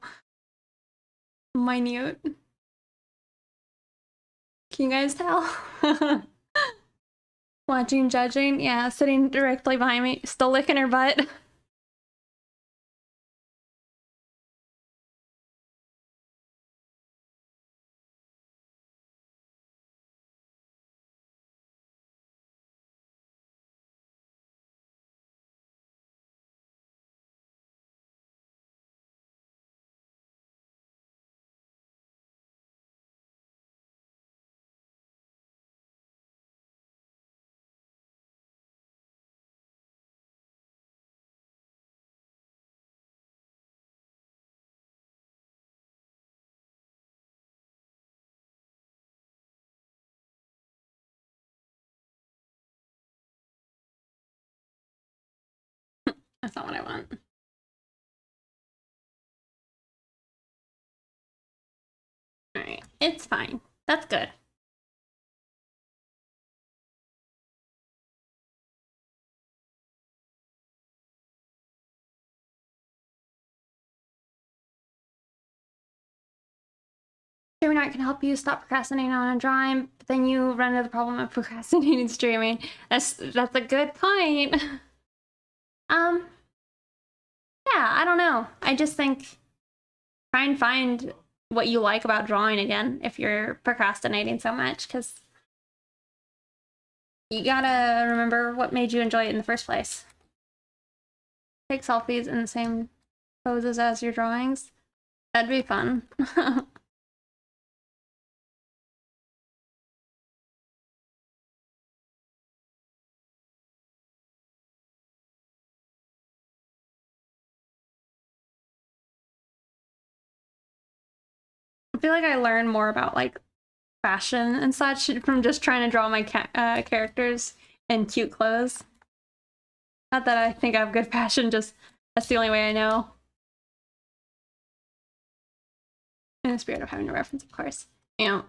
minute. Can you guys tell? Watching, judging, yeah, sitting directly behind me, still licking her butt. That's not what I want. Alright, it's fine. That's good. Streaming art can help you stop procrastinating on a drawing, but then you run into the problem of procrastinating streaming. That's a good point. Yeah, I don't know. I just think try and find what you like about drawing again if you're procrastinating so much, because you gotta remember what made you enjoy it in the first place. Take selfies in the same poses as your drawings. That'd be fun. I feel like I learn more about like fashion and such from just trying to draw my characters in cute clothes. Not that I think I have good fashion, just that's the only way I know. In the spirit of having a reference, of course. Yeah.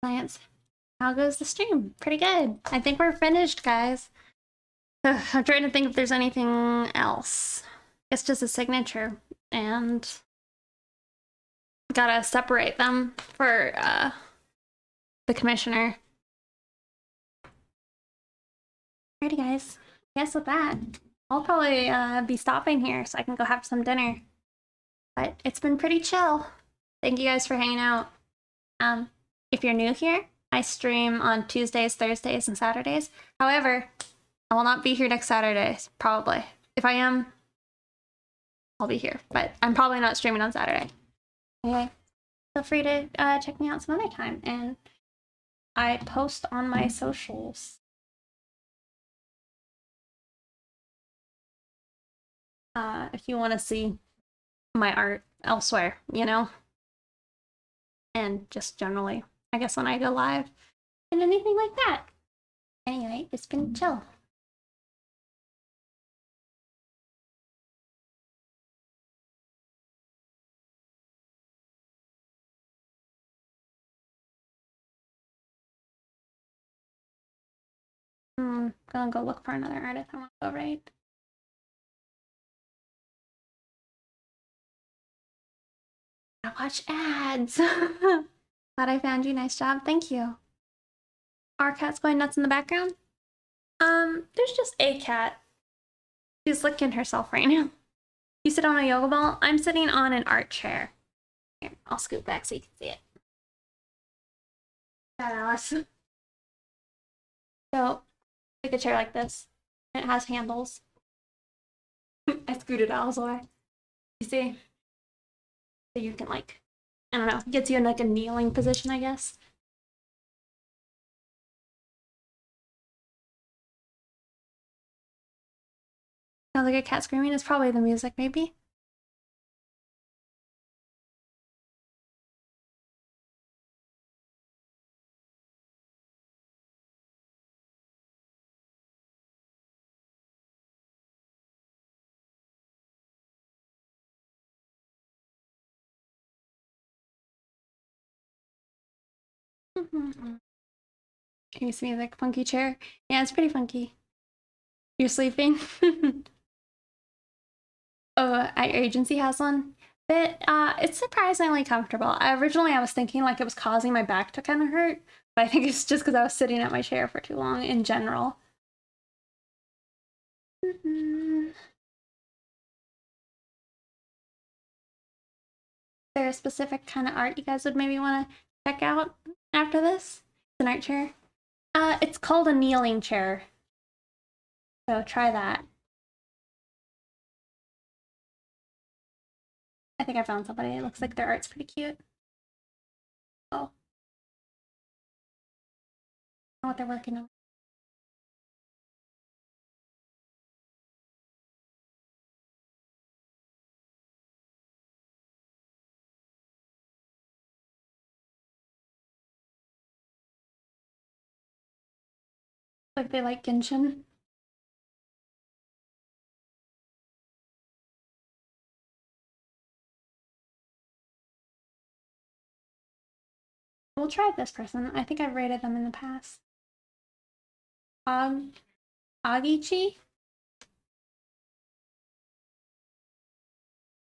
Lance, how goes the stream? Pretty good. I think we're finished, guys. I'm trying to think if there's anything else. It's just a signature, and gotta separate them for the commissioner. Alrighty, guys. I guess with that, I'll probably be stopping here so I can go have some dinner. But it's been pretty chill. Thank you guys for hanging out. If you're new here, I stream on Tuesdays, Thursdays, and Saturdays. However, I will not be here next Saturday, probably. If I am, I'll be here, but I'm probably not streaming on Saturday. Okay, feel free to check me out some other time, and I post on my socials. If you want to see my art elsewhere, you know? And just generally, I guess when I go live and anything like that. Anyway, it's been chill. Gonna go look for another artist. I want to go right. I watch ads. Glad I found you. Nice job. Thank you. Our cat's going nuts in the background. There's just a cat. She's licking herself right now. You sit on a yoga ball? I'm sitting on an art chair. Here, I'll scoot back so you can see it. That Alice. So, take a chair like this. It has handles. I scooted Alice away. You see? So you can like, I don't know, gets you in like a kneeling position, I guess. Sounds like a cat screaming. It's probably the music, maybe. Curious music, funky chair. Yeah, it's pretty funky. You're sleeping? Oh, our agency has one. But it's surprisingly comfortable. Originally, I was thinking like it was causing my back to kind of hurt, but I think it's just because I was sitting at my chair for too long in general. Is there a specific kind of art you guys would maybe want to check out after this? It's an art chair. It's called a kneeling chair. So try that. I think I found somebody. It looks like their art's pretty cute. Oh. I know what they're working on. Like they like Genshin. We'll try this person. I think I've rated them in the past. Agichi?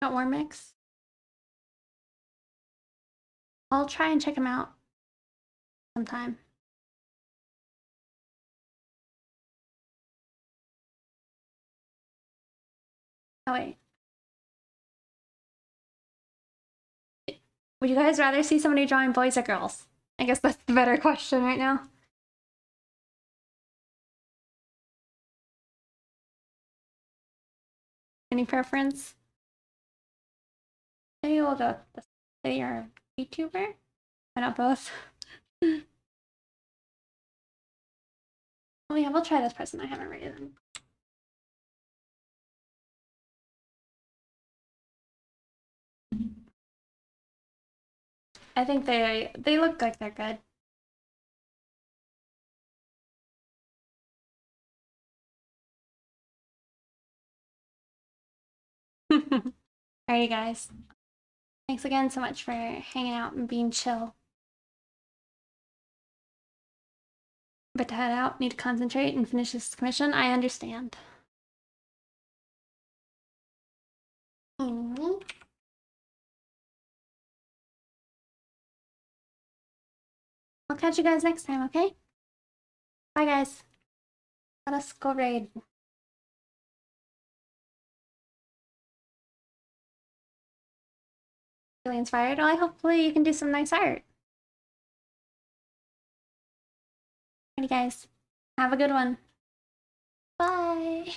Got War Mix. I'll try and check him out sometime. Oh wait. Would you guys rather see somebody drawing boys or girls? I guess that's the better question right now. Any preference? Maybe we'll go with this. Say you're a VTuber? Why not both? Oh yeah, we'll try this person. I haven't rated them. I think they look like they're good. Alrighty, guys. Thanks again so much for hanging out and being chill. But to head out, need to concentrate and finish this commission. I understand. I'll catch you guys next time, okay? Bye, guys. Let us go raid. Really inspired. Well, hopefully you can do some nice art. Alrighty guys, have a good one. Bye!